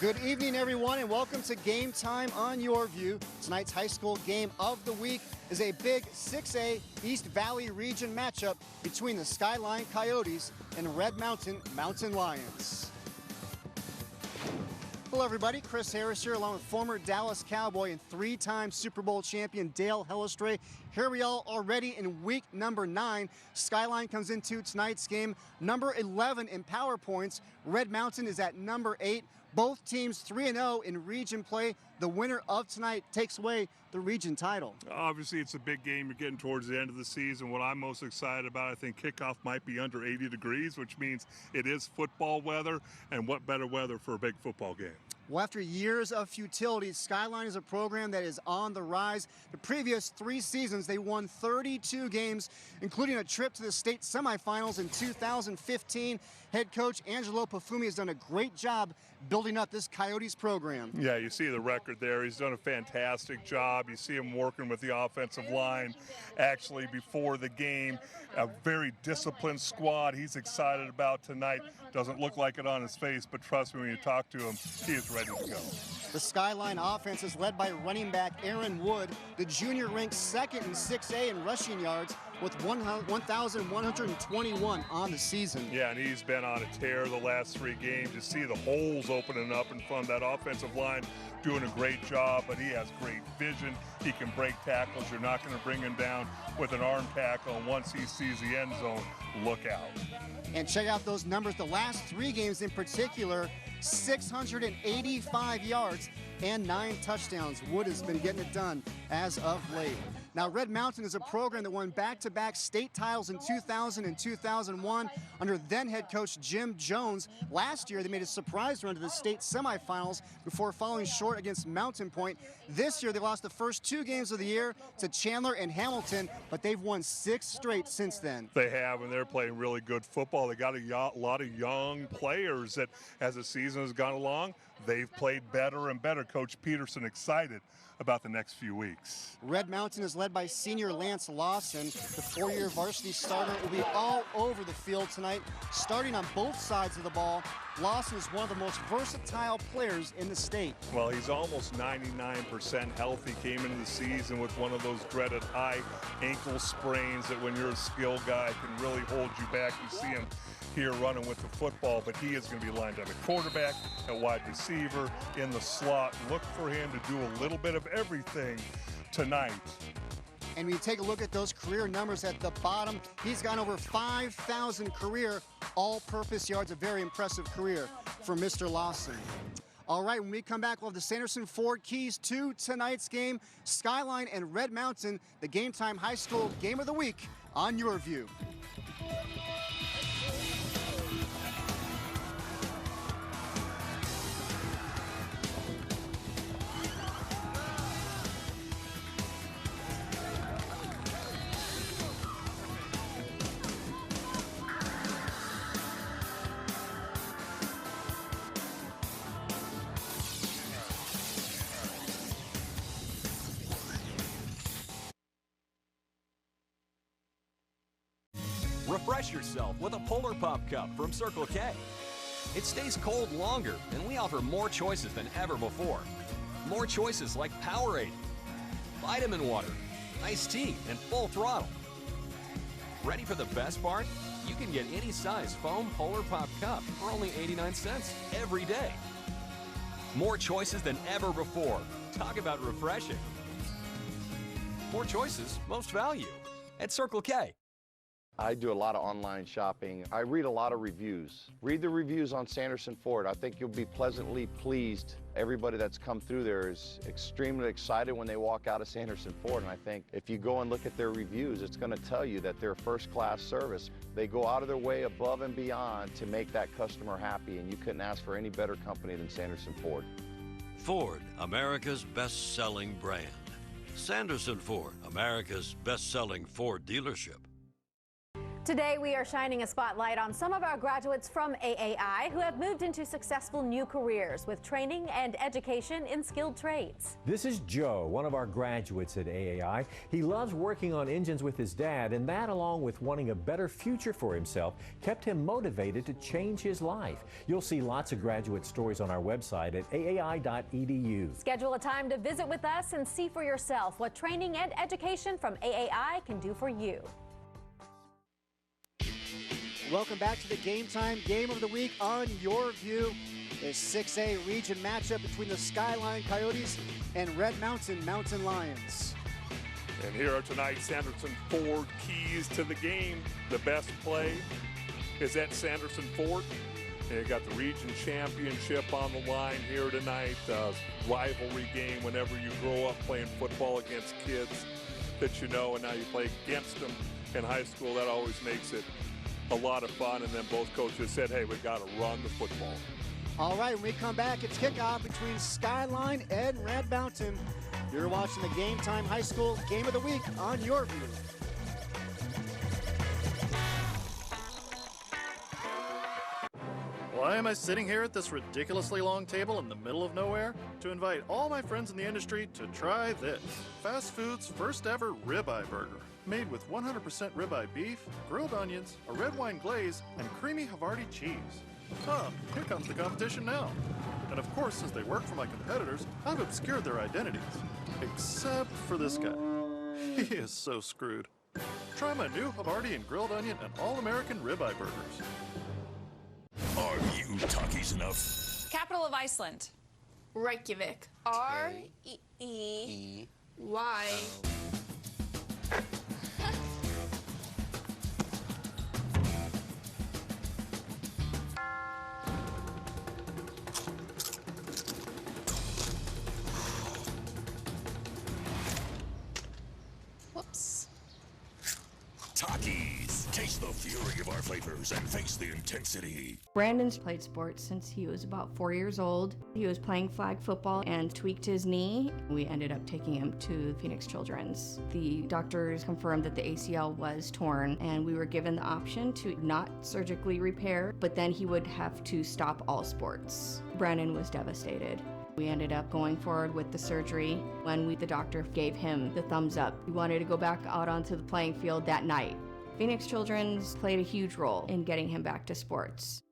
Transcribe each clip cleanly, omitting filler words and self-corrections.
Good evening, everyone, and welcome to Game Time on YurView. Tonight's high school game of the week is a big 6A East Valley region matchup between the Skyline Coyotes and Red Mountain Mountain Lions. Hello, everybody. Chris Harris here, along with former Dallas Cowboy and three-time Super Bowl champion Dale Hillestray. Here we are already in week number 9. Skyline comes into tonight's game number 11 in power points. Red Mountain is at number 8. Both teams 3-0 in region play. The winner of tonight takes away the region title. Obviously, it's a big game. You're getting towards the end of the season. What I'm most excited about, I think kickoff might be under 80 degrees, which means it is football weather, and what better weather for a big football game? Well, after years of futility, Skyline is a program that is on the rise. The previous 3 seasons, they won 32 games, including a trip to the state semifinals in 2015. Head coach Angelo Pafumi has done a great job building up this Coyotes program. Yeah, you see the record there. He's done a fantastic job. You see him working with the offensive line actually before the game. A very disciplined squad. He's excited about tonight. Doesn't look like it on his face, but trust me, when you talk to him, he is ready to go. The Skyline offense is led by running back Aaron Wood. The junior ranks second in 6A in rushing yards with 1,121 on the season. Yeah, and he's been on a tear the last 3 games. You see the holes opening up in front of that offensive line, doing a great job, but he has great vision. He can break tackles. You're not going to bring him down with an arm tackle, and once he sees the end zone, look out. And check out those numbers. The last 3 games in particular, 685 yards and 9 touchdowns. Wood has been getting it done as of late. Now, Red Mountain is a program that won back-to-back state titles in 2000 and 2001 under then-head coach Jim Jones. Last year, they made a surprise run to the state semifinals before falling short against Mountain Point. This year, they lost the first 2 games of the year to Chandler and Hamilton, but they've won 6 straight since then. They have, and they're playing really good football. They got a lot of young players that, as the season has gone along, they've played better and better. Coach Peterson excited about the next few weeks. Red Mountain is led by senior Lance Lawson. The 4-year varsity starter will be all over the field tonight, starting on both sides of the ball. Lawson is one of the most versatile players in the state. Well, he's almost 99% healthy. Came into the season with one of those dreaded high ankle sprains that when you're a skilled guy can really hold you back. You see him here running with the football, but he is going to be lined up at quarterback, at wide receiver, in the slot. Look for him to do a little bit of everything tonight. And when you take a look at those career numbers at the bottom, he's gone over 5,000 career all-purpose yards. A very impressive career for Mr. Lawson. All right, when we come back, we'll have the Sanderson Ford keys to tonight's game. Skyline and Red Mountain, the Game Time High School Game of the Week on YurView. Refresh yourself with a Polar Pop Cup from Circle K. It stays cold longer, and we offer more choices than ever before. More choices like Powerade, vitamin water, iced tea, and full throttle. Ready for the best part? You can get any size foam Polar Pop Cup for only 89 cents every day. More choices than ever before. Talk about refreshing. More choices, most value. At Circle K. I do a lot of online shopping. I read a lot of reviews. Read the reviews on Sanderson Ford. I think you'll be pleasantly pleased. Everybody that's come through there is extremely excited when they walk out of Sanderson Ford, and I think if you go and look at their reviews, it's going to tell you that they're first-class service. They go out of their way above and beyond to make that customer happy, and you couldn't ask for any better company than Sanderson Ford. Ford, America's best-selling brand. Sanderson Ford, America's best-selling Ford dealership. Today, we are shining a spotlight on some of our graduates from AAI who have moved into successful new careers with training and education in skilled trades. This is Joe, one of our graduates at AAI. He loves working on engines with his dad, and that, along with wanting a better future for himself, kept him motivated to change his life. You'll see lots of graduate stories on our website at aai.edu. Schedule a time to visit with us and see for yourself what training and education from AAI can do for you. Welcome back to the Game Time Game of the Week on YurView. A 6A region matchup between the Skyline Coyotes and Red Mountain Mountain Lions. And here are tonight's Sanderson Ford keys to the game. The best play is at Sanderson Ford. You got the region championship on the line here tonight. Rivalry game whenever you grow up playing football against kids that you know, and now you play against them in high school. That always makes it a lot of fun. And then both coaches said, hey, we've got to run the football. All right, when we come back, it's kickoff between Skyline and Red Mountain. You're watching the Game Time High School Game of the Week on YurView. Why am I sitting here at this ridiculously long table in the middle of nowhere? To invite all my friends in the industry to try this. Fast food's first ever ribeye burger. Made with 100% ribeye beef, grilled onions, a red wine glaze, and creamy Havarti cheese. Ah, here comes the competition now. And of course, since they work for my competitors, I've obscured their identities. Except for this guy. He is so screwed. Try my new Havarti and grilled onion and all-American ribeye burgers. Are you talkies enough? Capital of Iceland. Reykjavik. R-E-E-Y. Whoops. Talkies. Taste the fury of our flavors and face the intensity. Brandon's played sports since he was about 4 years old. He was playing flag football and tweaked his knee. We ended up taking him to Phoenix Children's. The doctors confirmed that the ACL was torn, and we were given the option to not surgically repair, but then he would have to stop all sports. Brandon was devastated. We ended up going forward with the surgery when the doctor gave him the thumbs up. We wanted to go back out onto the playing field that night. Phoenix Children's played a huge role in getting him back to sports.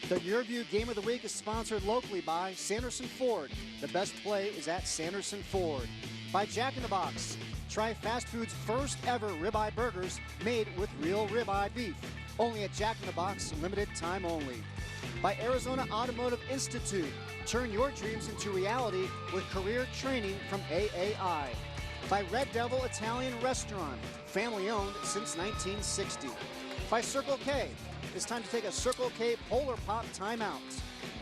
The YurView Game of the Week is sponsored locally by Sanderson Ford. The best play is at Sanderson Ford. By Jack in the Box. Try fast food's first ever ribeye burgers made with real ribeye beef. Only at Jack in the Box, limited time only. By Arizona Automotive Institute. Turn your dreams into reality with career training from AAI. By Red Devil Italian Restaurant, family owned since 1960. By Circle K, it's time to take a Circle K Polar Pop timeout.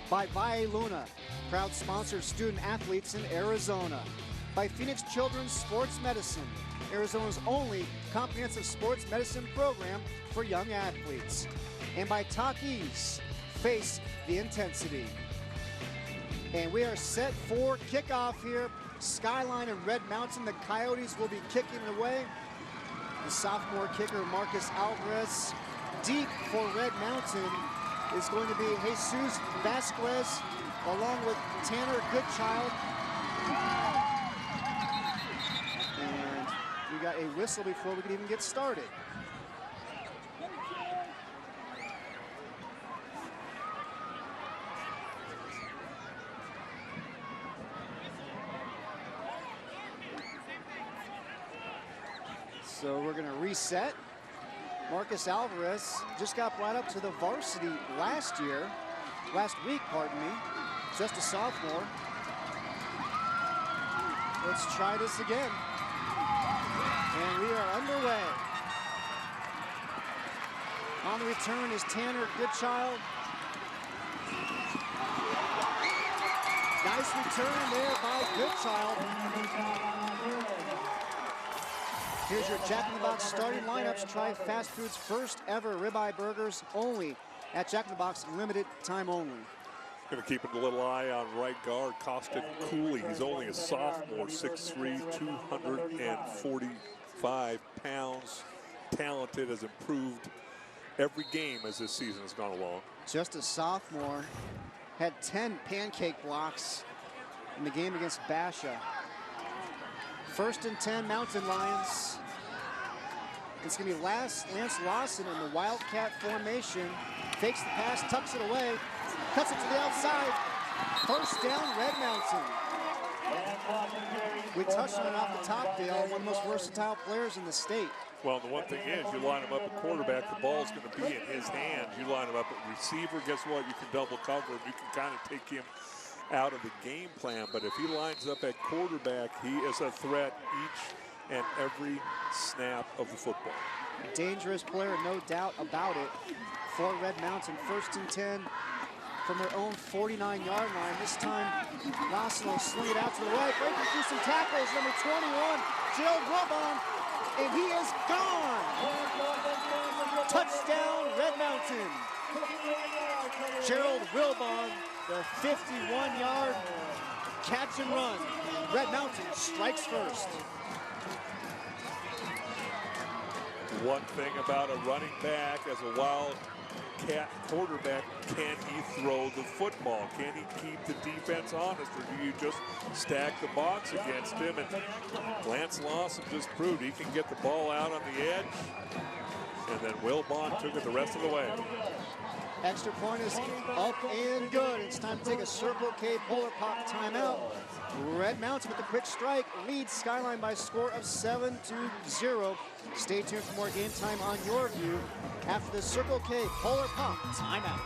By Valle Luna, proud sponsor of student athletes in Arizona. By Phoenix Children's Sports Medicine, Arizona's only comprehensive sports medicine program for young athletes. And by Takis, face the intensity. And we are set for kickoff here. Skyline and Red Mountain, the Coyotes will be kicking it away. The sophomore kicker, Marcus Alvarez. Deep for Red Mountain is going to be Jesus Vasquez along with Tanner Goodchild. And we got a whistle before we can even get started. So we're going to reset. Marcus Alvarez just got brought up to the varsity last week, pardon me, just a sophomore. Let's try this again. And we are underway. On the return is Tanner Goodchild. Nice return there by Goodchild. Here's your Jack in the Box starting lineups. Try fast food's first ever ribeye burgers only at Jack in the Box, limited time only. Going to keep a little eye on right guard, Costin Cooley. He's only a sophomore, 6'3", 245 pounds. talented, has improved every game as this season has gone along. Just a sophomore, had 10 pancake blocks in the game against Basha. 1st and 10, Mountain Lions. It's going to be Lance Lawson in the Wildcat formation. Fakes the pass, tucks it away, cuts it to the outside. 1st down, Red Mountain. We touched on it off the top, Dale. One of the most versatile players in the state. Well, the one thing is, you line him up at quarterback, the ball's going to be in his hands. You line him up at receiver, guess what? You can double cover him. You can kind of take him out of the game plan. But if he lines up at quarterback, he is a threat each and every snap of the football. Dangerous player, no doubt about it, for Red Mountain. 1st and 10 from their own 49-yard line. This time, Lawson will swing it out to the right, breaking through some tackles. Number 21, Gerald Wilbon, and he is gone. Touchdown, Red Mountain. Gerald Wilbon, the 51-yard catch and run. Red Mountain strikes first. One thing about a running back as a Wildcat quarterback, can he throw the football? Can he keep the defense honest, or do you just stack the box against him? And Lance Lawson just proved he can get the ball out on the edge, and then Wilbon took it the rest of the way. Extra point is up and good. It's time to take a Circle K Polar Pop timeout. Red Mountain with the quick strike leads Skyline by a score of 7-0. Stay tuned for more game time on YurView after the Circle K Polar Pop timeout.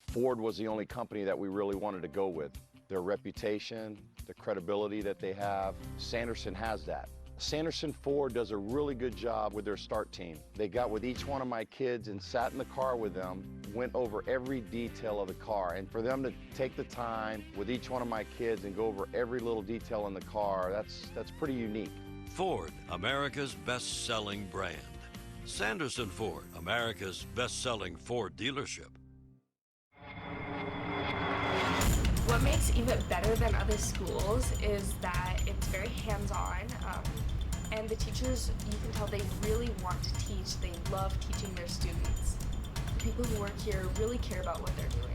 Ford was the only company that we really wanted to go with. Their reputation, the credibility that they have, Sanderson has that. Sanderson Ford does a really good job with their start team. They got with each one of my kids and sat in the car with them, went over every detail of the car. And for them to take the time with each one of my kids and go over every little detail in the car, that's pretty unique. Ford, America's best-selling brand. Sanderson Ford, America's best-selling Ford dealership. What makes Evett better than other schools is that it's very hands-on, and the teachers, you can tell they really want to teach. They love teaching their students. The people who work here really care about what they're doing.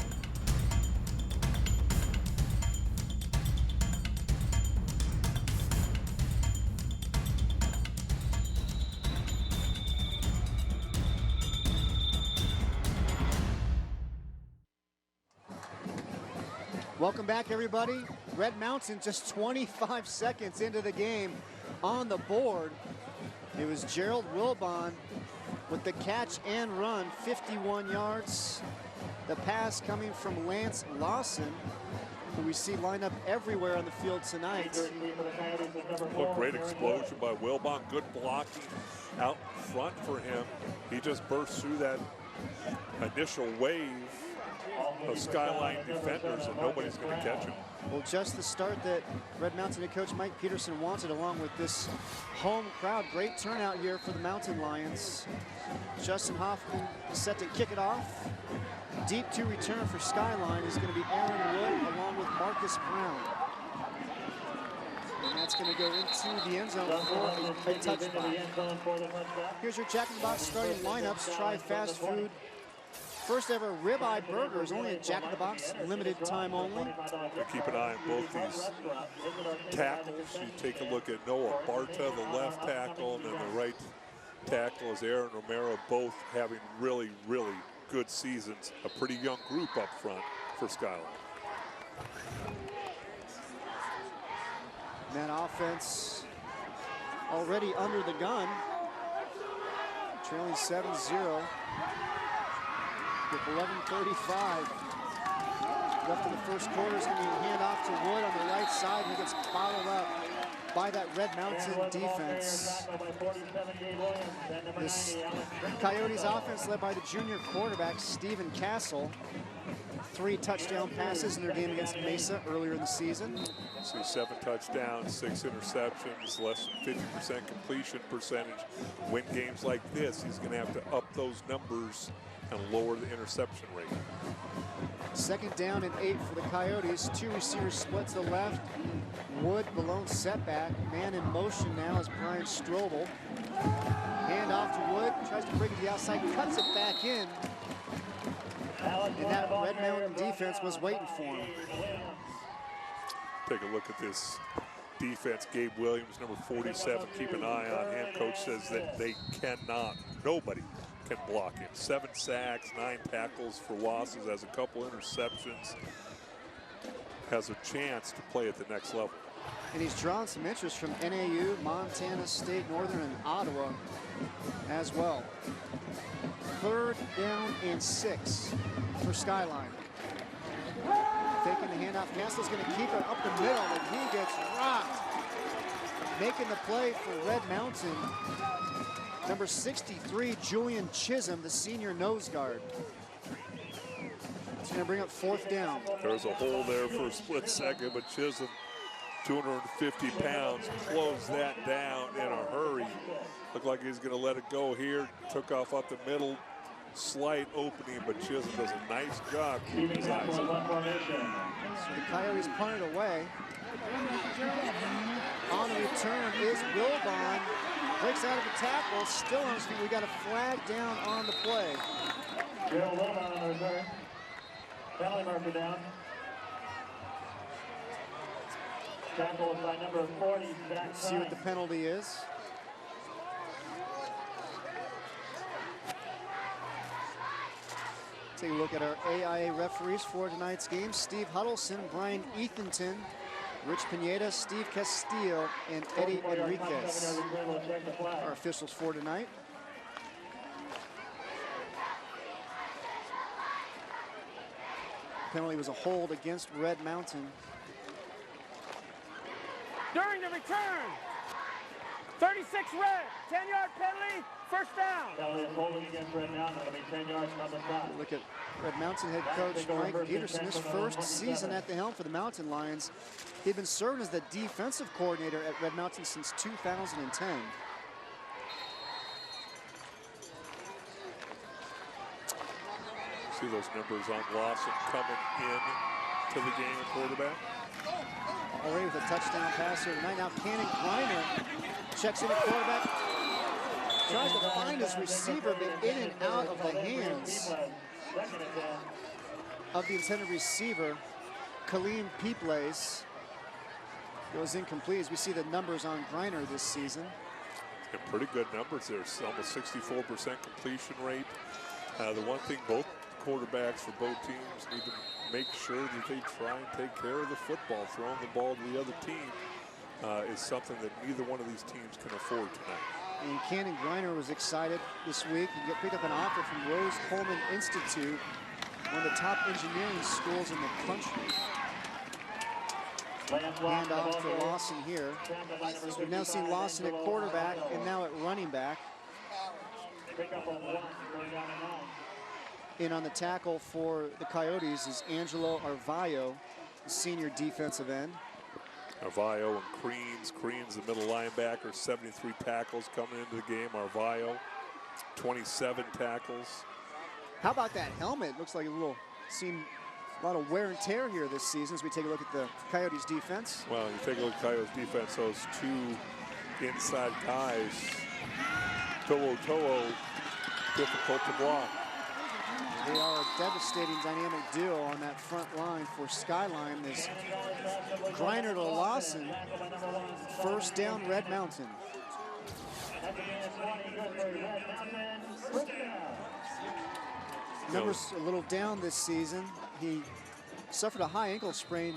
Welcome back, everybody. Red Mountain just 25 seconds into the game on the board. It was Gerald Wilbon with the catch and run, 51 yards. The pass coming from Lance Lawson, who we see lined up everywhere on the field tonight. What great explosion by Wilbon. Good blocking out front for him. He just burst through that initial wave of Skyline defenders, and nobody's going to catch him. Well, just the start that Red Mountain head coach Mike Peterson wanted, along with this home crowd. Great turnout here for the Mountain Lions. Justin Hoffman is set to kick it off. Deep to return for Skyline is going to be Aaron Wood along with Marcus Brown. And that's going to go into the end zone for a touchdown. Here's your Jack in the Box starting lineups. Try fast food. First ever ribeye burgers, only at Jack in the Box, limited time only. Keep an eye on both these tackles. You take a look at Noah Barta, the left tackle, and then the right tackle is Aaron Romero, both having really, really good seasons. A pretty young group up front for Skyline. And that offense already under the gun, trailing 7-0. With 11:35 left in the first quarter, is going to be a handoff to Wood on the right side, and he gets bottled up by that Red Mountain defense. This Coyotes offense led by the junior quarterback, Stephen Castle. 3 touchdown passes in their game against Mesa earlier in the season. See 7 touchdowns, 6 interceptions, less than 50% completion percentage. Win games like this, he's going to have to up those numbers and lower the interception rate. 2nd down and 8 for the Coyotes. 2 receivers split to the left. Wood, the lone setback. Man in motion now is Brian Strobel. Hand off to Wood. Tries to bring it to the outside. Cuts it back in. And that Red Mountain defense was waiting for him. Take a look at this defense. Gabe Williams, number 47. Keep an eye on him. Coach says that they cannot, nobody can block him. 7 sacks, 9 tackles for losses, has a couple interceptions, has a chance to play at the next level. And he's drawn some interest from NAU, Montana State, Northern, and Ottawa as well. 3rd down and 6 for Skyline. Taking the handoff. Castle's going to keep it up the middle, and he gets rocked. Making the play for Red Mountain, number 63, Julian Chisholm, the senior nose guard. It's going to bring up 4th down. There's a hole there for a split second, but Chisholm, 250 pounds, closed that down in a hurry. Looked like he's going to let it go here. Took off up the middle. Slight opening, but Chisholm does a nice job keeping his eyes on. So the Coyotes punt it away. On the return is Wilbon. Breaks out of the tackle, still on his feet. We got a flag down on the play. Wilbon on the return. Penalty marker down. Tackle by number 40. Let's see what the penalty is. Take a look at our AIA referees for tonight's game. Steve Huddleston, Brian Ethanton, Rich Pineda, Steve Castillo, and Eddie Enriquez. Our officials for tonight. Penalty was a hold against Red Mountain. During the return, 36 red, 10-yard penalty, 1st down. Penalty is holding against Red Mountain. It'll be 10 yards from the spot. Look at Red Mountain head coach Mike Peterson, his first season at the helm for the Mountain Lions. He'd been serving as the defensive coordinator at Red Mountain since 2010. See those numbers on Lawson coming in to the game at quarterback. Already with a touchdown pass here tonight. Now Cannon Griner checks in at quarterback. Tries to find his receiver, but in and out of the hands of the intended receiver, Kaleem Peeplace. Goes incomplete as we see the numbers on Griner this season. And pretty good numbers there. Almost 64% completion rate. The one thing both quarterbacks for both teams need to make sure that they try and take care of the football. Throwing the ball to the other team is something that neither one of these teams can afford tonight. And Cannon Griner was excited this week. He picked up an offer from Rose Coleman Institute, one of the top engineering schools in the country. Hand off to Lawson here. So we've now seen Lawson at quarterback and now at running back. In on the tackle for the Coyotes is Angelo Arvayo, the senior defensive end. Arvayo and Crean's the middle linebacker, 73 tackles coming into the game. Arvayo, 27 tackles. How about that helmet? Looks like seen a lot of wear and tear here this season as we take a look at the Coyotes defense. Well, you take a look at Coyotes defense, those 2 inside guys, To'o, difficult to block. They are a devastating dynamic duo on that front line for Skyline. This Griner to Lawson. 1st down, Red Mountain. Numbers a little down this season. He suffered a high ankle sprain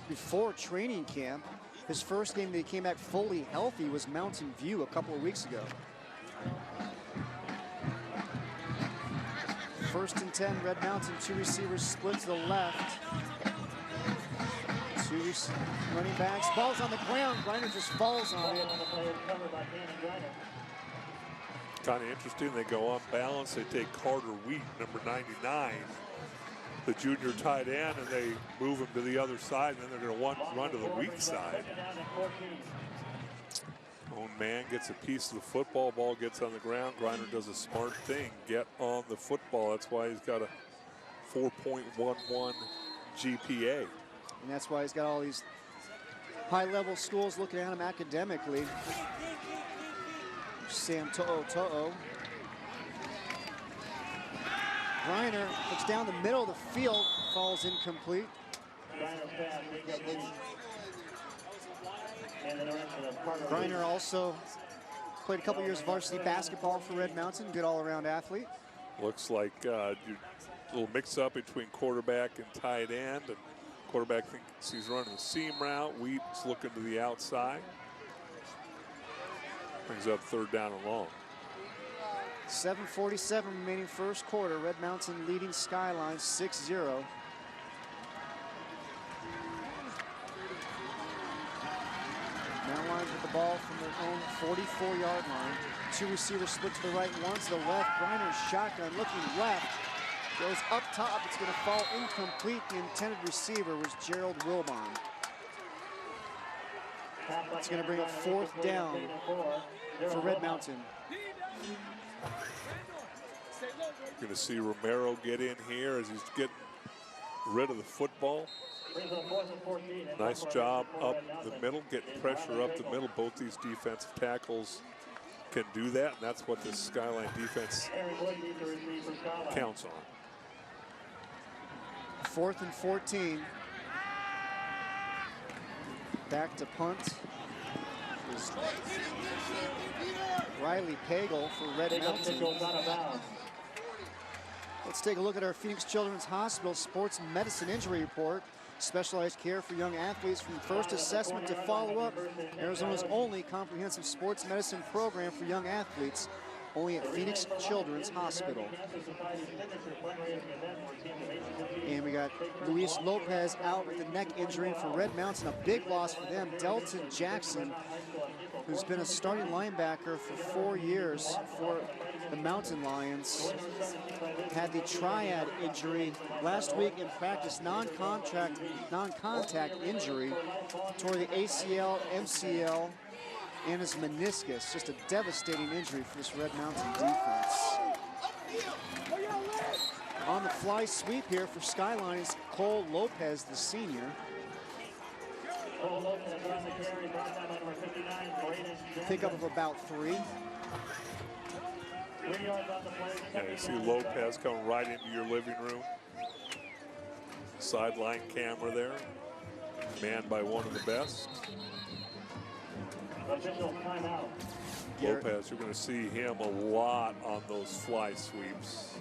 before training camp. His first game that he came back fully healthy was Mountain View a couple of weeks ago. 1st and 10, Red Mountain, 2 receivers split to the left. 2 running backs, ball's on the ground, Griner just falls on it. Kind of interesting, they go on balance, they take Carter Wheat, number 99, the junior tight end, and they move him to the other side, and then they're going to run to the weak side. Own man gets a piece of the football, ball gets on the ground. Griner does a smart thing, get on the football. That's why he's got a 4.11 GPA. And that's why he's got all these high-level schools looking at him academically. Sam To'o. Griner looks down the middle of the field, falls incomplete. Griner also played a couple years of varsity basketball for Red Mountain, good all-around athlete. Looks like a little mix-up between quarterback and tight end. And quarterback thinks he's running the seam route. Wheat's looking to the outside. Brings up 3rd down and long. 7:47 remaining first quarter. Red Mountain leading Skyline 6-0. Lines with the ball from their own 44-yard line. 2 receivers split to the right, 1 to the left. Griner's shotgun looking left. Goes up top. It's going to fall incomplete. The intended receiver was Gerald Wilbon. It's going to bring up 4th down for Red Mountain. Going to see Romero get in here as he's getting rid of the football. Nice job up the middle, getting pressure up the middle. Both these defensive tackles can do that, and that's what the Skyline defense counts on. 4th and 14. Back to punt. Riley Pagel for Red Mountain. Let's take a look at our Phoenix Children's Hospital Sports Medicine Injury Report. Specialized care for young athletes from first assessment to follow-up. Arizona's only comprehensive sports medicine program for young athletes. Only at Phoenix Children's Hospital. And we got Luis Lopez out with a neck injury for Red Mountain. A big loss for them. Delton Jackson, who's been a starting linebacker for 4 years for the Mountain Lions, had the triad injury last week in practice, non-contact injury, tore the ACL, MCL, and his meniscus. Just a devastating injury for this Red Mountain defense. On the fly sweep here for Skyline is Cole Lopez, the senior. Pickup of about 3. Yeah, you see Lopez coming right into your living room. Sideline camera there. Manned by one of the best. Lopez, you're going to see him a lot on those fly sweeps.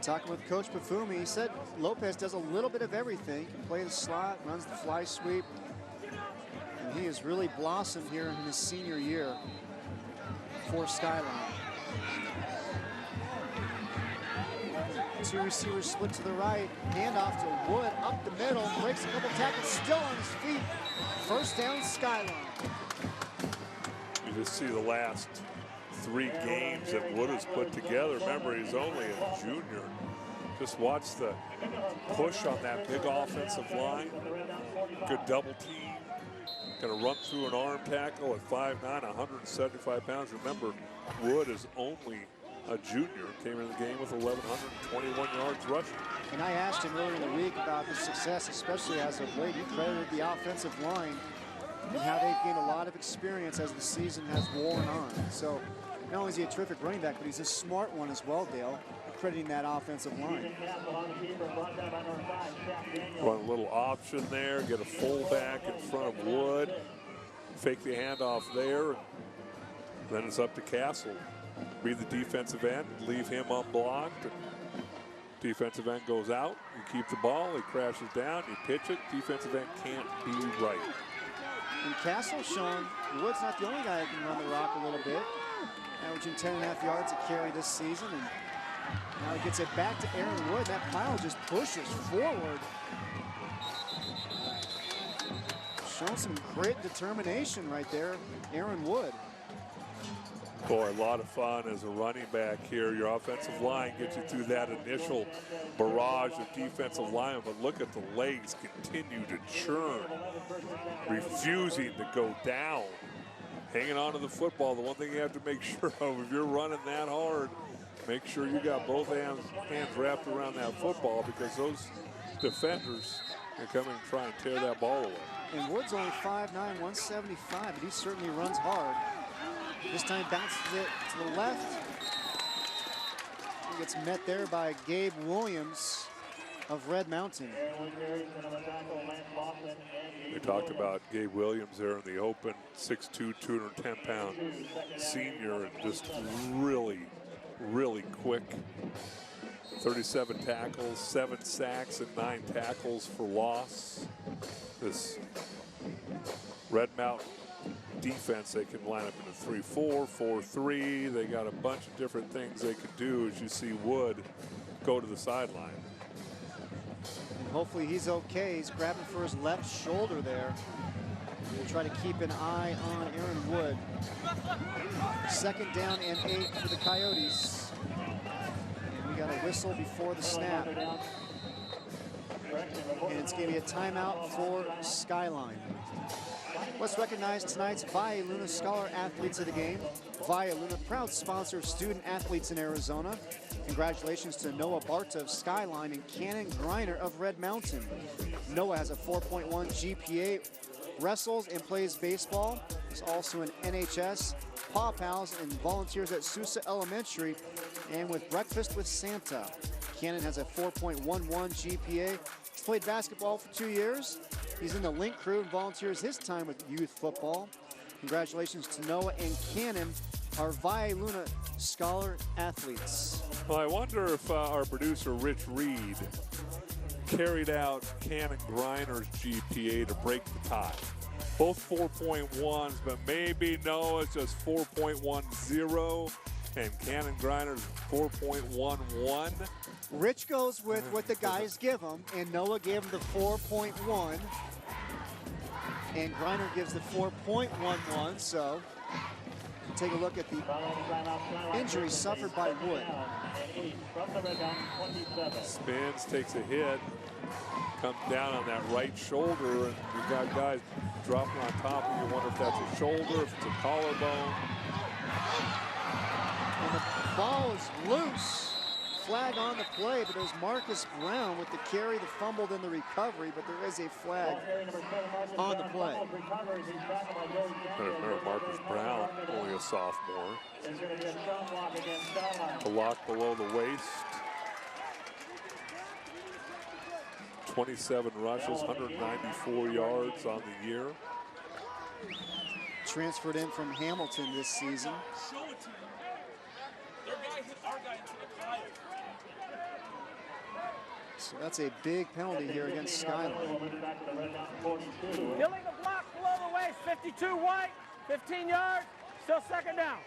Talking with Coach Pafumi, he said Lopez does a little bit of everything. He can play the slot, runs the fly sweep. And he has really blossomed here in his senior year for Skyline. 2 receivers split to the right. Handoff to Wood up the middle. Breaks a couple tackles, still on his feet. 1st down, Skyline. You just see the last 3 games that Wood has put together. Remember, he's only a junior. Just watch the push on that big offensive line. Good double team. Going to run through an arm tackle at 5'9", 175 pounds. Remember, Wood is only a junior. Came into the game with 1,121 yards rushing. And I asked him earlier in the week about his success, especially as of late. He credited the offensive line and how they've gained a lot of experience as the season has worn on. So not only is he a terrific running back, but he's a smart one as well, Dale, crediting that offensive line. Run a little option there, get a fullback in front of Wood, fake the handoff there, and then it's up to Castle. Be the defensive end, leave him unblocked. Defensive end goes out, you keep the ball, he crashes down, you pitch it, defensive end can't be right. And Castle showing Wood's not the only guy that can run the rock a little bit. Averaging 10.5 yards a carry this season. And now he gets it back to Aaron Wood. That pile just pushes forward. Showing some grit and determination right there, Aaron Wood. Boy, a lot of fun as a running back here. Your offensive line gets you through that initial barrage of defensive linemen, but look at the legs continue to churn, refusing to go down, hanging on to the football. The one thing you have to make sure of, if you're running that hard, make sure you got both hands wrapped around that football, because those defenders are coming and try and tear that ball away. And Wood's only 5'9", 175, but he certainly runs hard. This time bounces it to the left. He gets met there by Gabe Williams of Red Mountain. We talked about Gabe Williams there in the open, 6'2", 210-pound senior, and just really, really quick. 37 tackles, 7 sacks, and 9 tackles for loss. This Red Mountain defense, they can line up in a 3-4, 4-3. They got a bunch of different things they could do, as you see Wood go to the sideline. And hopefully he's okay. He's grabbing for his left shoulder there. We'll try to keep an eye on Aaron Wood. 2nd down and 8 for the Coyotes. And we got a whistle before the snap. And it's going to be a timeout for Skyline. Let's recognize tonight's Valle Luna Scholar Athletes of the game. Valle Luna, proud sponsor of student athletes in Arizona. Congratulations to Noah Barta of Skyline and Cannon Griner of Red Mountain. Noah has a 4.1 GPA, wrestles and plays baseball. He's also an NHS, Paw Pals, and volunteers at Sousa Elementary and with Breakfast with Santa. Cannon has a 4.11 GPA. He's played basketball for 2 years. He's in the Link crew and volunteers his time with youth football. Congratulations to Noah and Cannon, our Valle Luna Scholar athletes. Well, I wonder if our producer, Rich Reed, carried out Cannon Griner's GPA to break the tie. Both 4.1s, but maybe Noah's just 4.10 and Cannon Griner's 4.11. Rich goes with what the guys give him, and Noah gave him the 4.1. And Griner gives the 4.11, so take a look at the injury suffered by Wood. Spins, takes a hit, comes down on that right shoulder, and you got guys dropping on top of you. Wonder if that's a shoulder, if it's a collarbone. And the ball is loose. Flag on the play, but it was Marcus Brown with the carry, the fumble, then the recovery, but there is a flag on the play. Remember, Marcus Brown, only a sophomore. A lock below the waist. 27 rushes, 194 yards on the year. Transferred in from Hamilton this season. So that's a big penalty here against Skyline. Filling the block below the waist, 52 white, 15 yards, still 2nd down.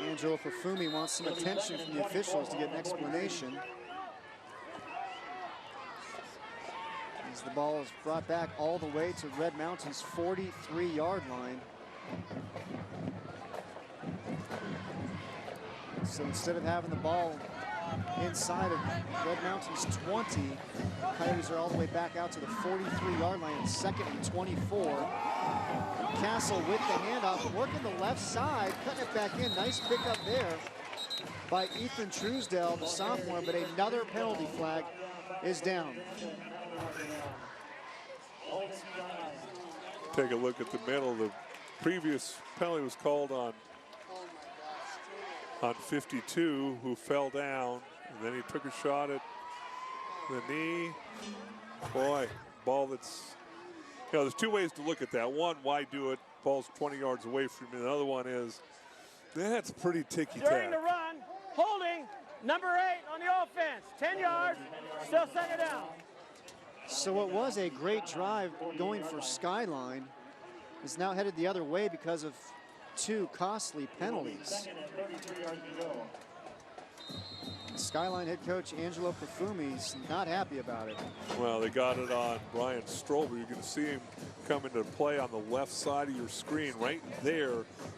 Angelo Perfumi wants some attention from the officials to get an explanation. As the ball is brought back all the way to Red Mountain's 43-yard line. So instead of having the ball inside of Red Mountain's 20, Coyotes are all the way back out to the 43-yard line, 2nd and 24. Castle with the handoff, working the left side, cutting it back in. Nice pickup there by Ethan Truesdale, the sophomore, but another penalty flag is down. Take a look at the middle. The previous penalty was called on 52, who fell down, and then he took a shot at the knee. Boy, ball that's, you know, there's 2 ways to look at that. One, why do it? Ball's 20 yards away from you. The other one is, that's pretty ticky-tack. During the run, holding, number 8 on the offense, 10 yards, still 2nd down. So it was a great drive going for Skyline. It's now headed the other way because of 2 costly penalties. Skyline head coach Angelo Perfumi's not happy about it. Well, they got it on Brian Strober. You can see him come into play on the left side of your screen right there.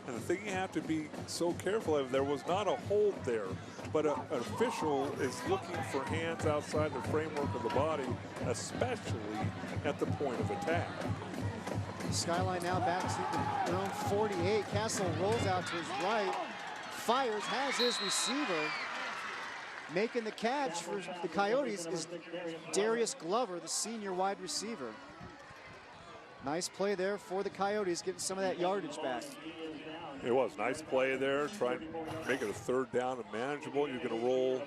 And the thing you have to be so careful of, there was not a hold there, but an official is looking for hands outside the framework of the body, especially at the point of attack. Skyline now back to their own 48. Castle rolls out to his right, fires, has his receiver. Making the catch for the Coyotes is Darius Glover, the senior wide receiver. Nice play there for the Coyotes, getting some of that yardage back. It was nice play there, trying to make it a third down and manageable. You're going to roll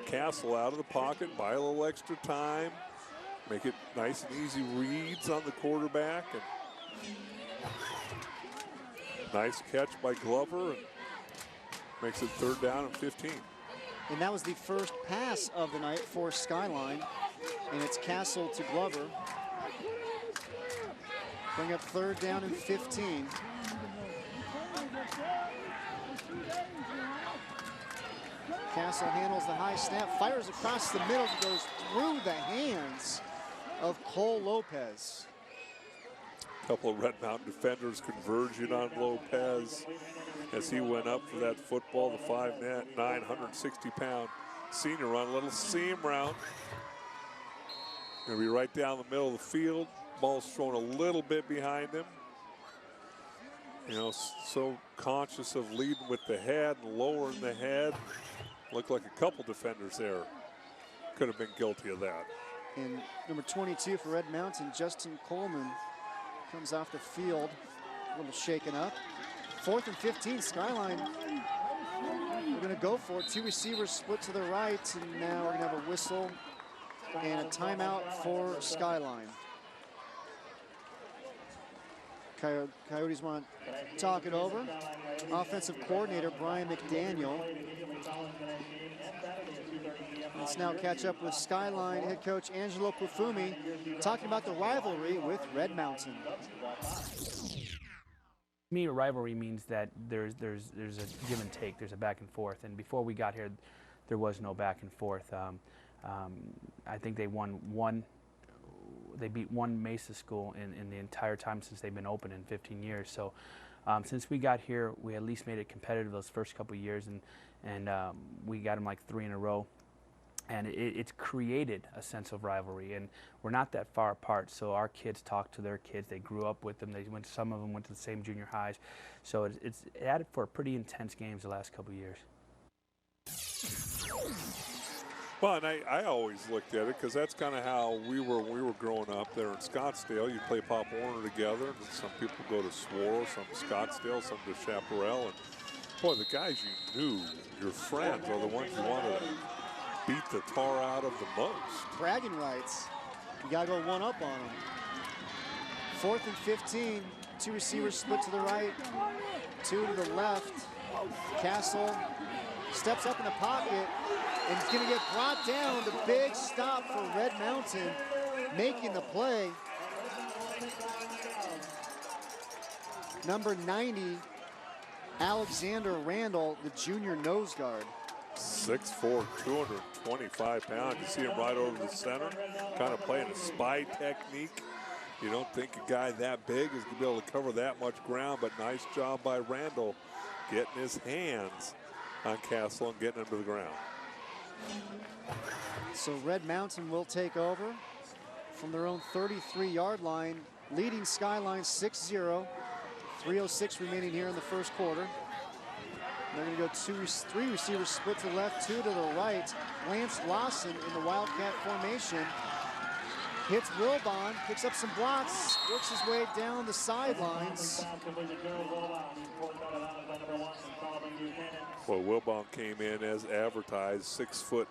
Castle out of the pocket, buy a little extra time, make it nice and easy reads on the quarterback. And nice catch by Glover, and makes it third down and 15. And that was the first pass of the night for Skyline, and it's Castle to Glover. Bring up third down and 15. Castle handles the high snap, fires across the middle, goes through the hands of Cole Lopez. A couple of Red Mountain defenders converging on Lopez as he went up for that football. The 5'9", 160-pound senior on a little seam route. Gonna be right down the middle of the field. Ball's thrown a little bit behind him. You know, so conscious of leading with the head and lowering the head. Looked like a couple defenders there could have been guilty of that. And number 22 for Red Mountain, Justin Coleman, comes off the field, a little shaken up. 4th and 15, Skyline. We're gonna go for it. 2 receivers split to the right, and now we're gonna have a whistle and a timeout for Skyline. Coyotes want to talk it over. Offensive coordinator Brian McDaniel. Let's now catch up with Skyline head coach Angelo Pufumi, talking about the rivalry with Red Mountain. To me, a rivalry means that there's a give and take, there's a back and forth, and before we got here, there was no back and forth. I think they beat one Mesa school in the entire time since they've been open in 15 years. So since we got here, we at least made it competitive those first couple of years, and we got them like 3 in a row. And it's created a sense of rivalry, and we're not that far apart. So our kids talk to their kids. They grew up with them. Some of them went to the same junior highs. So it's added for pretty intense games the last couple of years. Well, and I always looked at it because that's kind of how we were when we were growing up there in Scottsdale. You play Pop Warner together, and some people go to Swirl, some to Scottsdale, some to Chaparral. And boy, the guys you knew, your friends, are the ones you wanted to beat the tar out of the most. Bragging rights. You gotta go one up on them. 4th and 15, 2 receivers split to the right, 2 to the left. Castle steps up in the pocket and is gonna get brought down. The big stop for Red Mountain, making the play. Number 90, Alexander Randall, the junior nose guard. 6'4", 225 pounds. You see him right over the center, kind of playing a spy technique. You don't think a guy that big is going to be able to cover that much ground, but nice job by Randall getting his hands on Castle and getting him to the ground. So Red Mountain will take over from their own 33-yard line, leading Skyline 6-0. 3:06 remaining here in the first quarter. They're going to go 3 receivers split to the left, 2 to the right. Lance Lawson in the Wildcat formation. Hits Wilbon, picks up some blocks, works his way down the sidelines. Well, Wilbon came in as advertised, 6'2",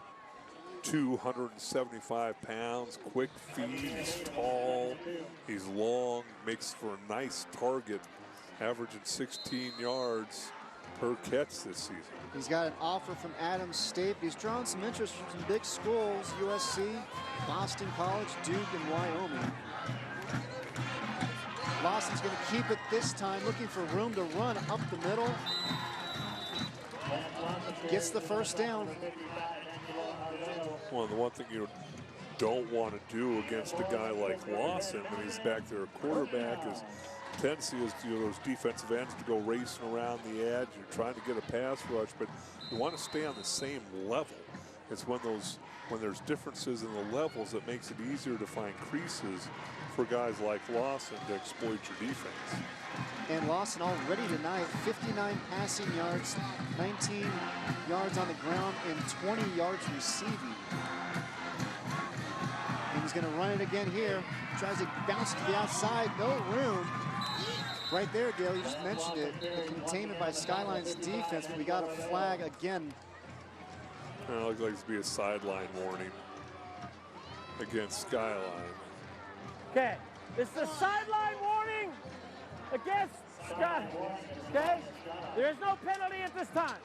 275 pounds, quick feet, he's tall, he's long, makes for a nice target, averaging 16 yards per catch this season. He's got an offer from Adams State. He's drawn some interest from some big schools, USC, Boston College, Duke, and Wyoming. Lawson's going to keep it this time, looking for room to run up the middle. Gets the first down. Well, the one thing you don't want to do against a guy like Lawson when he's back there. A quarterback is tendency is, you know, those defensive ends to go racing around the edge. You're trying to get a pass rush, but you want to stay on the same level. It's when there's differences in the levels that makes it easier to find creases for guys like Lawson to exploit your defense. And Lawson already tonight, 59 passing yards, 19 yards on the ground, and 20 yards receiving. And he's going to run it again here. Tries to bounce to the outside, no room. Right there, Dale, you just mentioned it. The containment by Skyline's defense, but we got a flag again. It looks like it's be a sideline warning against Skyline. Okay, it's the sideline warning against Scott. Okay, there is no penalty at this time.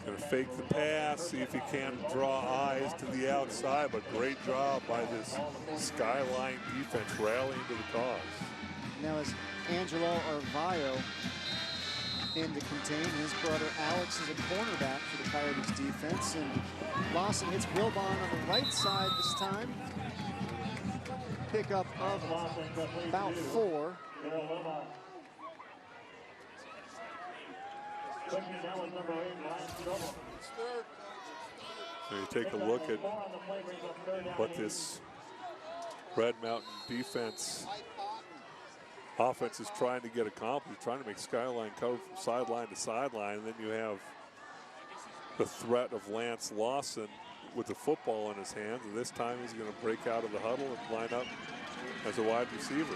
Gonna fake the pass, see if he can draw eyes to the outside, but great job by this Skyline defense rallying to the cause. Now is Angelo Arvayo in to contain. His brother Alex is a cornerback for the Coyotes defense, and Lawson hits Wilbon on the right side this time. Pickup of about 4. So you take a look at what this Red Mountain offense is trying to get accomplished, trying to make Skyline cover from sideline to sideline, and then you have the threat of Lance Lawson with the football in his hands, and this time he's going to break out of the huddle and line up as a wide receiver.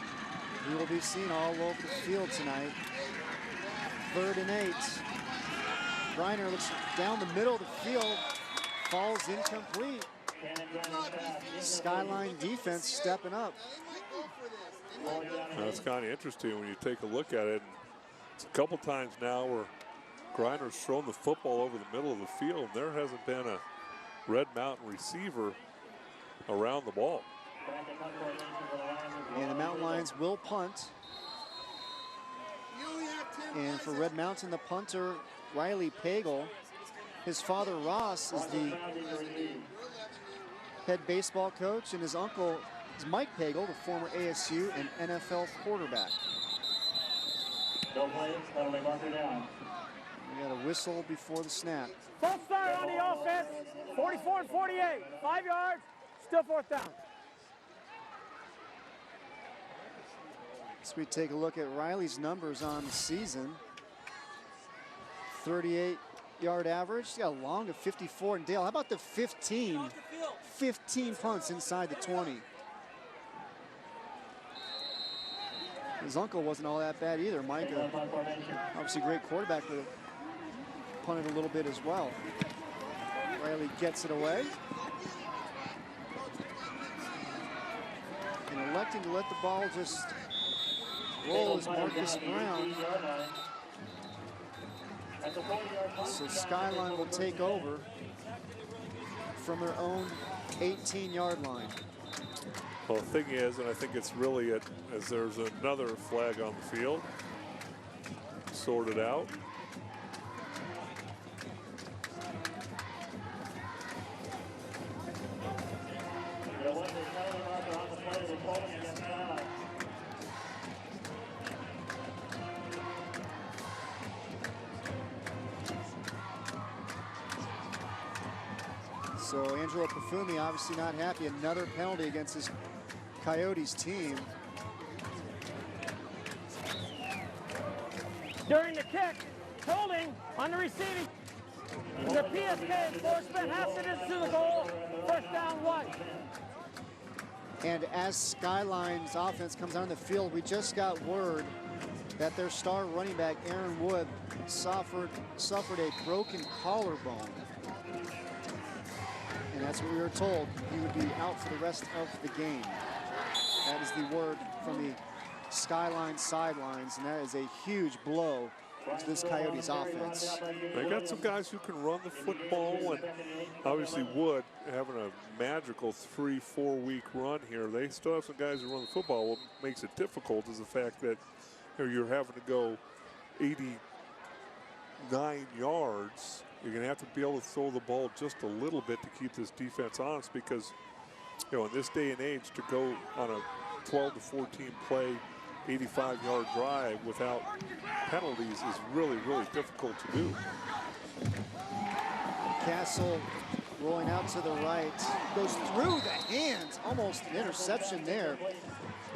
He will be seen all over the field tonight. 3rd and 8. Reiner looks down the middle of the field, falls incomplete. Skyline defense stepping up. Now, it's kind of interesting when you take a look at it. It's a couple times now where Griner's thrown the football over the middle of the field, and there hasn't been a Red Mountain receiver around the ball. And the Mountain Lions will punt. And for Red Mountain, the punter, Riley Pagel. His father, Ross, is the head baseball coach, and his uncle is Mike Pagel, the former ASU and NFL quarterback. We got a whistle before the snap. False start on the offense, 44 and 48, 5 yards, still 4th down. So we take a look at Riley's numbers on the season. 38-yard average. He's got a long of 54. And Dale, how about the 15? 15 punts inside the 20. His uncle wasn't all that bad either. Mike, obviously a great quarterback, but punted a little bit as well. Riley gets it away. And electing to let the ball just roll is Marcus Brown. So Skyline will take over from their own 18-yard line. Well, the thing is, and I think it's really as there's another flag on the field, sorted out. So Angelo Perfumi obviously not happy. Another penalty against his Coyotes team. During the kick, holding on the receiving. The PSK enforcement has it into the goal. 1st down, White. And as Skyline's offense comes on the field, we just got word that their star running back, Aaron Wood, suffered a broken collarbone. And that's what we were told. He would be out for the rest of the game. That is the word from the Skyline sidelines, and that is a huge blow to this Coyotes offense. They got some guys who can run the football, and obviously Wood having a magical 3-4 week run here. They still have some guys who run the football. What makes it difficult is the fact that you're having to go 89 yards. You're going to have to be able to throw the ball just a little bit to keep this defense honest, because, you know, in this day and age, to go on a 12 to 14 play, 85-yard drive without penalties is really, really difficult to do. Castle rolling out to the right, goes through the hands, almost an interception there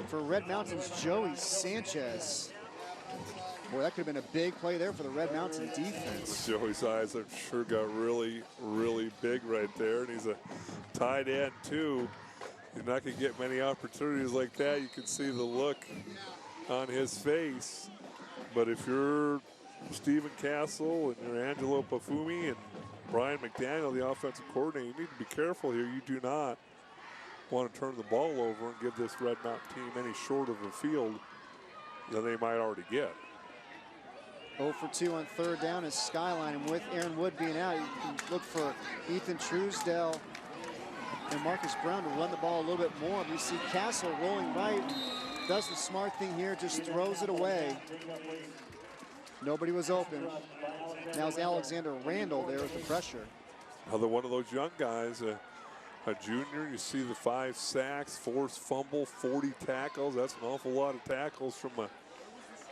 for Red Mountain's Joey Sanchez. Boy, that could have been a big play there for the Red Mountain defense. Joey's eyes, I'm sure, got really, really big right there, and he's a tight end too. You're not going to get many opportunities like that. You can see the look on his face. But if you're Stephen Castle and you're Angelo Pafumi and Brian McDaniel, the offensive coordinator, you need to be careful here. You do not want to turn the ball over and give this Red Mountain team any short of a field than they might already get. 0 for 2 on third down is Skyline, and with Aaron Wood being out, you can look for Ethan Truesdell and Marcus Brown to run the ball a little bit more. We see Castle rolling right, does the smart thing here, just throws it away. Nobody was open. Now it's Alexander Randall there with the pressure. Another one of those young guys, a junior. You see the 5 sacks, forced fumble, 40 tackles. That's an awful lot of tackles from a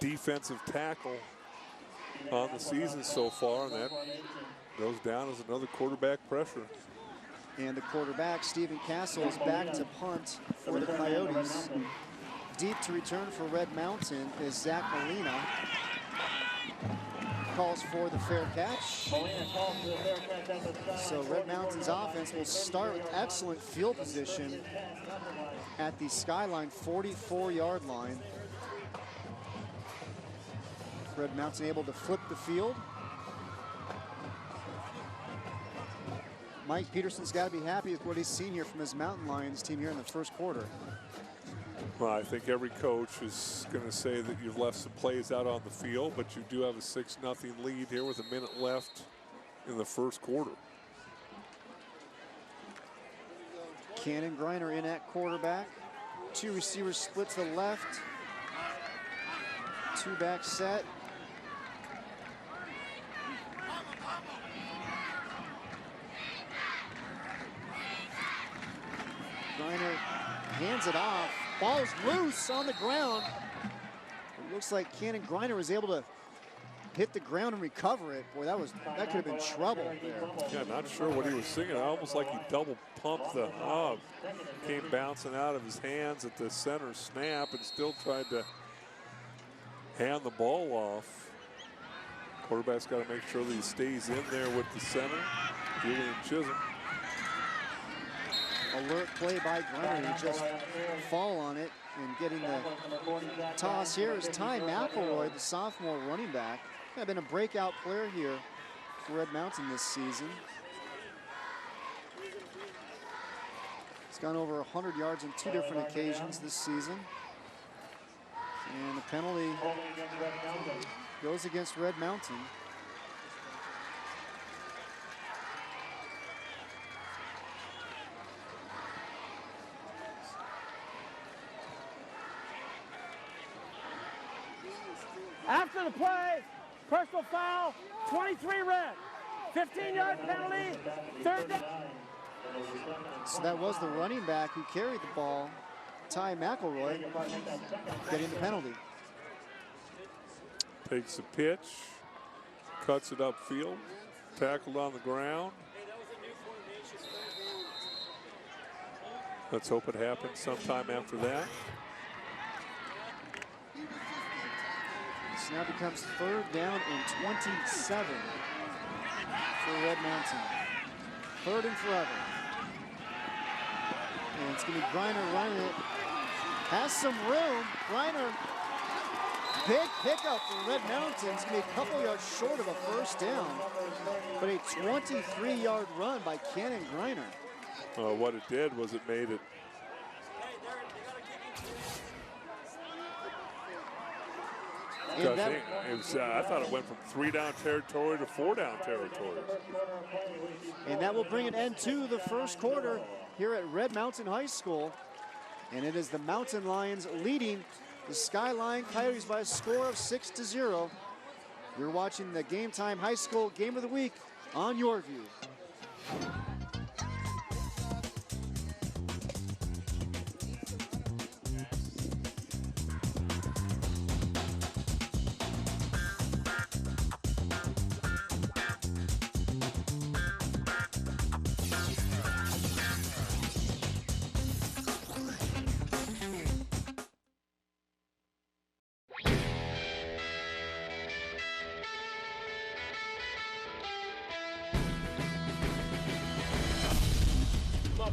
defensive tackle on the season so far, and that goes down as another quarterback pressure. And the quarterback, Stephen Castle, is back to punt for the Coyotes. Deep to return for Red Mountain is Zach Molina. Calls for the fair catch. So Red Mountain's offense will start with excellent field position at the Skyline 44-yard line. Red Mountain able to flip the field. Mike Peterson's got to be happy with what he's seen here from his Mountain Lions team here in the first quarter. Well, I think every coach is going to say that you've left some plays out on the field, but you do have a 6-0 lead here with a minute left in the first quarter. Cannon Griner in at quarterback. 2 receivers split to the left. 2-back set. Griner hands it off. Ball's loose on the ground. It looks like Cannon Griner was able to hit the ground and recover it. Boy, that could have been trouble there. Yeah, not sure what he was singing. Almost like he double pumped the hub. Came bouncing out of his hands at the center snap and still tried to hand the ball off. Quarterback's got to make sure that he stays in there with the center, Julian Chisholm. Alert play by Griner to just fall on it, and getting the toss here is Ty McElroy, the sophomore running back. Been a breakout player here for Red Mountain this season. He's gone over 100 yards on 2 different occasions this season. And the penalty goes against Red Mountain. After the play, personal foul, 23 red, 15-yard penalty, third down. So that was the running back who carried the ball, Ty McElroy, getting the penalty. Takes the pitch, cuts it upfield, tackled on the ground. Let's hope it happens sometime after that. This now becomes third down and 27 for Red Mountain. Third and forever. And it's going to be Griner running it. Has some room. Griner, big pickup for Red Mountain. It's going to be a couple yards short of a first down. But a 23-yard run by Cannon Griner. What it did was it made it I thought it went from 3-down territory to 4-down territory. And that will bring an end to the first quarter here at Red Mountain High School. And it is the Mountain Lions leading the Skyline Coyotes by a score of 6-0. You're watching the Game Time High School Game of the Week on YurView.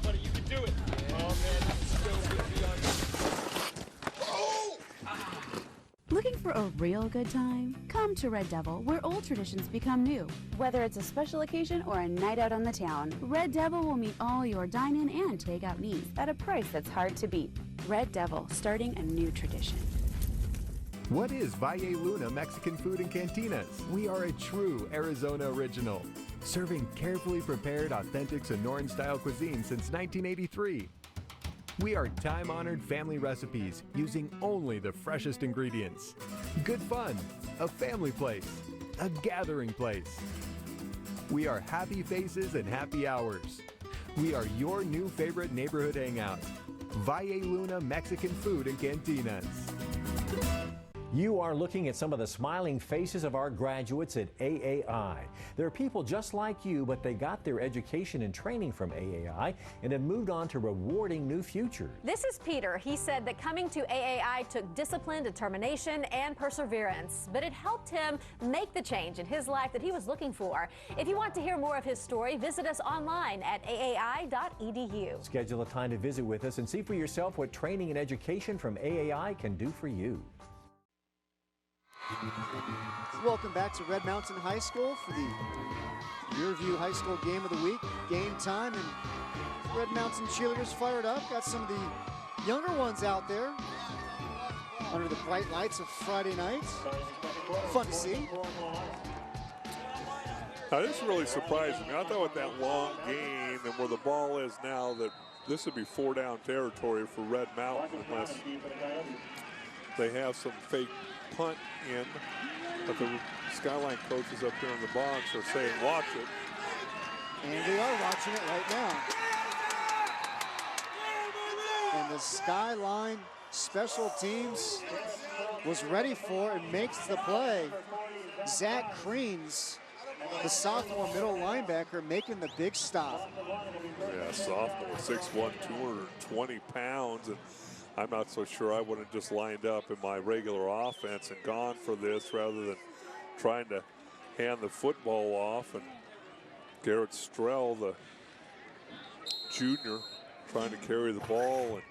Buddy, you can do it. Oh man, this is so good to be on. Looking for a real good time? Come to Red Devil, where old traditions become new. Whether it's a special occasion or a night out on the town, Red Devil will meet all your dine-in and take-out needs at a price that's hard to beat. Red Devil, starting a new tradition. What is Valle Luna Mexican Food and Cantinas? We are a true Arizona original, serving carefully prepared, authentic Sonoran-style cuisine since 1983. We are time-honored family recipes using only the freshest ingredients. Good fun, a family place, a gathering place. We are happy faces and happy hours. We are your new favorite neighborhood hangout. Valle Luna Mexican Food and Cantinas. You are looking at some of the smiling faces of our graduates at AAI. They're people just like you, but they got their education and training from AAI and have moved on to rewarding new futures. This is Peter. He said that coming to AAI took discipline, determination, and perseverance, but it helped him make the change in his life that he was looking for. If you want to hear more of his story, visit us online at aai.edu. Schedule a time to visit with us and see for yourself what training and education from AAI can do for you. Welcome back to Red Mountain High School for the YurView High School Game of the Week. Game time, and Red Mountain cheerleaders fired up. Got some of the younger ones out there under the bright lights of Friday night. Fun to see. Now, this really surprised me. I thought with that long game and where the ball is now that this would be 4-down territory for Red Mountain unless they have some fake punt in, but the Skyline coaches up here in the box are saying watch it. And they are watching it right now. And the Skyline special teams was ready for and makes the play. Zach Creans, the sophomore middle linebacker, making the big stop. Yeah, sophomore, 6'1", 220 pounds, and I'm not so sure I would have just lined up in my regular offense and gone for this rather than trying to hand the football off. And Garrett Strell, the junior, trying to carry the ball. And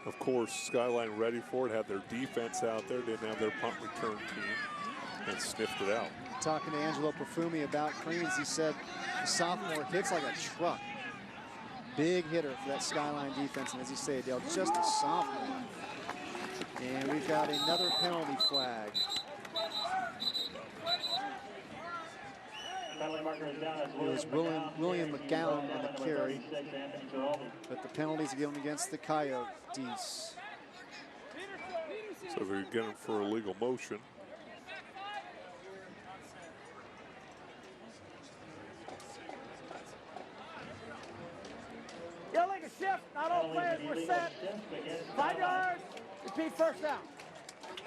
of course, Skyline ready for it, had their defense out there, didn't have their punt return team, and sniffed it out. Talking to Angelo Perfumi about Creans, he said the sophomore hits like a truck. Big hitter for that Skyline defense, and as you say, Dale, just a sophomore. And we've got another penalty flag. It was William McGowan on the carry, but the penalties are given against the Coyotes. So they're getting for illegal motion. Illegal shift, not all players were set. 5 yards, repeat first down.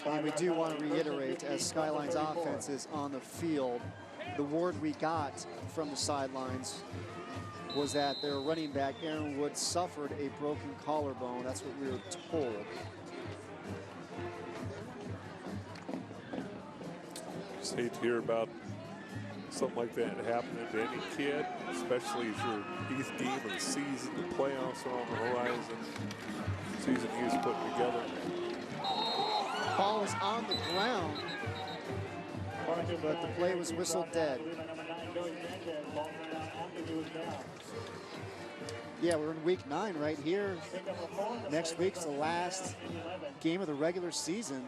And we do want to reiterate, as Skyline's offense is on the field, the word we got from the sidelines was that their running back, Aaron Wood, suffered a broken collarbone. That's what we were told. Just hate to hear about something like that happening to any kid, especially as your 8th game of the season, the playoffs are on the horizon. Season he is putting together. Ball is on the ground, but the play was whistled dead. Yeah, we're in week 9 right here. Next week's the last game of the regular season.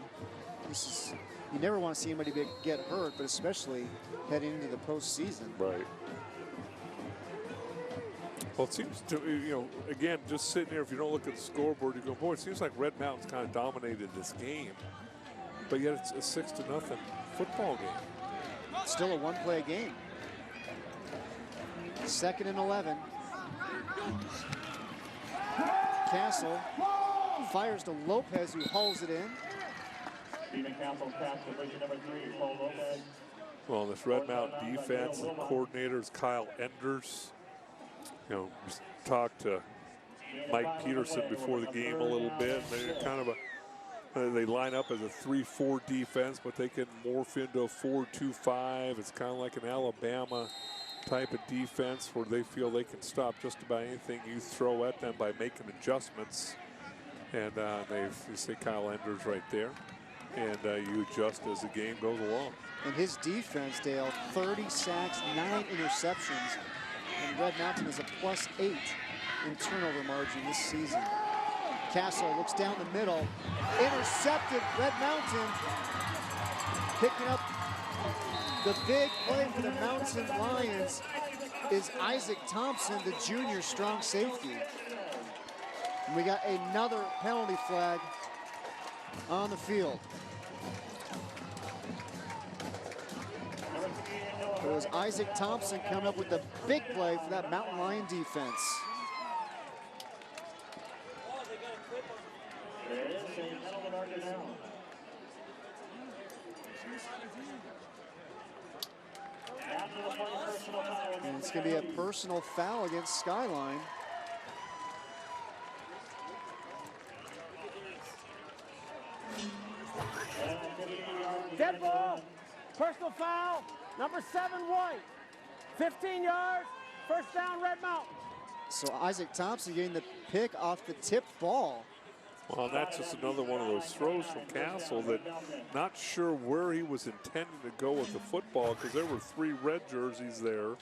This is, you never want to see anybody get hurt, but especially heading into the postseason. Right. Well, it seems to, again, just sitting there, if you don't look at the scoreboard, you go, boy, it seems like Red Mountain's kind of dominated this game. But yet it's a 6-0 football game. Still a one-play game. 2nd and 11. Castle fires to Lopez, who hauls it in. Well, this Red Mountain defense, the coordinators, Kyle Enders. Just talked to Mike Peterson before the game a little bit. They're kind of they line up as a 3-4 defense, but they can morph into a 4-2-5. It's kind of like an Alabama type of defense where they feel they can stop just about anything you throw at them by making adjustments. And you see Kyle Enders right there. And you adjust as the game goes along. And his defense, Dale, 30 sacks, 9 interceptions. And Red Mountain is a +8 in turnover margin this season. Castle looks down the middle. Intercepted. Red Mountain picking up the big play for the Mountain Lions is Isaac Thompson, the junior strong safety. And we got another penalty flag on the field. It was Isaac Thompson coming up with the big play for that Mountain Lion defense. And it's going to be a personal foul against Skyline. Dead ball, personal foul, number 7 White. 15 yards, first down Red Mountain. So Isaac Thompson getting the pick off the tip ball. Well, that's just another one of those throws from Castle that not sure where he was intending to go with the football because there were 3 red jerseys there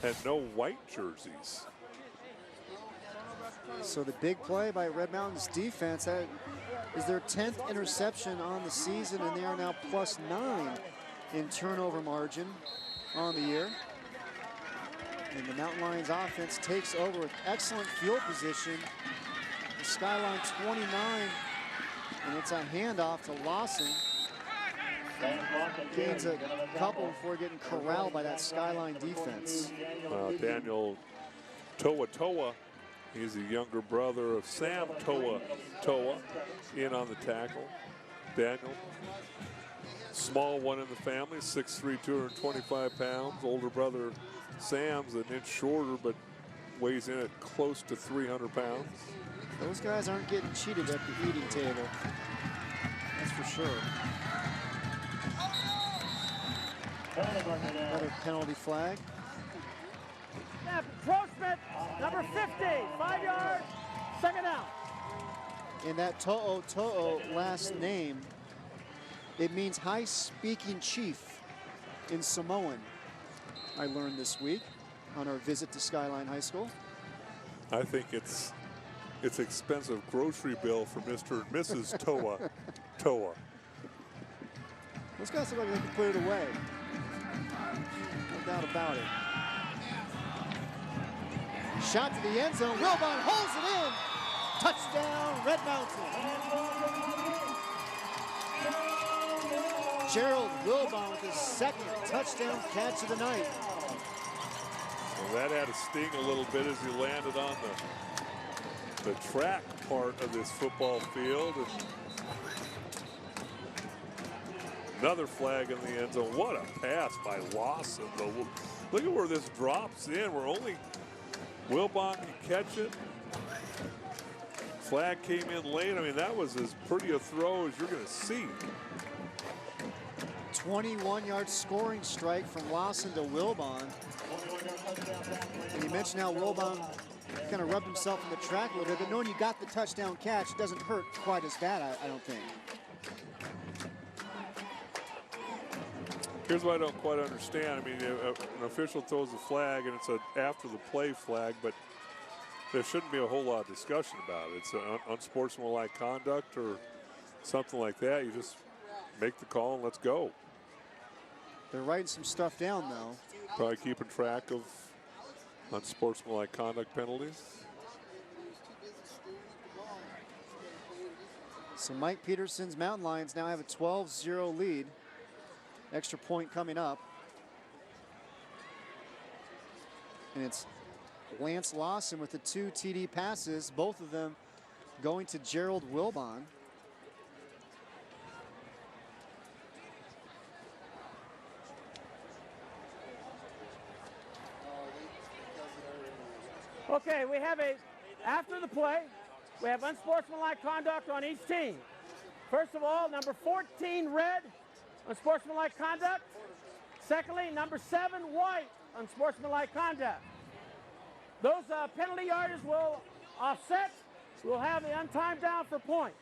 and no white jerseys. So the big play by Red Mountain's defense, that is their 10th interception on the season, and they are now +9 in turnover margin on the year. And the Mountain Lions offense takes over with excellent field position. The Skyline 29, and it's a handoff to Lawson. Gains a couple before getting corralled by that Skyline defense. Daniel Toa, he's the younger brother of Sam Toa, in on the tackle. Daniel, small one in the family, 6'3", 225 pounds. Older brother Sam's an inch shorter, but weighs in at close to 300 pounds. Those guys aren't getting cheated at the eating table. That's for sure. Another penalty flag. Yeah, Prosmith, number 50, 5 yards, second down. And that To'o last name, it means high-speaking chief in Samoan. I learned this week on our visit to Skyline High School. I think it's expensive grocery bill for Mr. and Mrs. Toa. Those guys look like they can put it away. No doubt about it. Shot to the end zone. Wilbon holds it in. Touchdown, Red Mountain. Gerald Wilbon with his 2nd touchdown catch of the night. Well, that had to sting a little bit as he landed on the track part of this football field. And another flag in the end zone. What a pass by Lawson, though. Look at where this drops in. We're only Wilbon can catch it. Flag came in late. I mean, that was as pretty a throw as you're going to see. 21-yard scoring strike from Lawson to Wilbon. And you mentioned how Wilbon kind of rubbed himself in the track a little bit, but knowing you got the touchdown catch doesn't hurt quite as bad, I don't think. Here's what I don't quite understand. I mean, an official throws a flag, and it's an after-the-play flag, but there shouldn't be a whole lot of discussion about it. It's an unsportsmanlike conduct or something like that. You just make the call and let's go. They're writing some stuff down, though. Probably keeping track of Unsportsmanlike conduct penalties. So Mike Peterson's Mountain Lions now have a 12-0 lead. Extra point coming up. And it's Lance Lawson with the 2 TD passes, both of them going to Gerald Wilbon. Okay, we have after the play, we have unsportsmanlike conduct on each team. First of all, number 14, red, unsportsmanlike conduct. Secondly, number 7, white, unsportsmanlike conduct. Those penalty yarders will offset. We'll have the untimed down for point.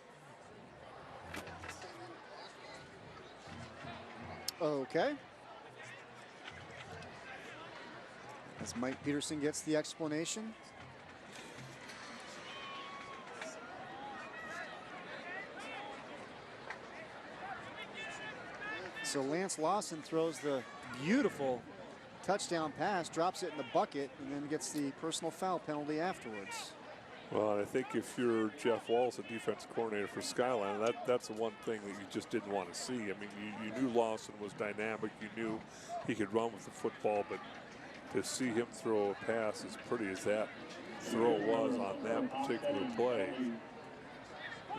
Okay. As Mike Peterson gets the explanation. So Lance Lawson throws the beautiful touchdown pass, drops it in the bucket, and then gets the personal foul penalty afterwards. Well, I think if you're Jeff Walls, the defense coordinator for Skyline, that's the one thing that you just didn't want to see. I mean, you knew Lawson was dynamic. You knew he could run with the football, but to see him throw a pass as pretty as that throw was on that particular play,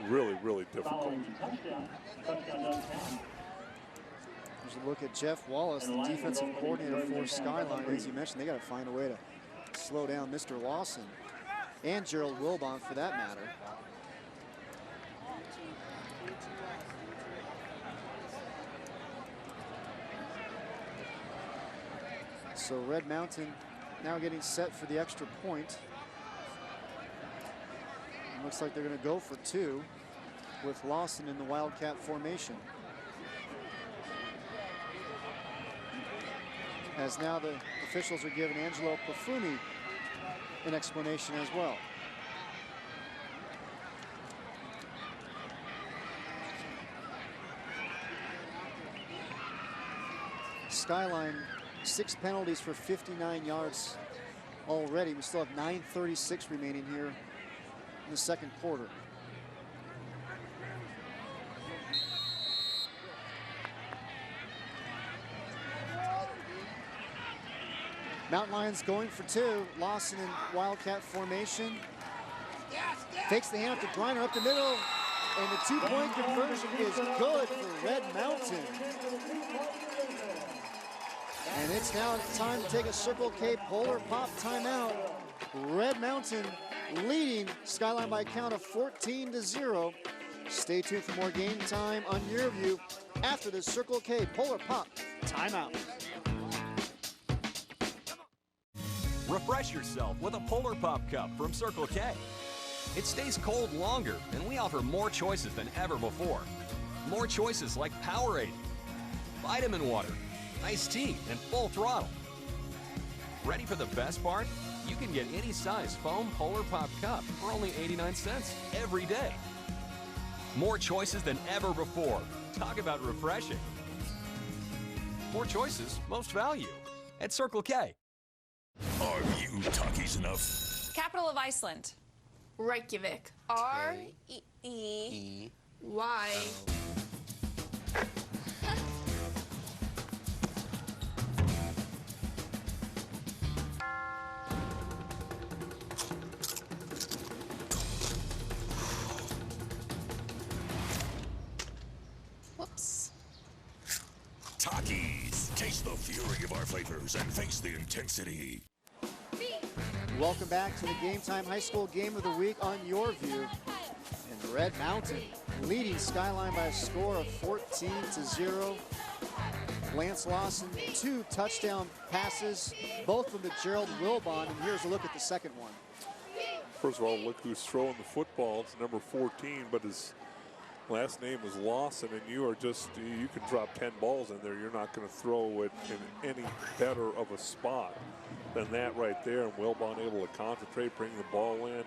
really, really difficult. There's a look at Jeff Wallace, the defensive coordinator for Skyline. As you mentioned, they got to find a way to slow down Mr. Lawson and Gerald Wilbon for that matter. So Red Mountain now getting set for the extra point. It looks like they're going to go for 2 with Lawson in the Wildcat formation. As now the officials are giving Angelo Pafuni an explanation as well. Skyline, 6 penalties for 59 yards already. We still have 9:36 remaining here in the second quarter. Mountain Lions going for 2. Lawson in Wildcat formation. Takes the hand up to Griner up the middle. And the 2-point conversion is good for Red Mountain. And it's now time to take a Circle K Polar Pop timeout. Red Mountain leading Skyline by a count of 14-0. Stay tuned for more game time on YurView after the Circle K Polar Pop timeout. Refresh yourself with a Polar Pop Cup from Circle K. It stays cold longer, and we offer more choices than ever before. More choices like Powerade, vitamin water, iced tea, and full throttle. Ready for the best part? You can get any size foam Polar Pop Cup for only 89 cents every day. More choices than ever before. Talk about refreshing. More choices, most value. At Circle K. Are you talkies enough? Capital of Iceland. Reykjavik. R-E-E-Y. Whoops. Talkies. Taste the fury of our flavors and face the intensity. Welcome back to the Game Time High School Game of the Week on YurView. And Red Mountain leading Skyline by a score of 14-0. Lance Lawson, 2 touchdown passes, both from the Gerald Wilbon. And here's a look at the second one. First of all, look who's throwing the football. It's number 14, but his last name is Lawson, and you can drop 10 balls in there. You're not going to throw it in any better of a spot than that right there. And Wilbon able to concentrate, bring the ball in.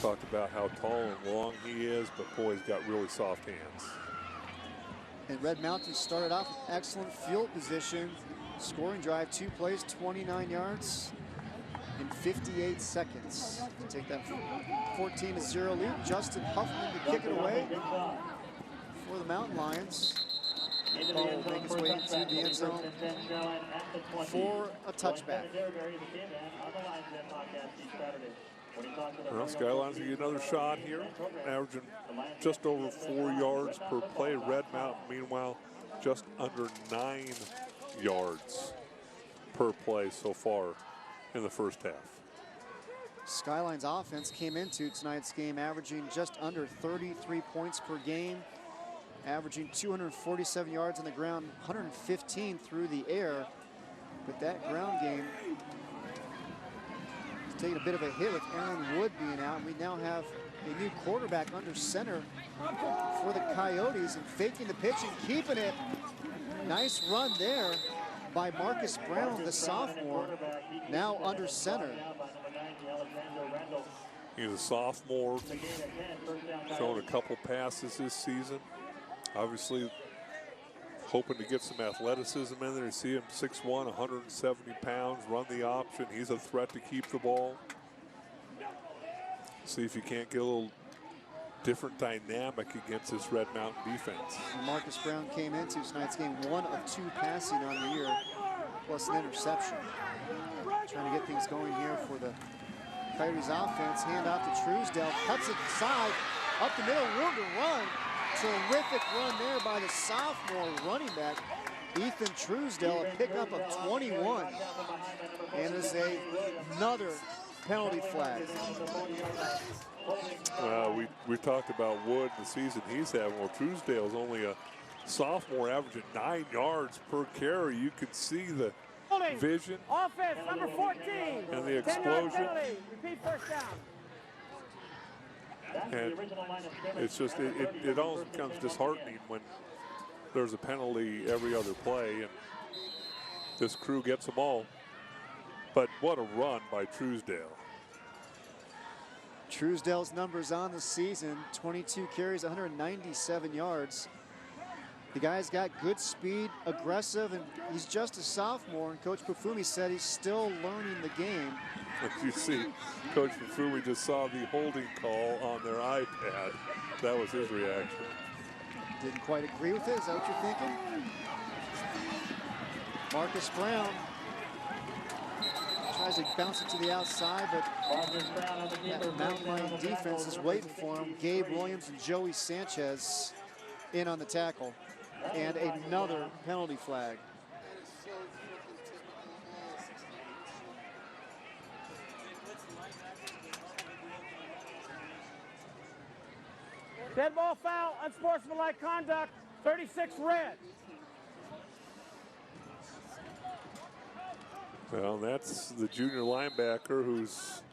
Talked about how tall and long he is, but boy, he's got really soft hands. And Red Mountain started off with excellent field position. Scoring drive, 2 plays, 29 yards. in 58 seconds. To take that 14-0 lead. Justin Huffman to kick it away for the Mountain Lions. The ball will make its way into the end zone for a touchback. Well, Skyline's going to get another shot here, averaging just over 4 yards per play. Red Mountain, meanwhile, just under 9 yards per play so far in the first half. Skyline's offense came into tonight's game averaging just under 33 points per game, averaging 247 yards on the ground, 115 through the air. But that ground game is taking a bit of a hit with Aaron Wood being out. And we now have a new quarterback under center for the Coyotes, and faking the pitch and keeping it. Nice run there by Marcus Brown, the sophomore, now under center. He's a sophomore, thrown a couple passes this season. Obviously, hoping to get some athleticism in there. You see him 6'1", 170 pounds, run the option. He's a threat to keep the ball. See if you can't get a little different dynamic against this Red Mountain defense. Marcus Brown came into tonight's game 1 of 2 passing on the year, plus an interception. Trying to get things going here for the Coyotes offense. Hand off to Truesdale, cuts it inside, up the middle, room to run. Terrific run there by the sophomore running back, Ethan Truesdale, a pickup of 21. And is another penalty flag. We talked about Wood the season he's having. Well, Truesdale's only a sophomore, averaging 9 yards per carry. You could see the vision. Offense, number 14. And the explosion. Repeat first down. And it's just, it always becomes disheartening when there's a penalty every other play, and this crew gets them all. But what a run by Truesdale. Truesdale's numbers on the season, 22 carries, 197 yards. The guy's got good speed, aggressive, and he's just a sophomore. And Coach Pafumi said he's still learning the game. You see, Coach Pafumi just saw the holding call on their iPad. That was his reaction. Didn't quite agree with it. Is that what you're thinking? Marcus Brown tries to bounce it to the outside, but that Mountain Lion defense is waiting for him. Gabe Williams and Joey Sanchez in on the tackle. And another penalty flag. Dead ball foul, unsportsmanlike conduct, 36 red. Well, that's the junior linebacker who's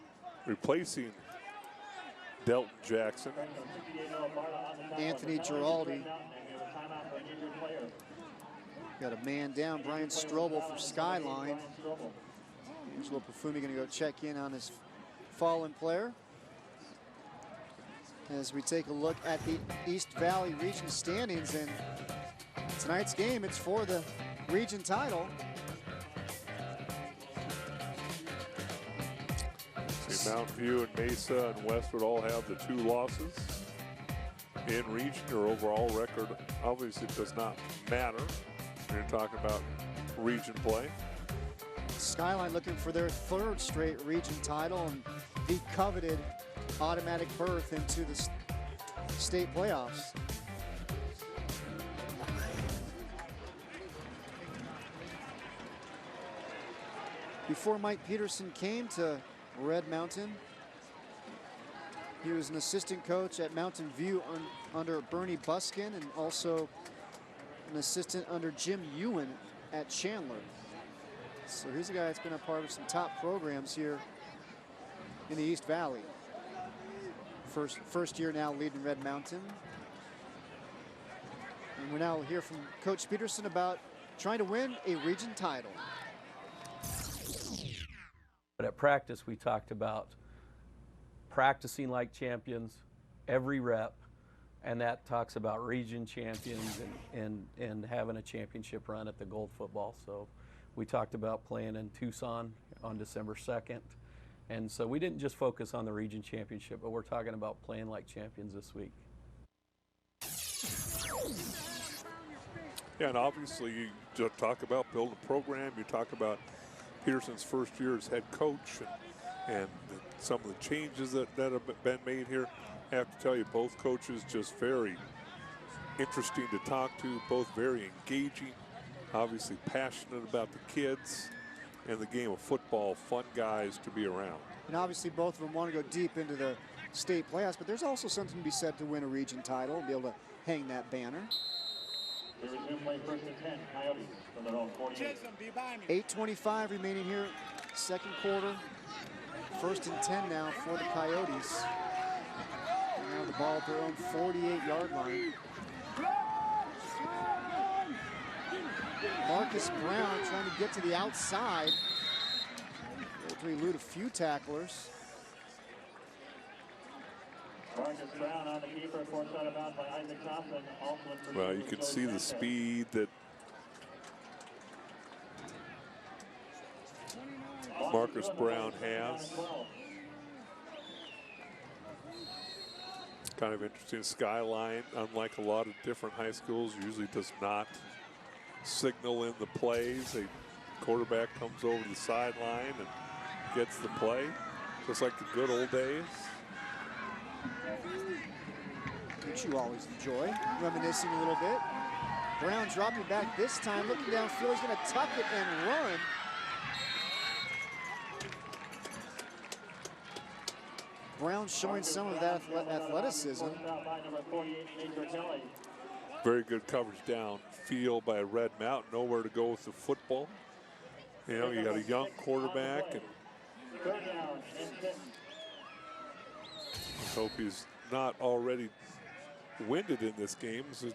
replacing Delton Jackson. Anthony Giraldi. Got a man down, Brian Strobel for Skyline. Angelo Pafumi going to go check in on his fallen player. As we take a look at the East Valley region standings, and tonight's game, it's for the region title. See, Mountain View and Mesa and Westwood all have the 2 losses. In region, your overall record obviously does not matter. You're talking about region play. Skyline looking for their 3rd straight region title and the coveted automatic berth into the state playoffs. Before Mike Peterson came to Red Mountain, he was an assistant coach at Mountain View under Bernie Buskin, and also an assistant under Jim Ewan at Chandler. So here's a guy that's been a part of some top programs here in the East Valley. First year now leading Red Mountain. And we're now hear from Coach Peterson about trying to win a region title. But at practice, we talked about practicing like champions, every rep, and that talks about region champions and having a championship run at the Gold Football. So we talked about playing in Tucson on December 2nd, And so we didn't just focus on the region championship, but we're talking about playing like champions this week. Yeah, and obviously you just talk about building a program. You talk about Peterson's first year as head coach and some of the changes that have been made here. I have to tell you, both coaches just very interesting to talk to, both very engaging, obviously passionate about the kids and the game of football, fun guys to be around. And obviously both of them want to go deep into the state playoffs, but there's also something to be said to win a region title and be able to hang that banner. 8:25 remaining here, second quarter. 1st and 10 now for the Coyotes. And now the ball at their own 48-yard line. Marcus Brown trying to get to the outside. Able to elude a few tacklers. Marcus Brown on the keeper, forced out of bounds by Isaac Thompson. Well, you can see the speed that Marcus Brown has. Kind of interesting. Skyline, unlike a lot of different high schools, usually does not signal in the plays. A quarterback comes over the sideline and gets the play, just like the good old days. Which you always enjoy, reminiscing a little bit. Brown dropping back this time, looking downfield. He's going to tuck it and run. Brown showing some of that athleticism. Very good coverage downfield by Red Mountain. Nowhere to go with the football. You know, you got a young quarterback, and I hope he's not already winded in this game. This is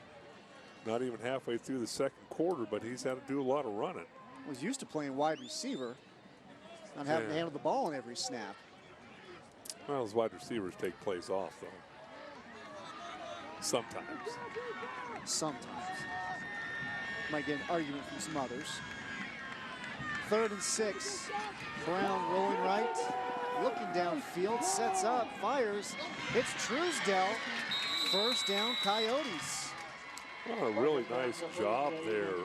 not even halfway through the second quarter, but he's had to do a lot of running. Was used to playing wide receiver, not having to handle the ball in every snap. Well, his wide receivers take plays off, though. Sometimes. Sometimes. Might get an argument from some others. 3rd and 6. Brown rolling right. Looking downfield. Sets up. Fires. Hits Truesdell. 1st down, Coyotes. Well, a really nice job there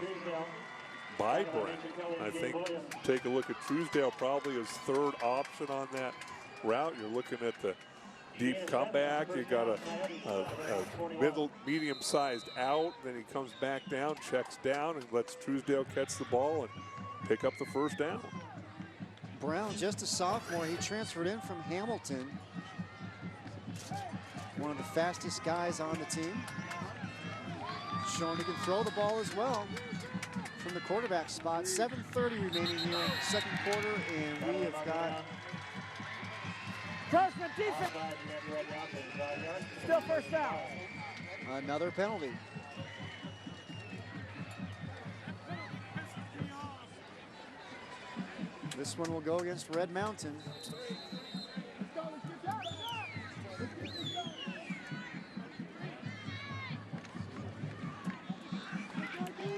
by Brent. I think take a look at Truesdale, probably his 3rd option on that route. You're looking at the deep comeback. You got a medium-sized out. Then he comes back down, checks down, and lets Truesdale catch the ball and pick up the 1st down. Brown, just a sophomore. He transferred in from Hamilton. One of the fastest guys on the team. Showing he can throw the ball as well from the quarterback spot. 7:30 remaining here in the second quarter, and we have got freshman defense. Still 1st down. Another penalty. This one will go against Red Mountain.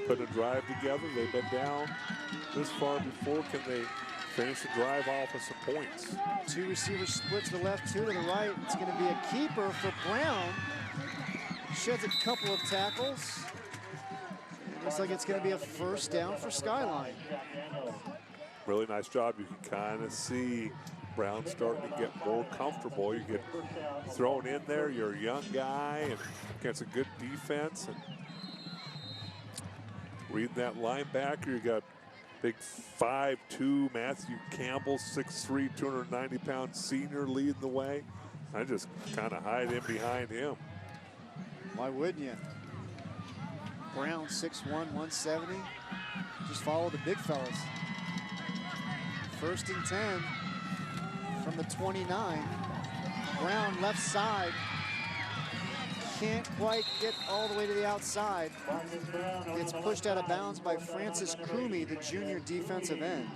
Putting a drive together. They've been down this far before. Can they finish the drive off with some points? 2 receivers split to the left, 2 to the right. It's going to be a keeper for Brown. Sheds a couple of tackles. Looks like it's going to be a 1st down for Skyline. Really nice job. You can kind of see Brown starting to get more comfortable. You get thrown in there. You're a young guy and against a good defense. And reading that linebacker, you got big 5'2" Matthew Campbell, 6'3", 290-pound senior leading the way. I just kind of hide in behind him. Why wouldn't you? Brown, 6'1", 170. Just follow the big fellas. 1st and 10 from the 29. Brown left side. Can't quite get all the way to the outside. Gets pushed out of bounds by Francis Kumi, the junior defensive end.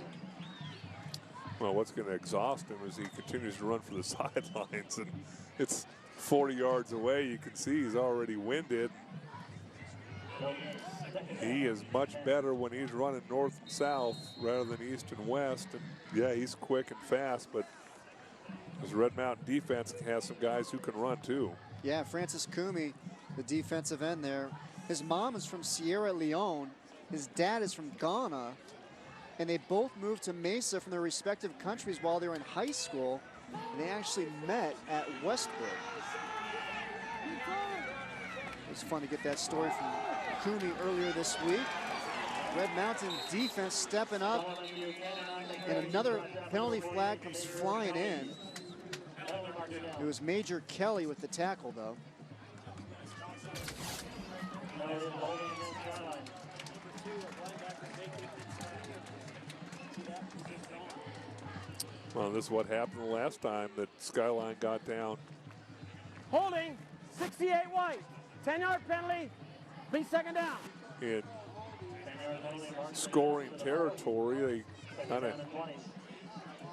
Well, what's going to exhaust him is he continues to run for the sidelines, and it's 40 yards away. You can see he's already winded. He is much better when he's running north and south rather than east and west. And yeah, he's quick and fast, but This Red Mountain defense has some guys who can run too. Yeah, Francis Kumi, the defensive end there. His mom is from Sierra Leone. His dad is from Ghana. And they both moved to Mesa from their respective countries while they were in high school. And they actually met at Westwood. It was fun to get that story from Kumi earlier this week. Red Mountain defense stepping up. And another penalty flag comes flying in. It was Major Kelly with the tackle, though. Well, this is what happened the last time that Skyline got down. Holding, 68 White. 10-yard penalty, be second down. In scoring territory, they kind of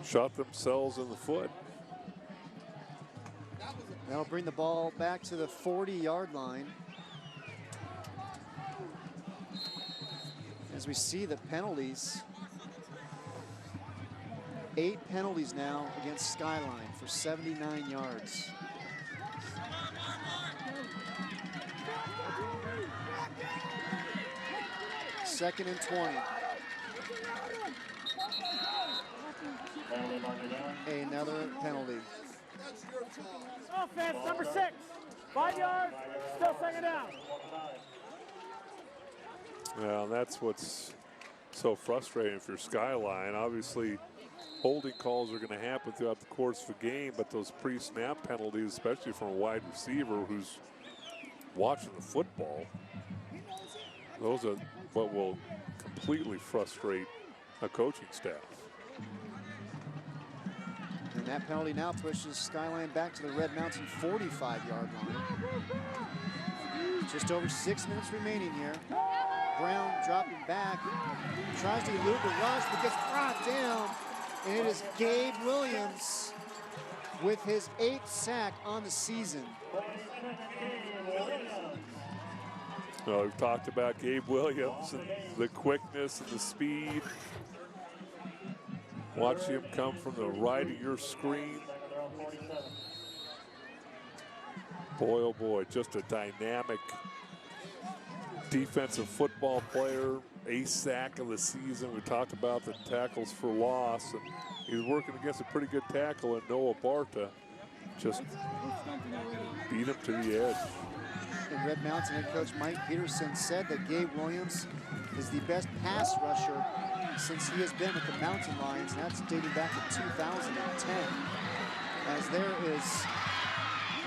shot themselves in the foot. That'll bring the ball back to the 40-yard line. As we see the penalties. 8 penalties now against Skyline for 79 yards. Second and 20. Another penalty. Offense, number 6. 5 yards, still second down. Well, that's what's so frustrating for Skyline. Obviously, holding calls are going to happen throughout the course of the game, but those pre-snap penalties, especially from a wide receiver who's watching the football, those are what will completely frustrate a coaching staff. And that penalty now pushes Skyline back to the Red Mountain 45-yard line. Just over 6 minutes remaining here. Brown dropping back, tries to elude the rush, but gets brought down. And it is Gabe Williams with his 8th sack on the season. Well, we've talked about Gabe Williams and the quickness and the speed. Watch him come from the right of your screen. Boy, oh boy, just a dynamic defensive football player. 8th sack of the season. We talked about the tackles for loss, and he's working against a pretty good tackle, and Noah Barta just beat him to the edge. And Red Mountain head coach Mike Peterson said that Gabe Williams is the best pass rusher since he has been with the Mountain Lions, and that's dating back to 2010. As there is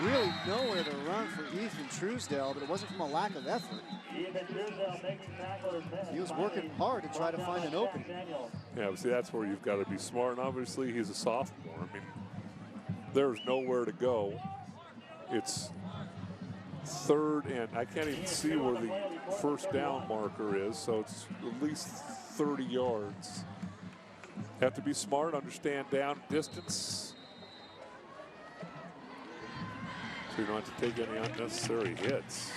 really nowhere to run for Ethan Truesdale, but it wasn't from a lack of effort. He was working hard to try to find an opening. Yeah, but see, that's where you've got to be smart, and obviously he's a sophomore. I mean, there's nowhere to go. It's 3rd, and I can't even see where the first down marker is, so it's at least 30 yards. Have to be smart, understand down distance, so you don't have to take any unnecessary hits.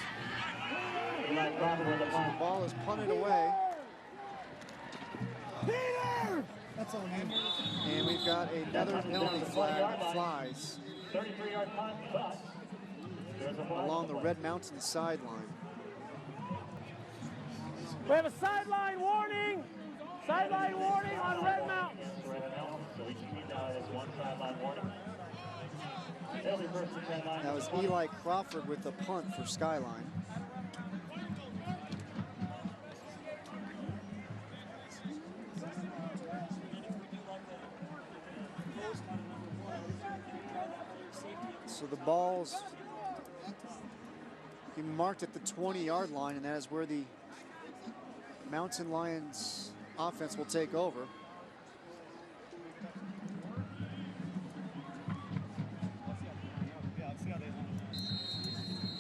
The ball is punted away. That's all him. And we've got another penalty flag that flies along the Red Mountain sideline. We have a sideline warning. Sideline warning on Red Mountain. That was Eli Crawford with the punt for Skyline. So the ball's marked at the 20-yard line, and that is where the Mountain Lions offense will take over.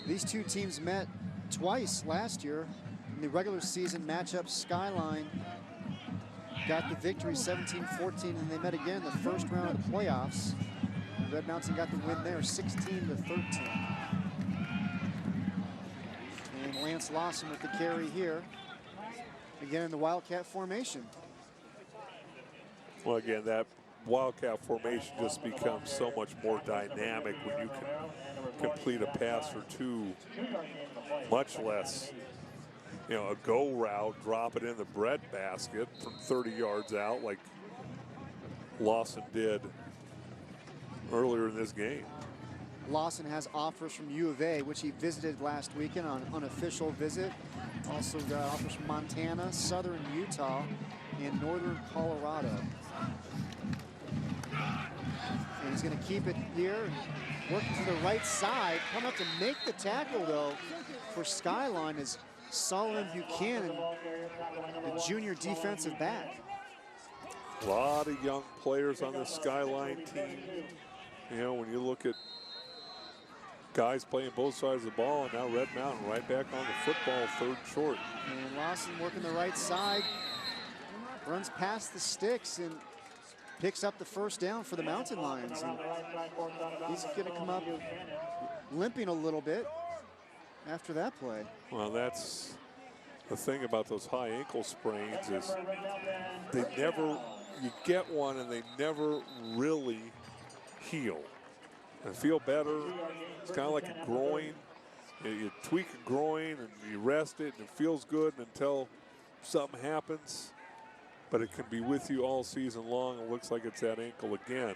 These two teams met twice last year in the regular season matchup. Skyline got the victory 17-14, and they met again in the first round of the playoffs. Red Mountain got the win there 16-13. And Lance Lawson with the carry here. Again in the Wildcat formation. Well, again, that Wildcat formation just becomes so much more dynamic when you can complete a pass or two, much less, you know, a go route, drop it in the bread basket from 30 yards out like Lawson did earlier in this game. Lawson has offers from U of A, which he visited last weekend on an unofficial visit. Also got offers from Montana, Southern Utah, and Northern Colorado. And he's going to keep it here, working to the right side. Coming up to make the tackle, though, for Skyline is Solomon Buchanan, the junior defensive back. A lot of young players on the Skyline team. You know, when you look at guys playing both sides of the ball, and now Red Mountain right back on the football, third short. And Lawson working the right side, runs past the sticks and picks up the first down for the Mountain Lions. And he's going to come up limping a little bit after that play. Well, that's the thing about those high ankle sprains is they never, you get one and they never really heal and feel better. It's kind of like a groin. You tweak a groin and you rest it and it feels good until something happens. But it can be with you all season long. It looks like it's that ankle again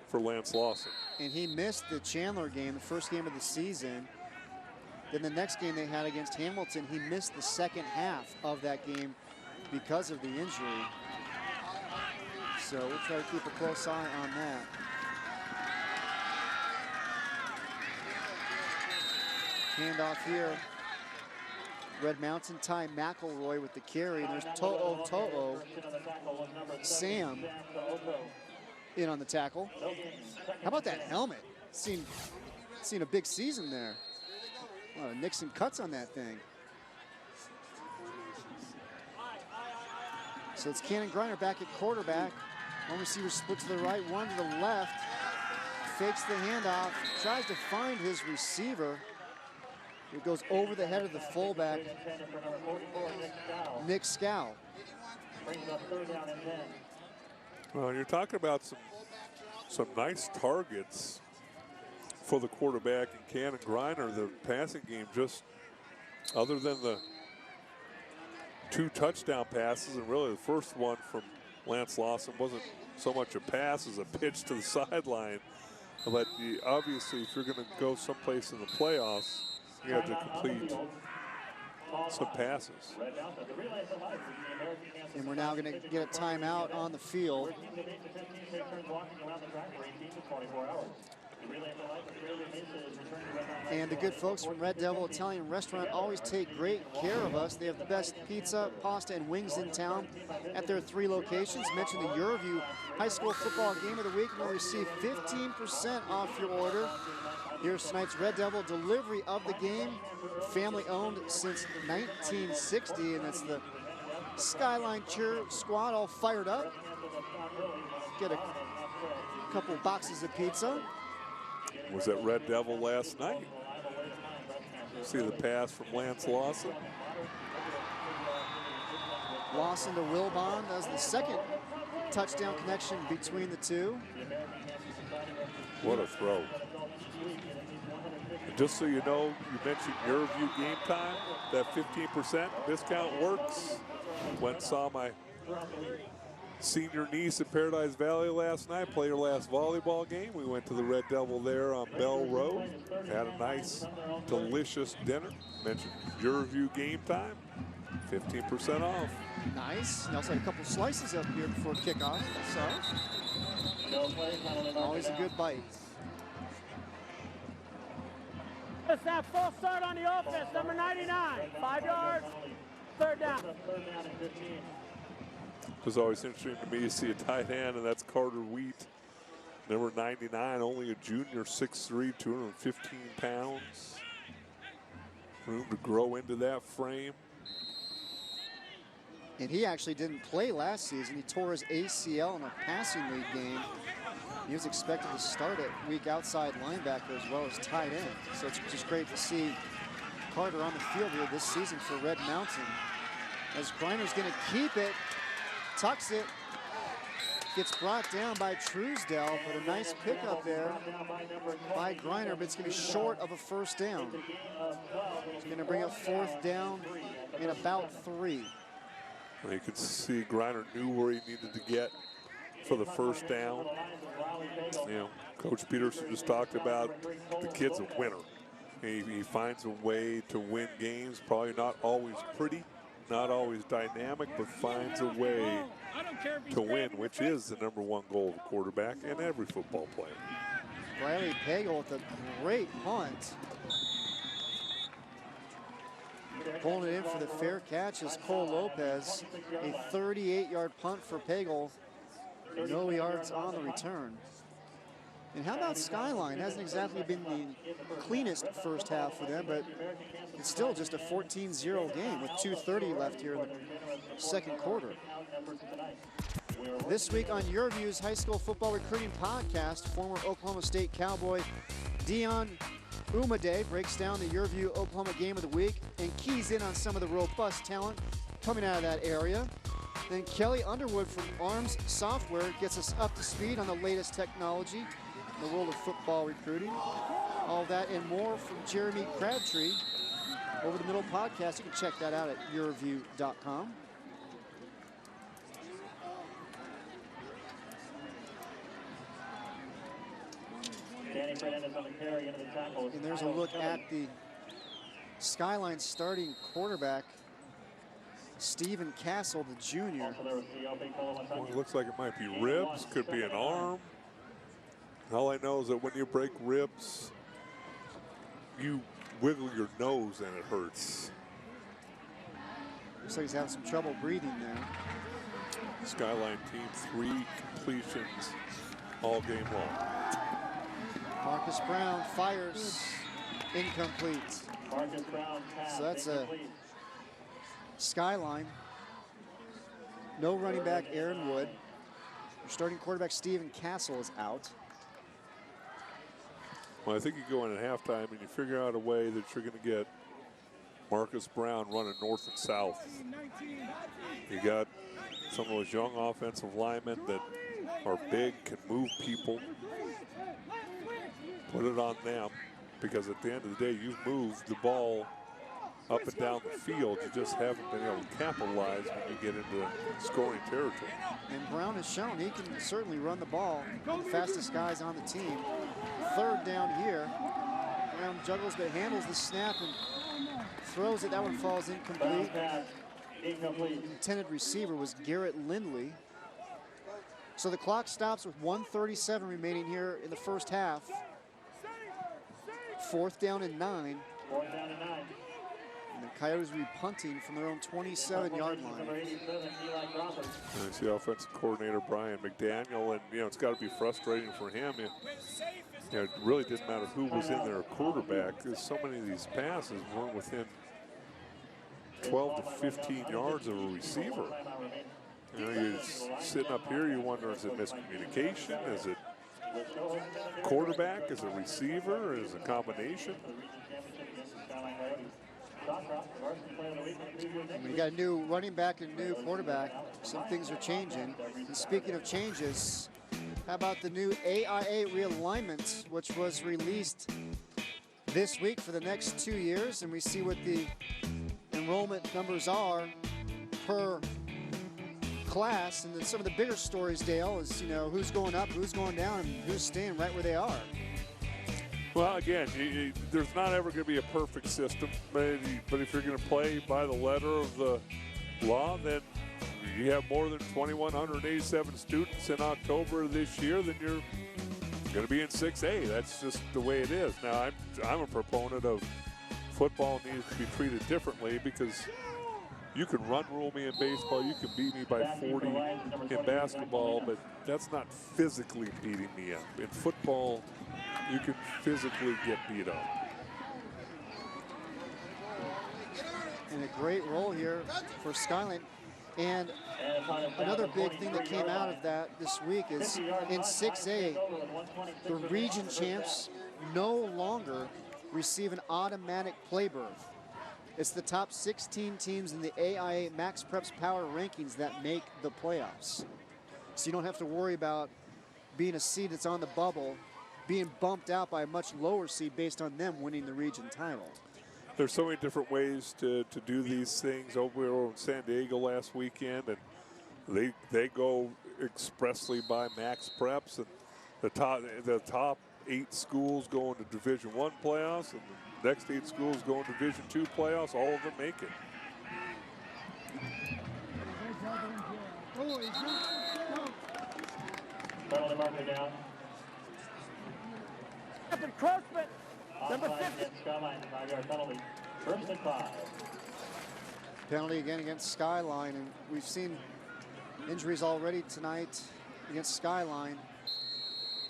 for Lance Lawson. And he missed the Chandler game, the first game of the season. Then the next game they had against Hamilton, he missed the second half of that game because of the injury. So we'll try to keep a close eye on that. Handoff here. Red Mountain, Ty McElroy with the carry. There's To'o Sam in on the tackle. How about that helmet? Seen a big season there. A lot of nicks and cuts on that thing. So it's Cannon Griner back at quarterback. One receiver split to the right, one to the left. Fakes the handoff, tries to find his receiver. It goes over the head of the fullback, Nick Scow. Well, you're talking about some nice targets for the quarterback and Cannon Griner. The passing game, just other than the 2 touchdown passes, and really the first one from Lance Lawson wasn't so much a pass as a pitch to the sideline. But obviously, if you're going to go someplace in the playoffs, you have to complete some passes. And we're now going to get a timeout on the field. And the good folks from Red Devil Italian Restaurant always take great care of us. They have the best pizza, pasta, and wings in town at their 3 locations. Mention the YurView High School Football Game of the Week and you'll receive 15% off your order. Here's tonight's Red Devil delivery of the game. Family owned since 1960, and it's the Skyline Cheer Squad all fired up. Get a couple boxes of pizza. Was at Red Devil last night. See the pass from Lance Lawson. Lawson to Wilbon does the second touchdown connection between the two. What a throw. And just so you know, you mentioned YurView game time. That 15% discount works. Went and saw my senior niece in Paradise Valley last night, played her last volleyball game. We went to the Red Devil there on Bell Road. Had a nice, delicious dinner. Mentioned YurView game time, 15% off. Nice. You also had a couple slices up here before kickoff. So, always a good bite. Let's have full start on the offense, number 99. 5 yards, third down. It was always interesting to me to see a tight end, and that's Carter Wheat. Number 99, only a junior, 6'3", 215 pounds. Room to grow into that frame. And he actually didn't play last season. He tore his ACL in a passing league game. He was expected to start at weak outside linebacker as well as tight end. So it's just great to see Carter on the field here this season for Red Mountain. As Griner's going to keep it, tucks it, Gets brought down by Truesdell, but a nice pickup there by Griner, but it's going to be short of a first down. It's going to bring up 4th down and about 3. Well, you could see Griner knew where he needed to get for the first down. You know, Coach Peterson just talked about the kid's a winner. He finds a way to win games, probably not always pretty, not always dynamic, but finds a way to win, which is the #1 goal of a quarterback and every football player. Riley Pagel with a great punt. Pulling it in for the fair catch is Cole Lopez. A 38-yard punt for Pagel. No yards on the return. And how about Skyline? Hasn't exactly been the cleanest first half for them, but it's still just a 14-0 game with 2:30 left here in the second quarter. This week on YurView's High School Football Recruiting Podcast, former Oklahoma State Cowboy Dion Umade breaks down the YurView Oklahoma Game of the Week and keys in on some of the robust talent coming out of that area. Then Kelly Underwood from Arms Software gets us up to speed on the latest technology in the world of football recruiting. All that and more from Jeremy Crabtree over the middle podcast. You can check that out at YurView.com. And there's a look at the Skyline starting quarterback, Stephen Castle, the junior. Well, it looks like it might be ribs, could be an arm. All I know is that when you break ribs, you wiggle your nose and it hurts. Looks like he's having some trouble breathing there. Skyline team 3 completions all game long. Marcus Brown fires, incomplete. So that's a Skyline. No running back Aaron Wood. Your starting quarterback Stephen Castle is out. Well, I think you go in at halftime and you figure out a way that you're going to get Marcus Brown running north and south. You got some of those young offensive linemen that are big, can move people. Put it on them, because at the end of the day, you've moved the ball up and down the field. You just haven't been able to capitalize when you get into scoring territory. And Brown has shown he can certainly run the ball. The fastest guys on the team. 3rd down here. Brown juggles but handles the snap and throws it. That one falls incomplete. Intended receiver was Garrett Lindley. So the clock stops with 1:37 remaining here in the first half. 4th down and 9. And the Coyotes will be punting from their own 27-yard line. And I see offensive coordinator Brian McDaniel, and it's got to be frustrating for him. It really didn't matter who was in there, quarterback, because so many of these passes weren't within 12 to 15 yards of a receiver. You're sitting up here, you wonder, is it miscommunication? Is it quarterback? Is it receiver? Is it a combination? When you got a new running back and a new quarterback, some things are changing. And speaking of changes, how about the new AIA realignment, which was released this week for the next 2 years, and we see what the enrollment numbers are per class. And then some of the bigger stories, Dale, is who's going up, who's going down, and who's staying right where they are. Well, again, there's not ever going to be a perfect system, but if you're going to play by the letter of the law, then you have more than 2,187 students in October this year, then you're going to be in 6A. That's just the way it is. Now, I'm a proponent of football needs to be treated differently, because you can rule me in baseball, you can beat me by 40 in basketball, but that's not physically beating me up. In football, you can physically get beat up. And a great role here for Skyline. And another big thing that came out of that this week is in 6A, the region champs no longer receive an automatic play berth. It's the top 16 teams in the AIA Max Preps Power Rankings that make the playoffs. So you don't have to worry about being a seed that's on the bubble, being bumped out by a much lower seed based on them winning the region title. There's so many different ways to do these things. Over in San Diego last weekend, and they go expressly by max preps, and the top 8 schools go into Division I playoffs, and the next 8 schools go into Division II playoffs. All of them make it. Penalty marker down. Encroachment. Number 50. Skyline, 5-yard penalty. First and 5. Penalty again against Skyline, and we've seen injuries already tonight against Skyline.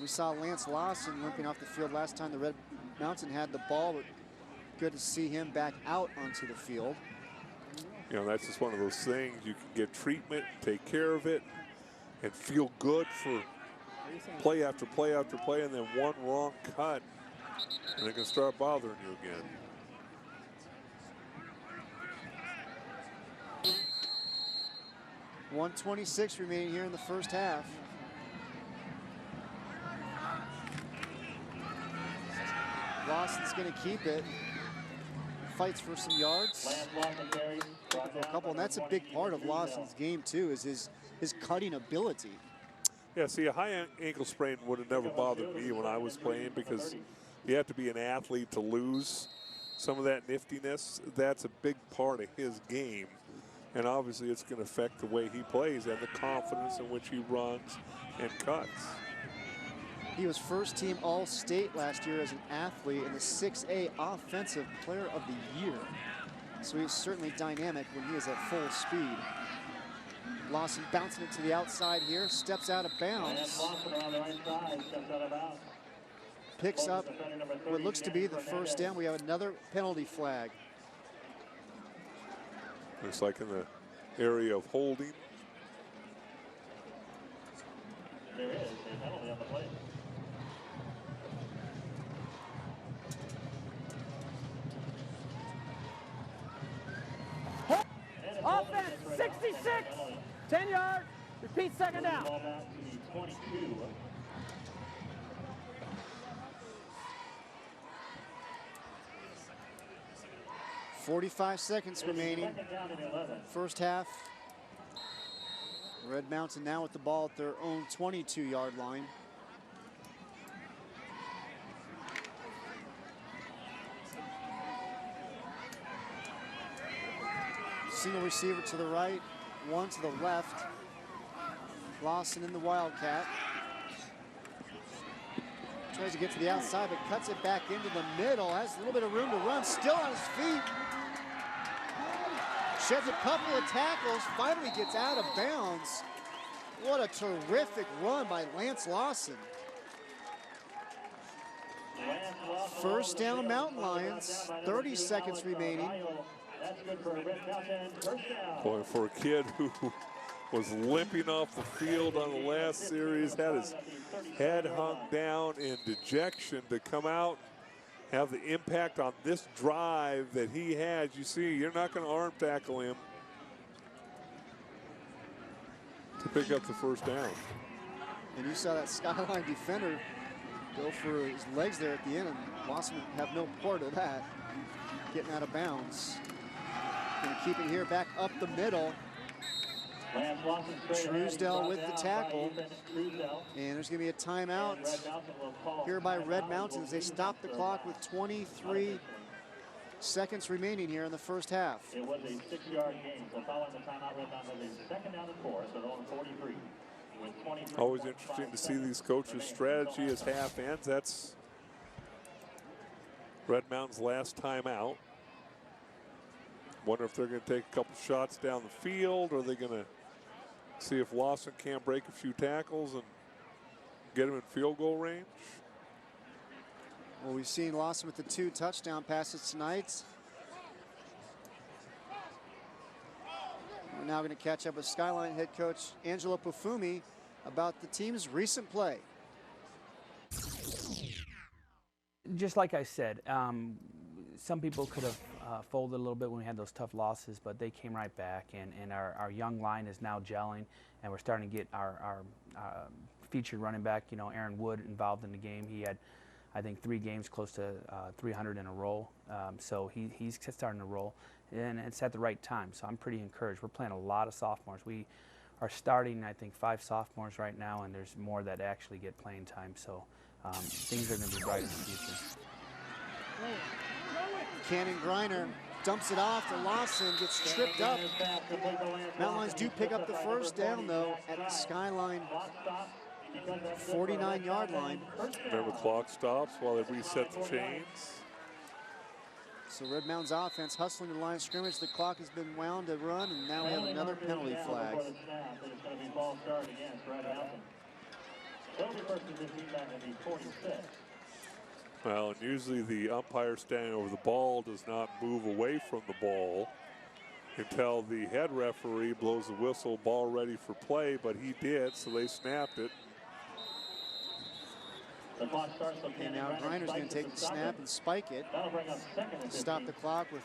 We saw Lance Lawson limping off the field last time the Red Mountain had the ball, but good to see him back out onto the field. You know, that's just one of those things. You can get treatment, take care of it, and feel good for play after play after play, and then one wrong cut, and it can start bothering you again. .126 remaining here in the first half. Lawson's going to keep it. Fights for some yards. For a couple, and that's a big part of Lawson's game too, is his cutting ability. Yeah, see, a high ankle sprain would have never bothered me when I was playing, because you have to be an athlete to lose some of that niftiness. That's a big part of his game. And obviously it's going to affect the way he plays and the confidence in which he runs and cuts. He was first team All-State last year as an athlete and the 6A Offensive Player of the Year. So he's certainly dynamic when he is at full speed. Lawson bouncing it to the outside here, steps out of bounds. Picks up what looks to be the first down. We have another penalty flag. Looks like in the area of holding. There is a penalty on the play. Offense, 66, 10 yards, repeat second down. 45 seconds remaining. First half. Red Mountain now with the ball at their own 22-yard line. Single receiver to the right, one to the left. Lawson in the Wildcat. Tries to get to the outside, but cuts it back into the middle. Has a little bit of room to run, still on his feet. Sheds a couple of tackles, finally gets out of bounds. What a terrific run by Lance Lawson. First down, Mountain Lions, 30 seconds remaining. Boy, for a kid who was limping off the field on the last series, had his head hung down in dejection, to come out, have the impact on this drive that he had. You see, you're not going to arm tackle him to pick up the first down. And you saw that Skyline defender go for his legs there at the end, and Lawson have no part of that, getting out of bounds. Gonna keep it here back up the middle. Truesdell with the tackle. And there's gonna be a timeout here by Red Mountain as they stop the clock with 23 seconds remaining here in the first half. It was a 6-yard gain, so following the timeout, Red Mountain has a second down and 4, so they're on 43. Always interesting to see these coaches' strategy as half ends. That's Red Mountain's last timeout. Wonder if they're going to take a couple shots down the field, or are they going to see if Lawson can't break a few tackles and get him in field goal range? Well, we've seen Lawson with the 2 touchdown passes tonight. We're now going to catch up with Skyline head coach Angelo Pufumi about the team's recent play. Just like I said, some people could have folded a little bit when we had those tough losses, but they came right back, and our young line is now gelling, and we're starting to get our featured running back, you know, Aaron Wood, involved in the game. He had, I think, 3 games close to 300 in a row, so he's starting to roll, and it's at the right time, so I'm pretty encouraged. We're playing a lot of sophomores. We are starting, I think, 5 sophomores right now, and there's more that actually get playing time, so things are going to be bright in the future. Cannon Griner dumps it off to Lawson, gets tripped up. Mountain Lions do pick up the first down, though, at the Skyline 49-yard line. Remember, clock stops while they reset the chains. So Red Mountain's offense hustling the line of scrimmage. The clock has been wound to run, and now we have another penalty flag. Well, and usually the umpire standing over the ball does not move away from the ball until the head referee blows the whistle, ball ready for play, but he did, so they snapped it. And now Griner's going to take the snap and spike it to stop the clock with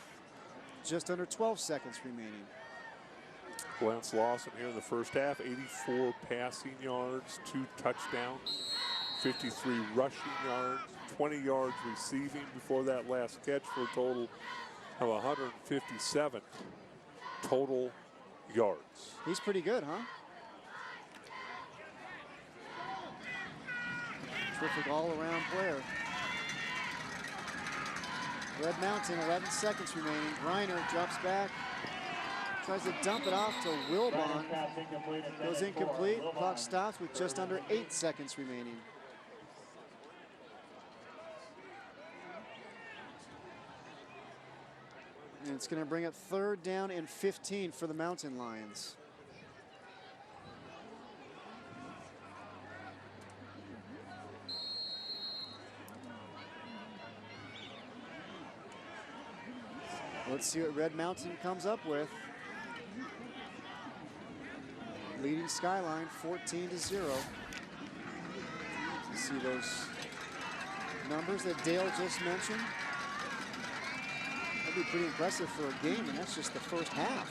just under 12 seconds remaining. Lance Lawson here in the first half, 84 passing yards, 2 touchdowns, 53 rushing yards, 20 yards receiving before that last catch for a total of 157 total yards. He's pretty good, huh? Terrific all-around player. Red Mountain, 11 seconds remaining. Griner drops back, tries to dump it off to Wilbon. Goes incomplete. Clock stops with just under 8 seconds remaining. And it's going to bring up 3rd down and 15 for the Mountain Lions. Let's see what Red Mountain comes up with. Leading Skyline 14-0. See those numbers that Dale just mentioned. That'd be pretty impressive for a game, and that's just the first half.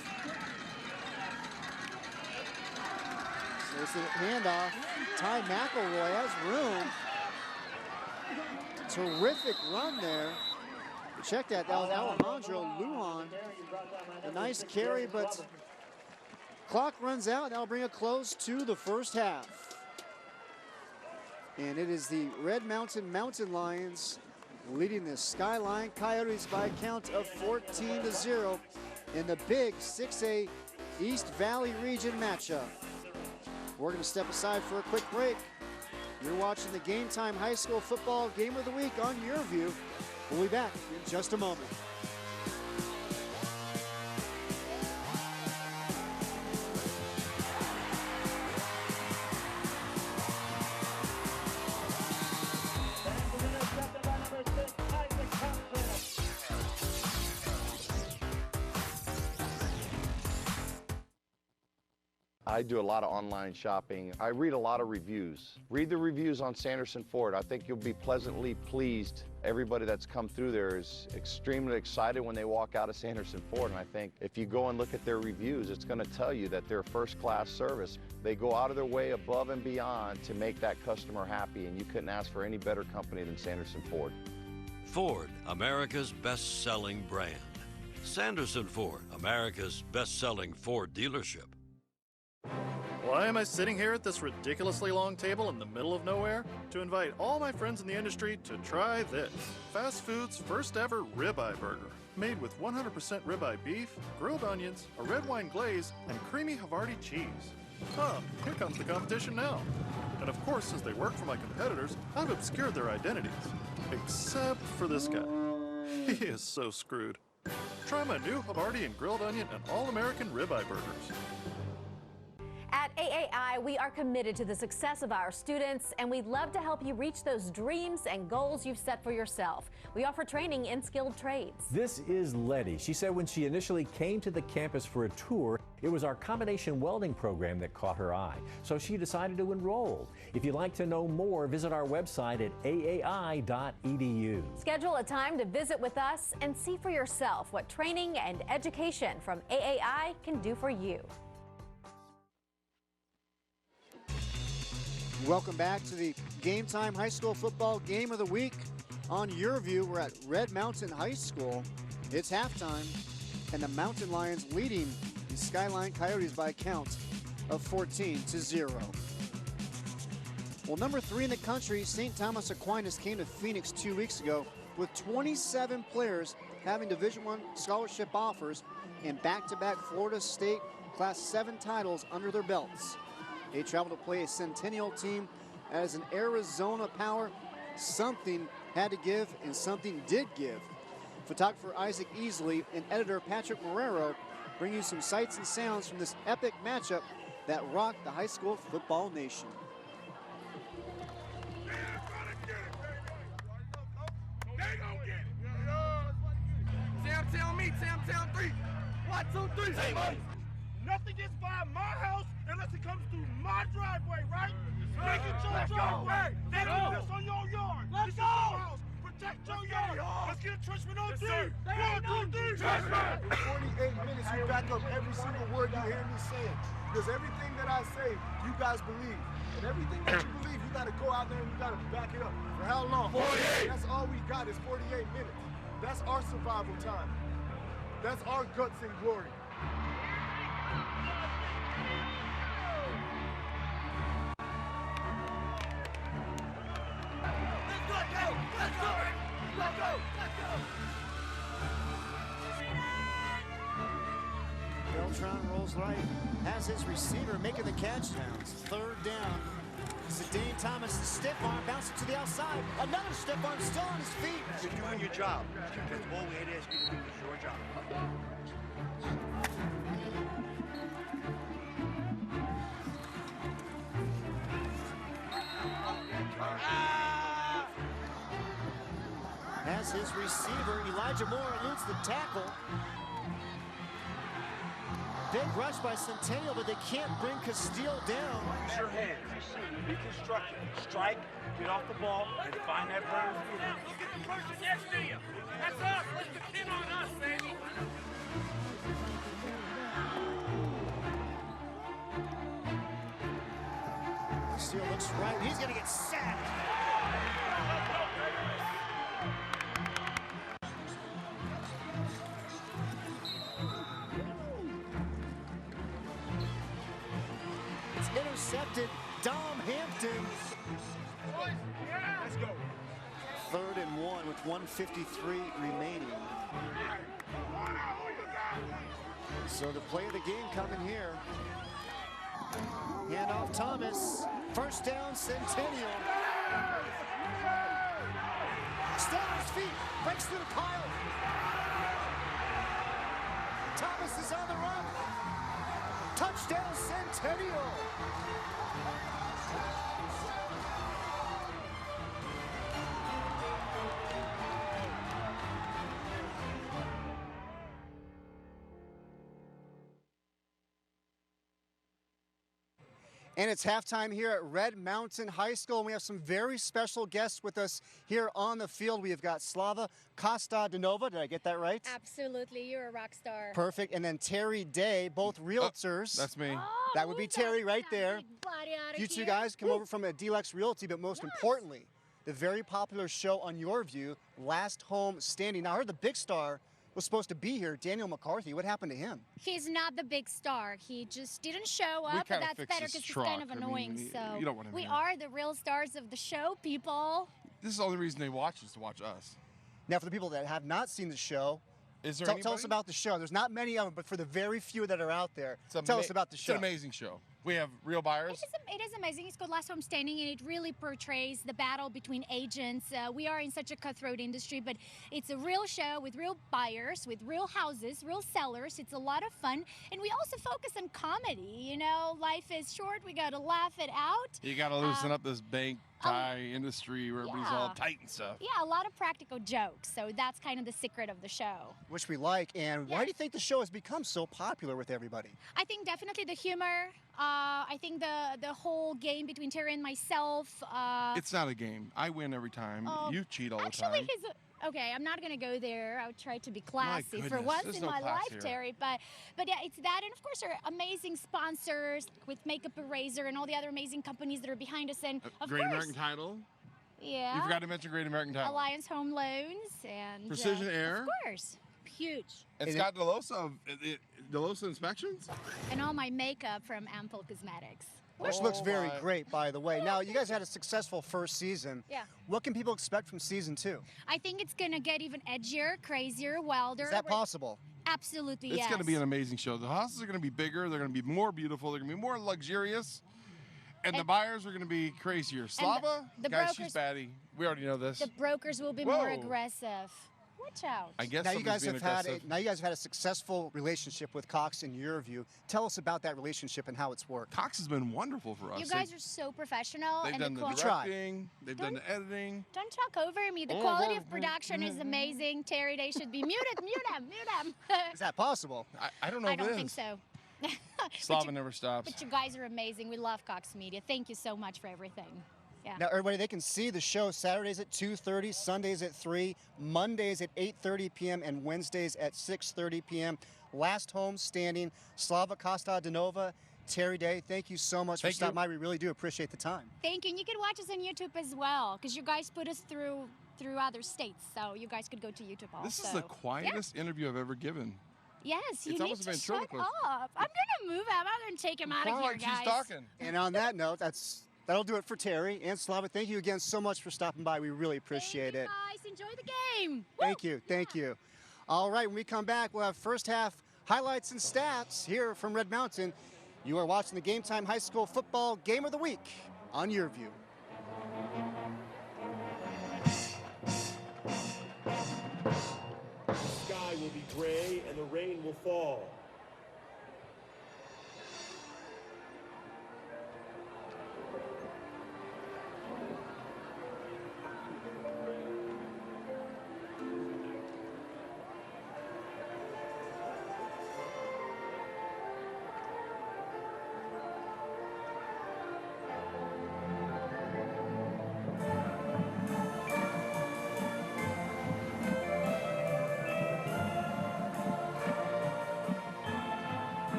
So it's a handoff. Ty McElroy has room. Terrific run there. Check that, that was Alejandro Lujan. A nice carry, but clock runs out. That'll bring a close to the first half. And it is the Red Mountain Mountain Lions leading the Skyline Coyotes by a count of 14-0 in the big 6A East Valley Region matchup. We're going to step aside for a quick break. You're watching the Game Time High School Football Game of the Week on YurView. We'll be back in just a moment. I do a lot of online shopping. I read a lot of reviews. Read the reviews on Sanderson Ford. I think you'll be pleasantly pleased. Everybody that's come through there is extremely excited when they walk out of Sanderson Ford. And I think if you go and look at their reviews, it's going to tell you that they're first-class service. They go out of their way above and beyond to make that customer happy, and you couldn't ask for any better company than Sanderson Ford. Ford, America's best-selling brand. Sanderson Ford, America's best-selling Ford dealership. Why am I sitting here at this ridiculously long table in the middle of nowhere? To invite all my friends in the industry to try this. Fast food's first ever ribeye burger. Made with 100% ribeye beef, grilled onions, a red wine glaze, and creamy Havarti cheese. Huh, here comes the competition now. And of course, since they work for my competitors, I've obscured their identities. Except for this guy. He is so screwed. Try my new Havarti and grilled onion and all-American ribeye burgers. At AAI, we are committed to the success of our students, and we'd love to help you reach those dreams and goals you've set for yourself. We offer training in skilled trades. This is Letty. She said when she initially came to the campus for a tour, it was our combination welding program that caught her eye, so she decided to enroll. If you'd like to know more, visit our website at aai.edu. Schedule a time to visit with us and see for yourself what training and education from AAI can do for you. Welcome back to the Game Time High School Football Game of the Week. On YurView, we're at Red Mountain High School. It's halftime, and the Mountain Lions leading the Skyline Coyotes by a count of 14-0. Well, number 3 in the country, St. Thomas Aquinas, came to Phoenix 2 weeks ago with 27 players having Division I scholarship offers and back-to-back Florida State Class 7 titles under their belts. They traveled to play a Centennial team as an Arizona power. Something had to give, and something did give. Photographer Isaac Easley and editor Patrick Marrero bring you some sights and sounds from this epic matchup that rocked the high school football nation. Tell me, tell 3. 1, 2, 3. Say nothing gets by my house unless it comes through my driveway, right? Make it your driveway. They do this on your yard. Let's go. House. Protect your yard. Let's get a Trishman on 3. 1, 2, 3. Trishman. For 48 minutes, you back up every single word you hear me saying. Because everything that I say, you guys believe. And everything that you believe, you got to go out there and you got to back it up. For how long? 48. That's all we got is 48 minutes. That's our survival time. That's our guts and glory. Let's go! Beltran rolls right, has his receiver making the catch. 3rd down. Zidane Thomas, the stiff arm, bouncing to the outside. Another stiff arm, still on his feet. You're doing your job. That's all we had to ask you to do is your job. Has his receiver, Elijah Moore eludes the tackle. Big rush by Centennial, but they can't bring Castile down. Use your hands. Be constructive. Strike, get off the ball, and find that burn. Look at the person next to you. That's us. Let's depend on us, Sammy. Castile looks right. He's going to get sacked. Intercepted. Dom Hampton. Let's go. 3rd and 1 with 1:53 remaining. So the play of the game coming here. Handoff Thomas. 1st down Centennial. Still on his feet. Breaks through the pile. Thomas is on the run. Touchdown Centennial. And it's halftime here at Red Mountain High School, and we have some very special guests with us here on the field. We have got Slava Kostadinova. Did I get that right? Absolutely. You're a rock star. Perfect. And then Terry Day, both realtors. That's me. That would be Terry right there. You two guys come over from a Deluxe Realty, but most importantly, the very popular show on YurView, Last Home Standing. Now, I heard the big star was supposed to be here, Daniel McCarthy. What happened to him? He's not the big star. He just didn't show up, but that's better because he's kind of annoying. You don't want him we here. are the real stars of the show, people. This is the only reason they watch is to watch us. Now, for the people that have not seen the show, is there tell us about the show. There's not many of them, but for the very few that are out there, tell us about the show. It's an amazing show. We have real buyers. It is amazing. It's called Last Home Standing, and it really portrays the battle between agents. We are in such a cutthroat industry, but it's a real show with real buyers, with real houses, real sellers. It's a lot of fun, and we also focus on comedy. You know, life is short. We got to laugh it out. You got to loosen up this bank tie industry where everybody's all tight and stuff. Yeah, a lot of practical jokes. So that's kind of the secret of the show. Which we like. And why do you think the show has become so popular with everybody? I think definitely the humor. I think the whole game between Terry and myself. It's not a game. I win every time. You cheat all the time. Actually, okay, I'm not gonna go there. I would try to be classy for once in my life, Terry. But yeah, it's that, and of course our amazing sponsors with Makeup Eraser and all the other amazing companies that are behind us, and of Great course, American Title. Yeah. You forgot to mention Great American Title. Alliance Home Loans and Precision Air. Of course, huge. And Scott DeLosa Inspections. And all my makeup from Ample Cosmetics. Which looks very great, by the way. Now, you guys had a successful first season. Yeah. What can people expect from season 2? I think it's going to get even edgier, crazier, wilder. Is that possible? Absolutely, It's yes. going to be an amazing show. The houses are going to be bigger. They're going to be more beautiful. They're going to be more luxurious. And the buyers are going to be crazier. Slava, the guys, brokers, she's batty. We already know this. The brokers will be more aggressive. Watch out. I guess now you guys somebody's have being had now you guys have had a successful relationship with Cox and YurView. Tell us about that relationship and how it's worked. Cox has been wonderful for us. You guys are so professional. They've and done the directing. They've done the editing. Don't talk over me. The quality of production is amazing. Terry, they should be muted. Mute them. Is that possible? I don't know I if it don't is. think so. Slava never stops. But you guys are amazing. We love Cox Media. Thank you so much for everything. Yeah. Now, everybody, they can see the show Saturdays at 2:30, Sundays at 3, Mondays at 8:30 p.m., and Wednesdays at 6:30 p.m. Last Home Standing, Slava Kostadinova, Terry Day, thank you so much for stopping by. We really do appreciate the time. Thank you. And you can watch us on YouTube as well, because you guys put us through other states, so you guys could go to YouTube also. This is the quietest interview I've ever given. Yes, you It's need almost to been shut ventriloquist. up. I'm going to move him. I'm going to take him out of here, guys. She's talking. And on that note, that'll do it for Terry and Slava. Thank you again so much for stopping by. We really appreciate it. Guys, enjoy the game. Thank you. Thank you. All right, when we come back, we'll have first half highlights and stats here from Red Mountain. You are watching the Game Time High School Football Game of the Week on YurView. The sky will be gray and the rain will fall.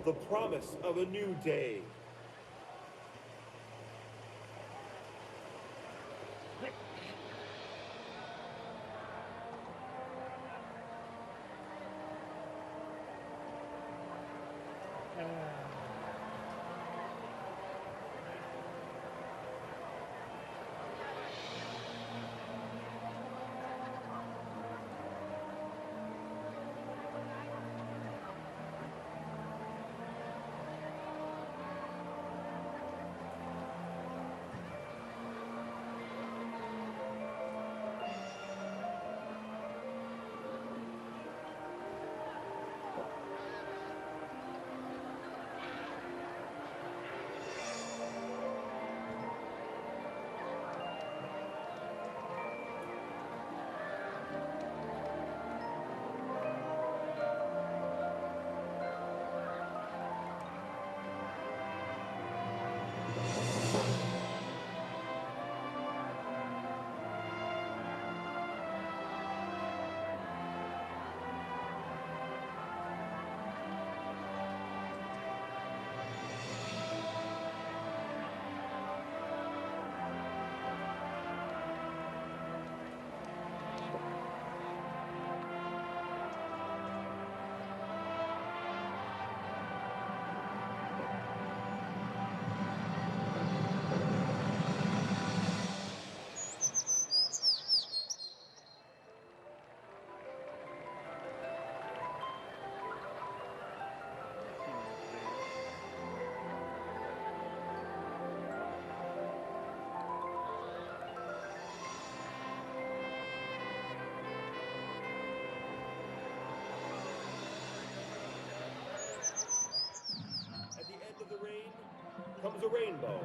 The promise of a new day. comes a rainbow.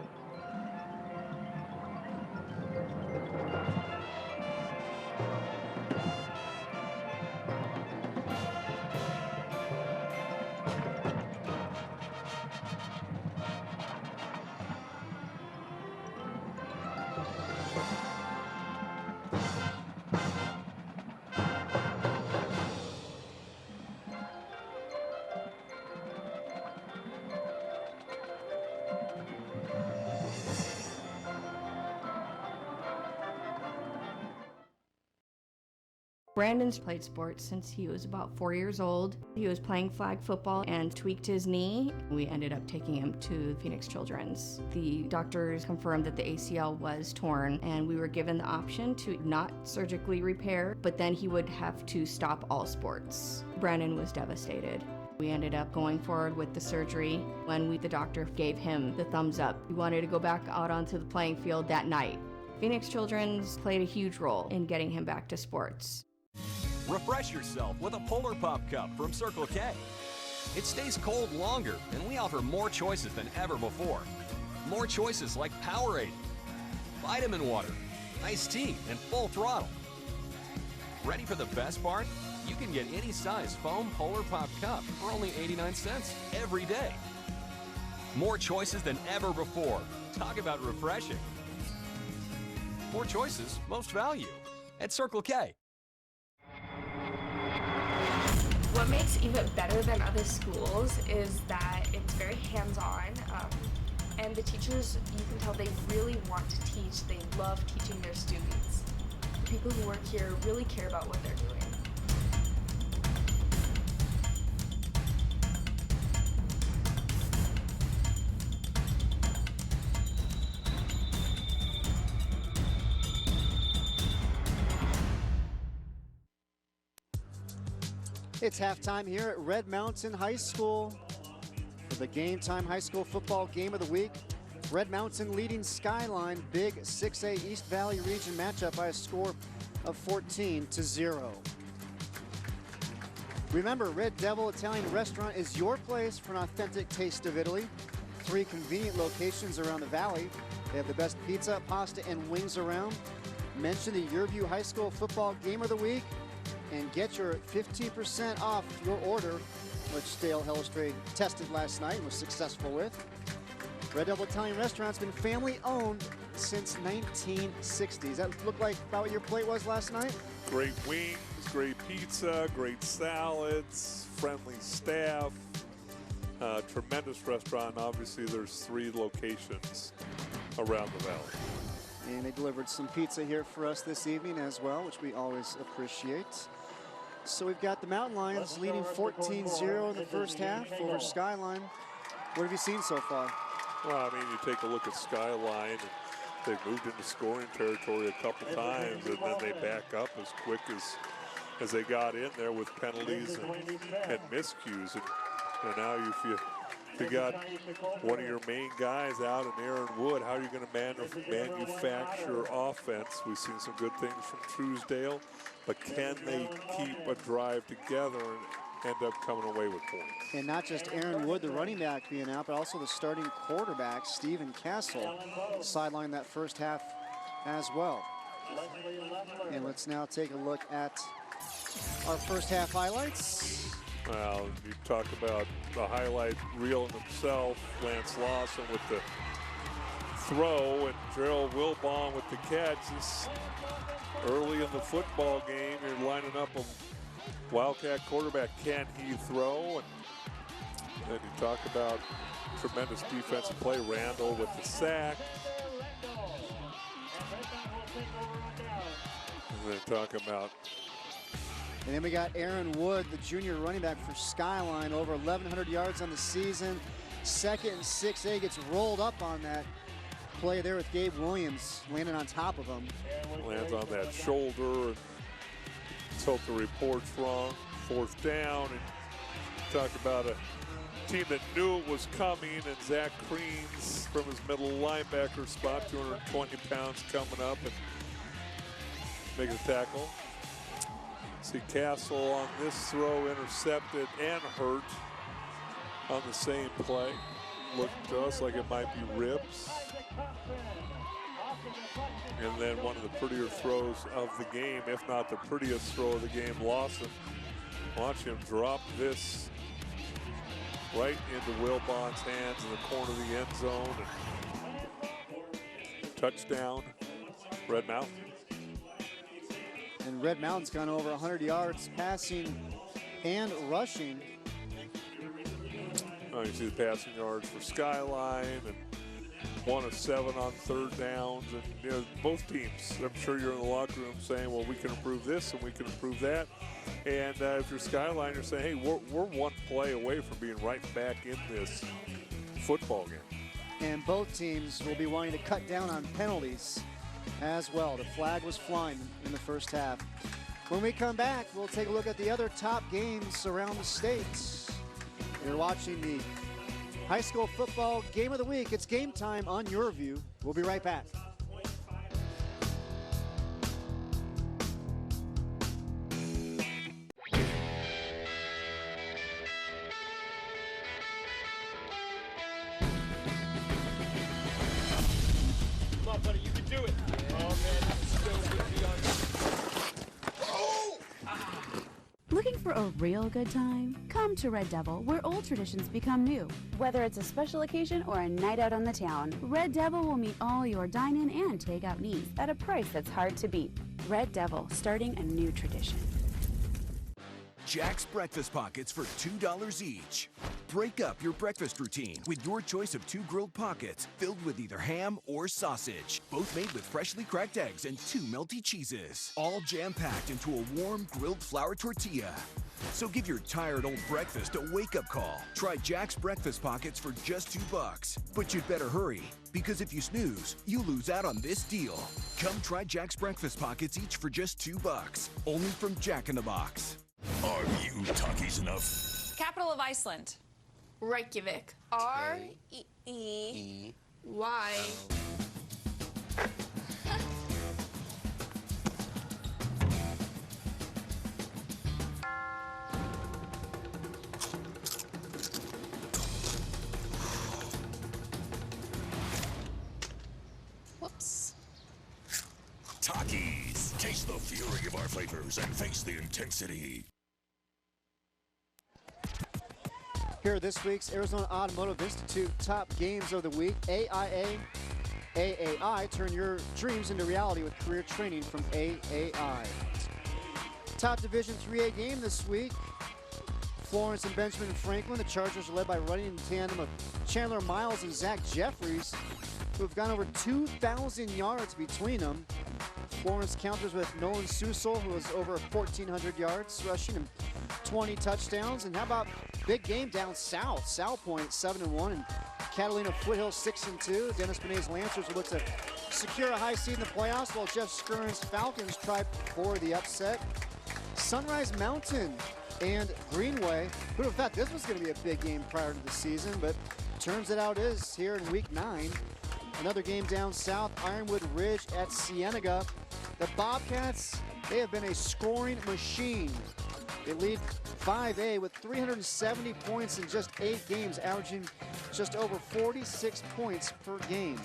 Brandon's played sports since he was about 4 years old. He was playing flag football and tweaked his knee. We ended up taking him to Phoenix Children's. The doctors confirmed that the ACL was torn, and we were given the option to not surgically repair, but then he would have to stop all sports. Brandon was devastated. We ended up going forward with the surgery when the doctor gave him the thumbs up. He wanted to go back out onto the playing field that night. Phoenix Children's played a huge role in getting him back to sports. Refresh yourself with a Polar Pop Cup from Circle K. It stays cold longer, and we offer more choices than ever before. More choices like Powerade, vitamin water, iced tea, and full throttle. Ready for the best part? You can get any size foam Polar Pop Cup for only 89 cents every day. More choices than ever before. Talk about refreshing. More choices, most value. At Circle K. What makes even better than other schools is that it's very hands-on, and the teachers, you can tell they really want to teach. They love teaching their students. The people who work here really care about what they're doing. It's halftime here at Red Mountain High School for the Game Time High School Football Game of the Week. Red Mountain leading Skyline, big 6A East Valley Region matchup by a score of 14-0. Remember, Red Devil Italian Restaurant is your place for an authentic taste of Italy. 3 convenient locations around the valley. They have the best pizza, pasta, and wings around. Mention the YurView High School Football Game of the Week and get your 15% off your order, which Dale Hellestray tested last night and was successful with. Red Devil Italian Restaurant's been family owned since 1960. Does that look like about what your plate was last night? Great wings, great pizza, great salads, friendly staff. Tremendous restaurant. Obviously, there's 3 locations around the valley. And they delivered some pizza here for us this evening as well, which we always appreciate. So we've got the Mountain Lions leading 14-0 in the first half over Skyline. What have you seen so far? Well, I mean, you take a look at Skyline, and they've moved into scoring territory a couple times, and then they back up as quick as they got in there with penalties and miscues. And now if you got one of your main guys out in Aaron Wood, how are you going to manufacture offense? We've seen some good things from Truesdale, but can they keep a drive together and end up coming away with points? And not just Aaron Wood, the running back, being out, but also the starting quarterback, Stephen Castle, sidelined that first half as well. And let's now take a look at our first half highlights. Well, you talk about the highlight reel in himself, Lance Lawson with the throw and Gerald Wilbaum with the catch. This early in the football game, you're lining up a Wildcat quarterback. Can he throw? And then you talk about tremendous defensive play. Randall with the sack. And then talk about. And then we got Aaron Wood, the junior running back for Skyline, over 1,100 yards on the season. Second and 6A, gets rolled up on that play there with Gabe Williams landing on top of him. Lands on that shoulder. And let's hope the report's wrong. 4th down. And talk about a team that knew it was coming. And Zach Creans from his middle linebacker spot, 220 pounds, coming up and making a tackle. See Castle on this throw intercepted and hurt on the same play. looked to us like it might be ribs. And then one of the prettier throws of the game, if not the prettiest throw of the game, Lawson. Watch him drop this right into Wilbon's hands in the corner of the end zone. And touchdown, Red Mountain. And Red Mountain's gone over 100 yards passing and rushing. Oh, you see the passing yards for Skyline, and 1 of 7 on third downs. And you know, both teams, I'm sure you're in the locker room saying, well, we can improve this and we can improve that. And if you're Skyline, you're saying, hey, we're one play away from being right back in this football game. And both teams will be wanting to cut down on penalties as well. The flag was flying in the first half. When we come back, we'll take a look at the other top games around the state. You're watching the high school football game of the week. It's game time on YurView. We'll be right back. Come on, buddy, you can do it. Oh, man, still with me on. Looking for a real good time? Come to Red Devil, where old traditions become new. Whether it's a special occasion or a night out on the town, Red Devil will meet all your dine-in and take-out needs at a price that's hard to beat. Red Devil, starting a new tradition. Jack's Breakfast Pockets for $2 each. Break up your breakfast routine with your choice of 2 grilled pockets filled with either ham or sausage, both made with freshly cracked eggs and 2 melty cheeses, all jam-packed into a warm grilled flour tortilla. So give your tired old breakfast a wake-up call. Try Jack's Breakfast Pockets for just $2. But you'd better hurry, because if you snooze, you lose out on this deal. Come try Jack's Breakfast Pockets each for just $2. Only from Jack in the Box. Are you talkies enough? Capital of Iceland. Reykjavik. R-E-E-Y. Whoops. Talkies. Taste the fury of our flavors and face the intensity. Here are this week's Arizona Automotive Institute top games of the week. AAI, turn your dreams into reality with career training from AAI. Top Division 3A game this week. Florence and Benjamin Franklin. The Chargers are led by running in tandem of Chandler Miles and Zach Jeffries, who have gone over 2,000 yards between them. Florence counters with Nolan Susel, who has over 1,400 yards rushing and 20 touchdowns. And how about big game down south? South Point 7-1 and Catalina Foothill 6-2. Dennis Benet's Lancers will look to secure a high seed in the playoffs, while Jeff Skurn's Falcons try for the upset. Sunrise Mountain and Greenway. Who would have thought this was going to be a big game prior to the season, but turns it out is here in week 9. Another game down south, Ironwood Ridge at Cienega. The Bobcats, they have been a scoring machine. They lead 5A with 370 points in just 8 games, averaging just over 46 points per game.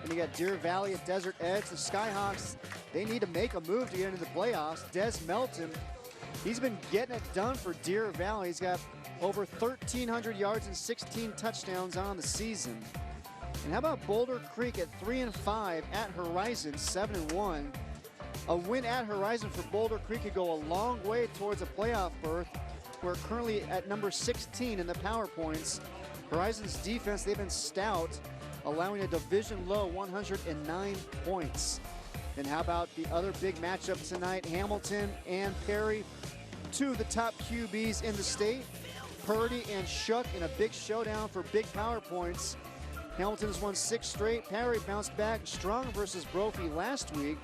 And you got Deer Valley at Desert Edge. The Skyhawks, they need to make a move to get into the playoffs. Des Melton, he's been getting it done for Deer Valley. He's got over 1,300 yards and 16 touchdowns on the season. And how about Boulder Creek at 3-5 at Horizon 7-1. A win at Horizon for Boulder Creek could go a long way towards a playoff berth. We're currently at number 16 in the power points. Horizon's defense, they've been stout, allowing a division low 109 points. And how about the other big matchup tonight, Hamilton and Perry, 2 of the top QBs in the state. Purdy and Shuck in a big showdown for big power points. Hamilton has won 6 straight. Perry bounced back strong versus Brophy last week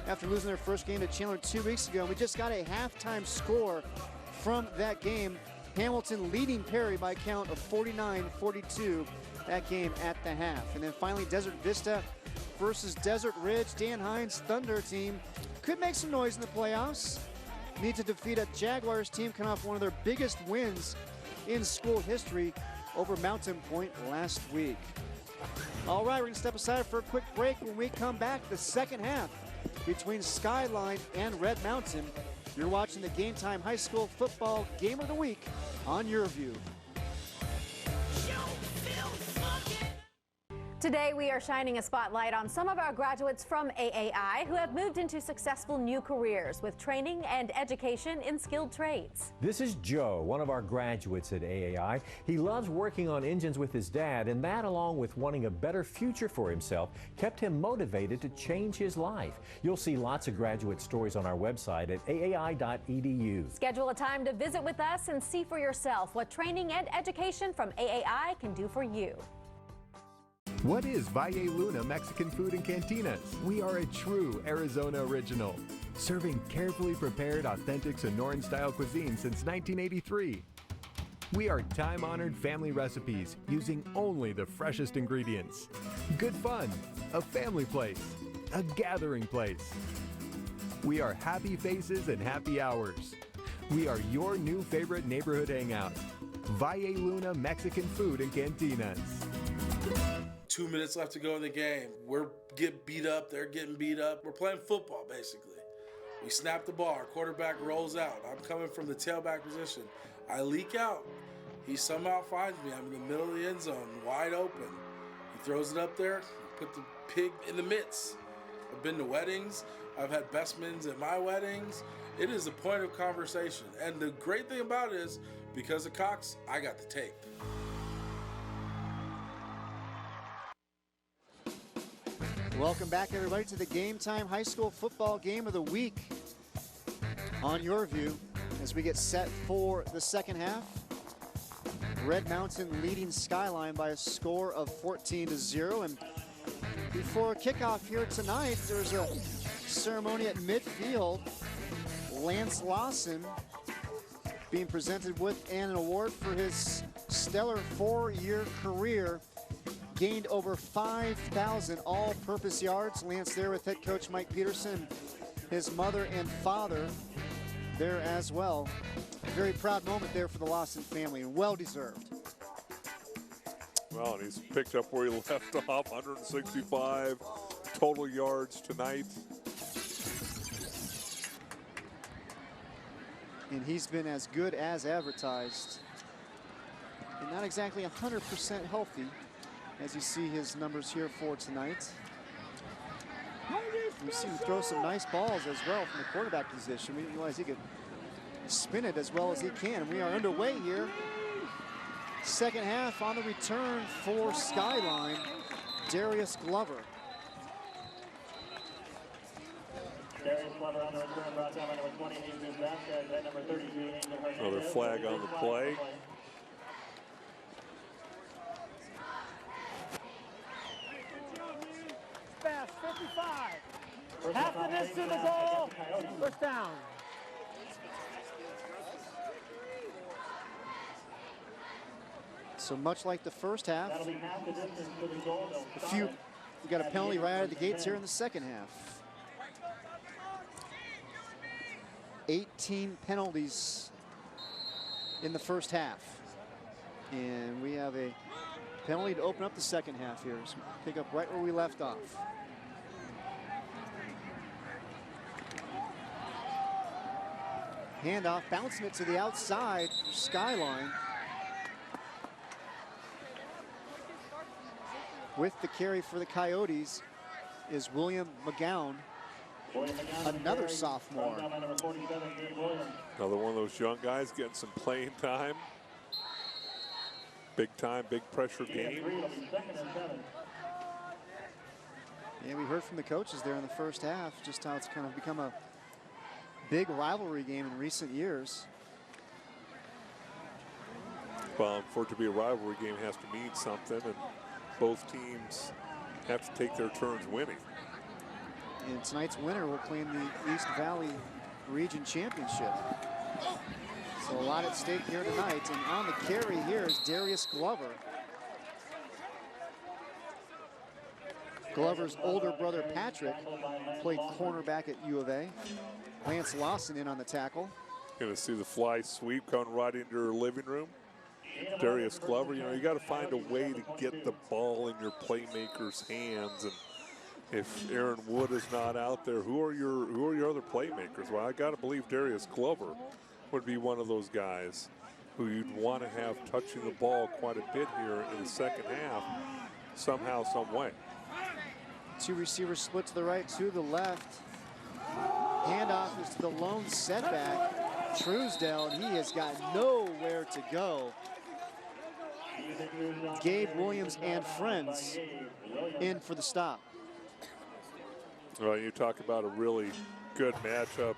after losing their first game to Chandler 2 weeks ago. We just got a halftime score from that game. Hamilton leading Perry by a count of 49-42 that game at the half. And then finally, Desert Vista versus Desert Ridge. Dan Hines' Thunder team could make some noise in the playoffs. Need to defeat a Jaguars team coming off one of their biggest wins in school history. over Mountain Point last week. All right, we're going to step aside for a quick break. When we come back, the second half between Skyline and Red Mountain. You're watching the Game Time High School Football Game of the Week on YurView. Today, we are shining a spotlight on some of our graduates from AAI who have moved into successful new careers with training and education in skilled trades. This is Joe, one of our graduates at AAI. He loves working on engines with his dad, and that, along with wanting a better future for himself, kept him motivated to change his life. You'll see lots of graduate stories on our website at aai.edu. Schedule a time to visit with us and see for yourself what training and education from AAI can do for you. What is Valle Luna Mexican Food and Cantinas? We are a true Arizona original, serving carefully prepared, authentic Sonoran-style cuisine since 1983. We are time-honored family recipes using only the freshest ingredients. Good fun, a family place, a gathering place. We are happy faces and happy hours. We are your new favorite neighborhood hangout. Valle Luna Mexican Food and Cantinas. 2 minutes left to go in the game. We're getting beat up, they're getting beat up. We're playing football, basically. We snap the ball, our quarterback rolls out. I'm coming from the tailback position. I leak out. He somehow finds me. I'm in the middle of the end zone, wide open. He throws it up there, put the pig in the midst. I've been to weddings. I've had best men at my weddings. It is a point of conversation. And the great thing about it is, because of Cox, I got the tape. Welcome back, everybody, to the Game Time High School Football Game of the Week on YurView as we get set for the second half. Red Mountain leading Skyline by a score of 14-0. And before kickoff here tonight, there's a ceremony at midfield. Lance Lawson being presented with an award for his stellar 4-year career. Gained over 5,000 all-purpose yards. Lance there with head coach Mike Peterson, his mother and father there as well. A very proud moment there for the Lawson family, and well-deserved. Well, and he's picked up where he left off, 165 total yards tonight. And he's been as good as advertised. And not exactly 100% healthy, as you see his numbers here for tonight. We've seen him throw some nice balls as well from the quarterback position. We didn't realize he could spin it as well as he can. We are underway here. Second half on the return for Skyline, Darius Glover. Darius Glover on the return, brought down by number 20, Jesus Vasquez, at number 33. Another flag on the play. Fast, 55. Half the distance to the goal. First down. So much like the first half, That'll be half the distance to the goal. we got a penalty right out of the gates here in the second half. 18 penalties in the first half. And we have a penalty to open up the second half here. So pick up right where we left off. Handoff, bouncing it to the outside for Skyline. With the carry for the Coyotes is William McGowan, another sophomore. Another one of those young guys getting some playing time. Big time, big pressure game. Yeah, we heard from the coaches there in the first half just how it's kind of become a big rivalry game in recent years. Well, for it to be a rivalry game, it has to mean something, and both teams have to take their turns winning. And tonight's winner will claim the East Valley Region Championship. So a lot at stake here tonight. And on the carry here is Darius Glover. Glover's older brother, Patrick, played cornerback at U of A. Lance Lawson in on the tackle. Going to see the fly sweep coming right into her living room. Darius Glover. You know, you got to find a way to get the ball in your playmakers' hands. And if Aaron Wood is not out there, who are your other playmakers? Well, I got to believe Darius Glover would be one of those guys who you'd want to have touching the ball quite a bit here in the second half, somehow, some way. Two receivers split to the right, to the left. Handoff is to the lone setback, Truesdale, and he has got nowhere to go. Gabe Williams and friends in for the stop. Well, you talk about a really good matchup.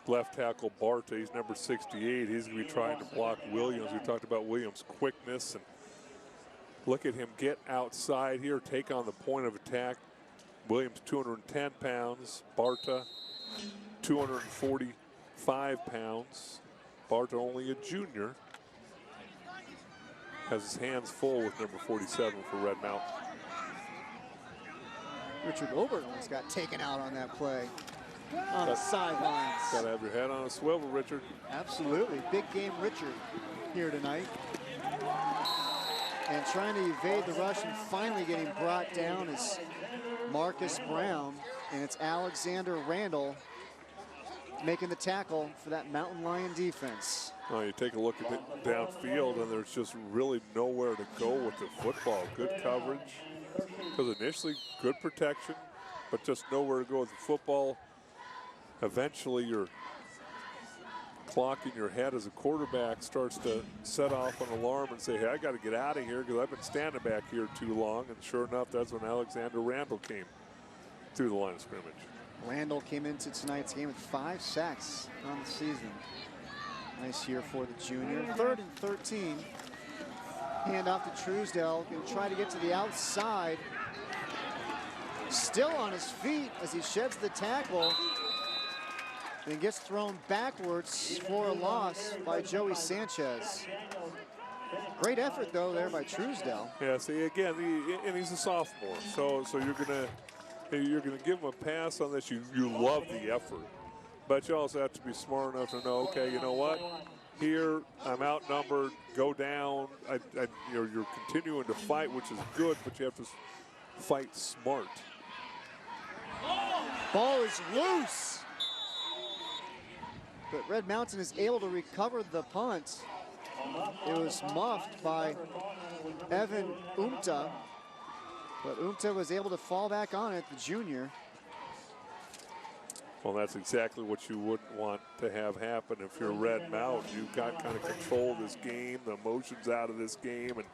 Left tackle Barta, he's number 68. He's going to be trying to block Williams. We talked about Williams' quickness, and look at him get outside here, take on the point of attack. Williams 210 pounds, Barta 245 pounds. Barta only a junior. Has his hands full with number 47 for Red Mountain. Richard Oberlin got taken out on that play on the sidelines. Got to have your head on a swivel, Richard. Absolutely. Big game Richard here tonight. And trying to evade the rush and finally getting brought down is Marcus Brown. And it's Alexander Randall making the tackle for that Mountain Lion defense. Oh, you take a look at it downfield, and there's just really nowhere to go with the football. Good coverage, because initially good protection, but just nowhere to go with the football. Eventually, your clock in your head as a quarterback starts to set off an alarm and say, hey, I got to get out of here because I've been standing back here too long. And sure enough, that's when Alexander Randall came through the line of scrimmage. Randall came into tonight's game with 5 sacks on the season. Nice year for the junior. 3rd and 13. Hand off to Truesdale. Going to try to get to the outside. Still on his feet as he sheds the tackle. And gets thrown backwards for a loss by Joey Sanchez. Great effort, though, there by Truesdale. Yeah, see, again, and he's a sophomore. So you're gonna give him a pass on this. You love the effort. But you also have to be smart enough to know, okay, you know what? Here, I'm outnumbered, go down. You're continuing to fight, which is good, but you have to fight smart. Ball is loose. But Red Mountain is able to recover the punt. It was muffed by Evan Umta, but Umta was able to fall back on it, the junior. Well, that's exactly what you wouldn't want to have happen if you're Red Mountain. You've got kind of control of this game, the emotions out of this game, and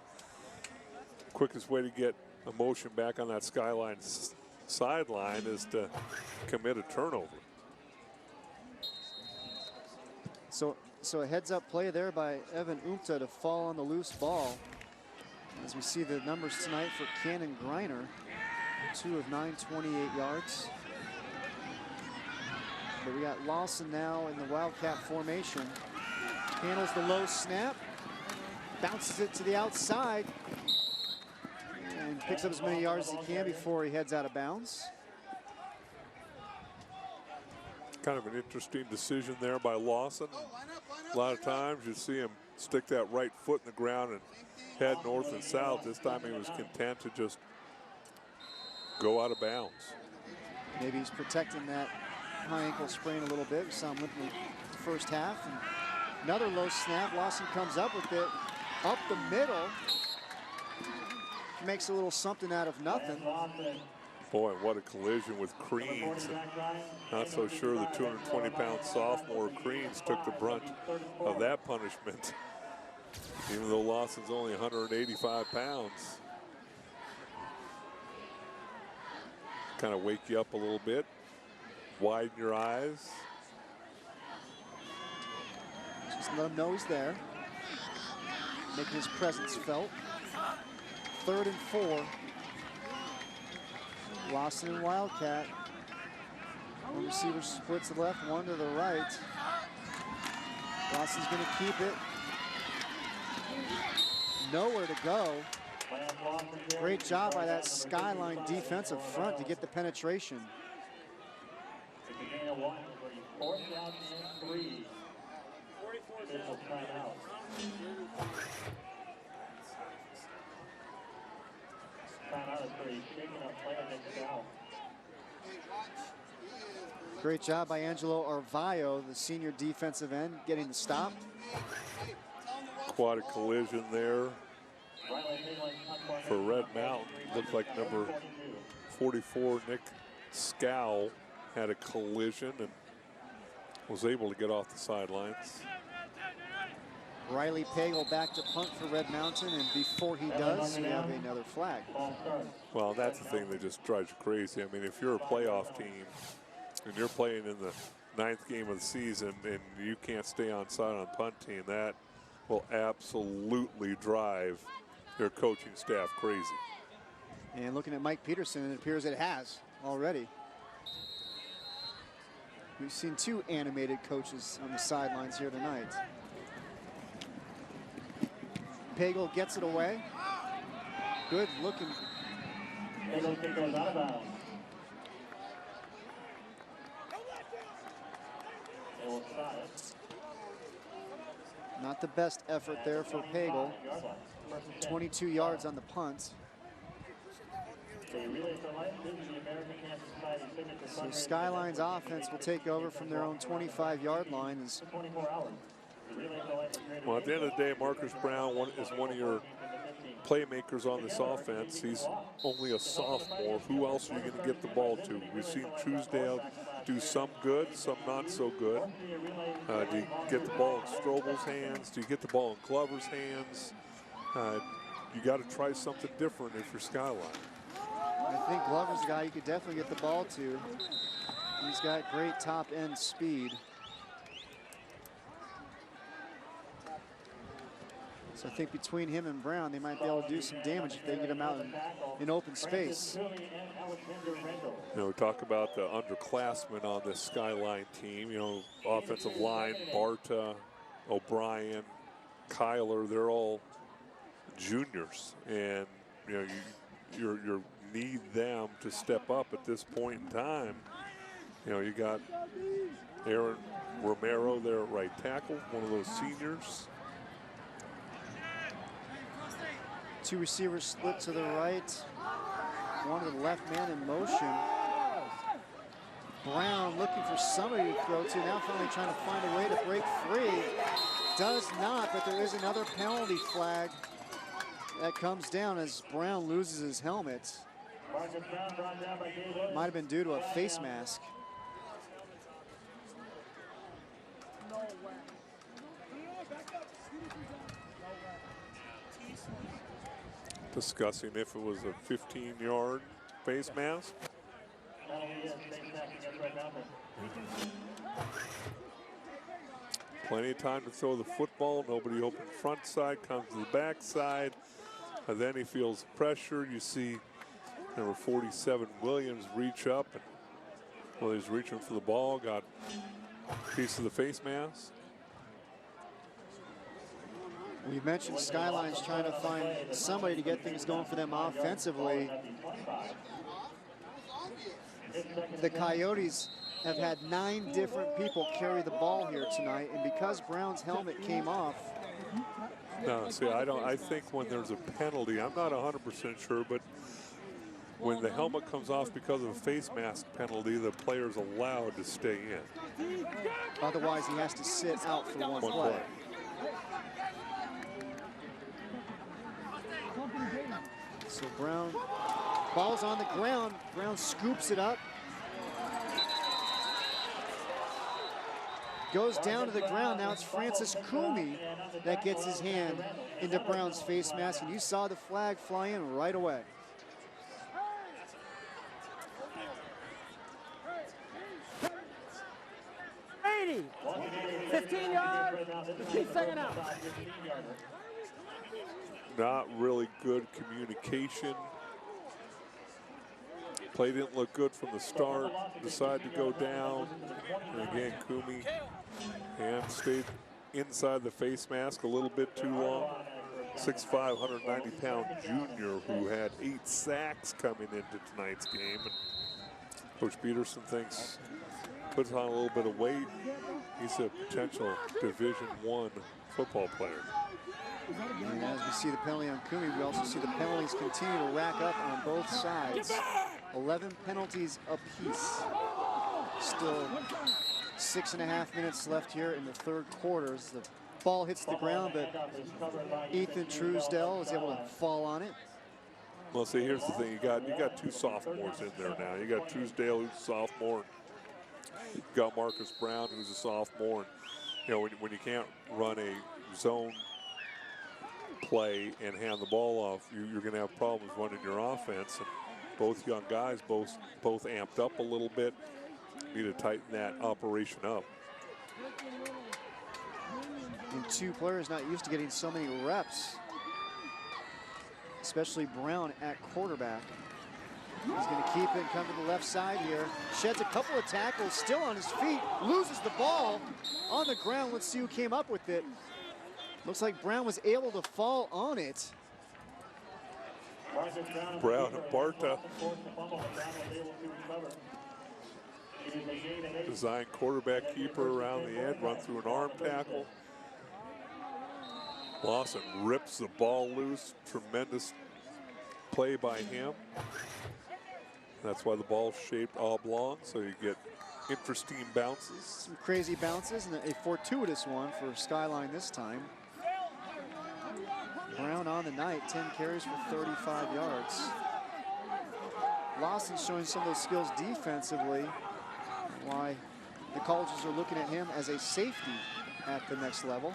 quickest way to get emotion back on that Skyline sideline is to commit a turnover. So a heads-up play there by Evan Umta to fall on the loose ball. As we see the numbers tonight for Cannon Griner, 2 of 9, 28 yards. But we got Lawson now in the Wildcat formation. Handles the low snap, bounces it to the outside, and picks up as many yards as he can before he heads out of bounds. Kind of an interesting decision there by Lawson. A lot of times you see him stick that right foot in the ground and head north and south. This time he was content to just go out of bounds. Maybe he's protecting that high ankle sprain a little bit. We saw him limping the first half. And another low snap. Lawson comes up with it up the middle. Makes a little something out of nothing. Boy, what a collision with Creans. Not so sure the 220-pound sophomore Creans took the brunt of that punishment, even though Lawson's only 185 pounds. Kind of wake you up a little bit, widen your eyes. Just let him know he's there, making his presence felt. 3rd and 4. Lawson and Wildcat. One receiver splits to the left, one to the right. Lawson's going to keep it. Nowhere to go. Great job by that Skyline defensive front to get the penetration. Great job by Angelo Arvayo, the senior defensive end, getting the stop. Quad a collision there for Red Mountain. Looked like number 44, Nick Scow, had a collision and was able to get off the sidelines. Riley Pagel back to punt for Red Mountain, and before he does, we have another flag. Well, that's the thing that just drives you crazy. I mean, if you're a playoff team and you're playing in the 9th game of the season and you can't stay on side on punt team, that will absolutely drive your coaching staff crazy. And looking at Mike Peterson, it appears it has already. We've seen 2 animated coaches on the sidelines here tonight. Pagel gets it away. Good looking. Pagel kick goes out of bounds. They will stop it. Not the best effort there for Pagel. 22 yards on the punt. So Skyline's offense will take over from their own 25-yard line. Well, at the end of the day, Marcus Brown is one of your playmakers on this offense. He's only a sophomore. Who else are you going to get the ball to? We've seen Truesdale do some good, some not so good. Do you get the ball in Strobel's hands? Do you get the ball in Glover's hands? You got to try something different if you're Skyline. I think Glover's the guy you could definitely get the ball to. He's got great top end speed. So I think between him and Brown, they might be able to do some damage if they get him out in open space. You know, we talk about the underclassmen on this Skyline team. You know, offensive line, Barta, O'Brien, Kyler, they're all juniors. And, you know, you need them to step up at this point in time. You know, you got Aaron Romero there at right tackle, one of those seniors. 2 receivers split to the right. One to the left man in motion. Brown looking for somebody to throw to. Now finally trying to find a way to break free. Does not, but there is another penalty flag that comes down as Brown loses his helmet. Might have been due to a face mask. Discussing if it was a 15-yard face mask. Plenty of time to throw the football. Nobody open front side, comes to the back side. And then he feels pressure. You see number 47 Williams reach up. And well, he's reaching for the ball, got a piece of the face mask. We mentioned Skyline's trying to find somebody to get things going for them offensively. The Coyotes have had 9 different people carry the ball here tonight, and because Brown's helmet came off. No, see, I think when there's a penalty, I'm not 100% sure, but when the helmet comes off because of a face mask penalty, the player's allowed to stay in. Otherwise, he has to sit out for one play. So Brown, ball's on the ground. Brown scoops it up. Goes down to the ground. Now it's Francis Cooney that gets his hand into Brown's face mask. And you saw the flag fly in right away. '80, 15 yards, keep second out. Not really good communication. Play didn't look good from the start. Decided to go down. And again, Kumi and stayed inside the face mask a little bit too long. 6'5", 190-pound junior who had 8 sacks coming into tonight's game. And Coach Peterson thinks puts on a little bit of weight. He's a potential Division I football player. And as we see the penalty on Kumi, we also see the penalties continue to rack up on both sides. 11 penalties apiece. Still 6.5 minutes left here in the third quarter. As the ball hits the ground, but Ethan Truesdell is able to fall on it. Well, see, here's the thing. You got two sophomores in there now. You got Truesdale, who's a sophomore. You got Marcus Brown, who's a sophomore. And, you know, when you can't run a zone play and hand the ball off, you're going to have problems running your offense. And both young guys, both amped up a little bit. Need to tighten that operation up. And two players not used to getting so many reps, especially Brown at quarterback. He's going to keep it and come to the left side here. Sheds a couple of tackles, still on his feet, loses the ball on the ground. Let's see who came up with it. Looks like Brown was able to fall on it. Brown and Barta. Design quarterback keeper around the end, run through an arm tackle. Lawson rips the ball loose. Tremendous play by him. That's why the ball's shaped oblong, so you get interesting bounces. Some crazy bounces and a fortuitous one for Skyline this time. Brown on the night, 10 carries for 35 yards. Lawson showing some of those skills defensively. Why the colleges are looking at him as a safety at the next level.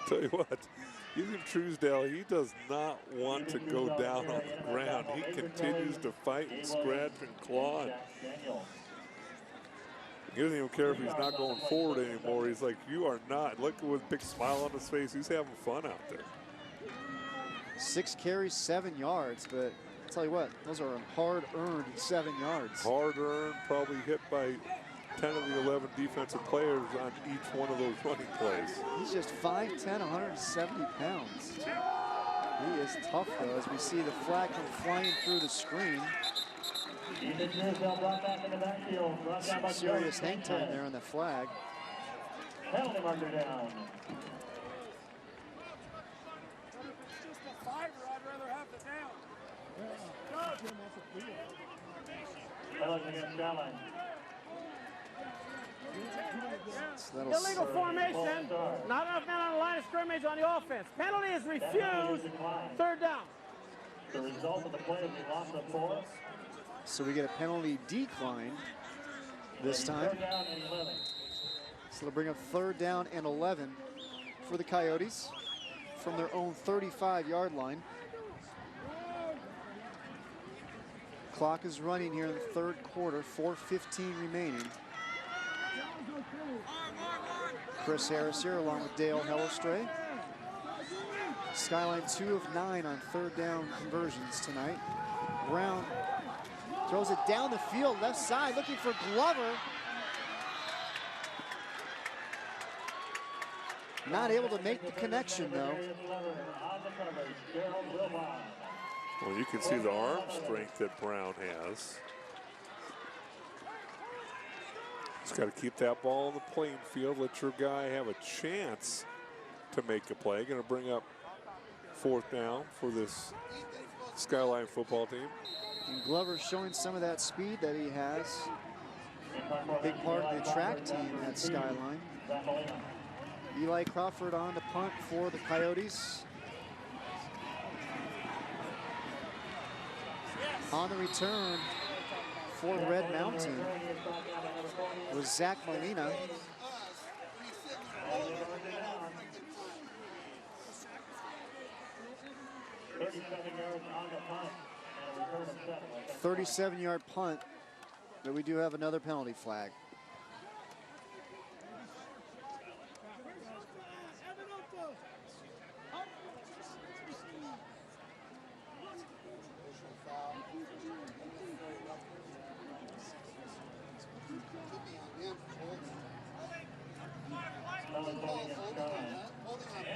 Tell you what, Ethan Truesdale, he does not want to go down on the ground. He continues to fight and scratch and claw. He doesn't even care if he's not going forward anymore. He's like, you are not. Look with a big smile on his face. He's having fun out there. 6 carries, 7 yards, but I'll tell you what, those are hard-earned 7 yards. Hard-earned, probably hit by 10 of the 11 defensive players on each one of those running plays. He's just 5'10", 170 pounds. He is tough, though, as we see the flag come flying through the screen. Some serious hang time there on the flag. Penalty marker down. Penalty against Skyline. Illegal formation. Not enough men on the line of scrimmage on the offense. Penalty is refused. Third down. The result of the play is a loss of 4. So we get a penalty decline this time. Third down and 11. So they'll bring up 3rd down and 11 for the Coyotes from their own 35-yard line. Clock is running here in the third quarter, 4:15 remaining. Chris Harris here along with Dale Hellestray. Skyline 2 of 9 on 3rd down conversions tonight. Brown throws it down the field, left side, looking for Glover. Not able to make the connection, though. Well, you can see the arm strength that Brown has. Just got to keep that ball on the playing field. Let your guy have a chance to make a play. Going to bring up 4th down for this Skyline football team. And Glover showing some of that speed that he has. A big part of the track team at Skyline. Eli Crawford on to punt for the Coyotes. On the return for Red Mountain was Zach Molina. A 37-yard punt, but we do have another penalty flag.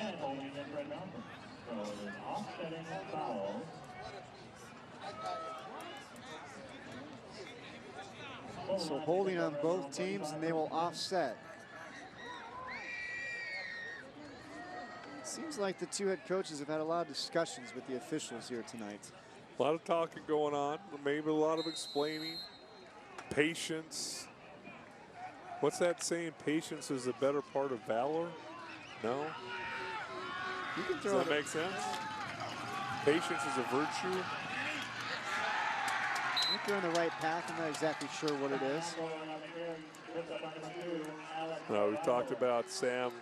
And holding against Red Mountain. So there's offsetting fouls. So holding on both teams, and they will offset. Seems like the two head coaches have had a lot of discussions with the officials here tonight. A lot of talking going on, maybe a lot of explaining. Patience. What's that saying? Patience is the better part of valor? No? You can Does that make sense? Patience is a virtue. I think you're on the right path. I'm not exactly sure what it is. We've talked about Sam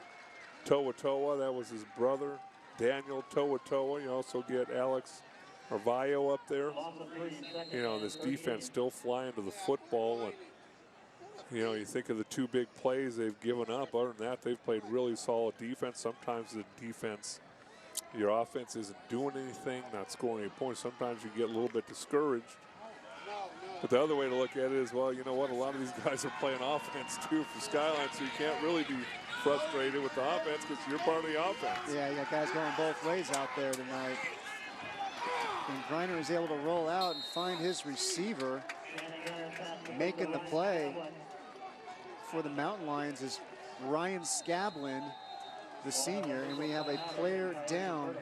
Toa, that was his brother. Daniel Toa. You also get Alex Arvayo up there. You know, this defense still flying to the football. And, you know, you think of the two big plays they've given up. Other than that, they've played really solid defense. Sometimes the defense, your offense isn't doing anything, not scoring any points. Sometimes you get a little bit discouraged. But the other way to look at it is, well, you know what? A lot of these guys are playing offense, too, for Skyline, so you can't really be frustrated with the offense because you're part of the offense. Yeah, you got guys going both ways out there tonight. And Griner is able to roll out and find his receiver. Making the play for the Mountain Lions is Ryan Scablin, the senior, and we have a player down.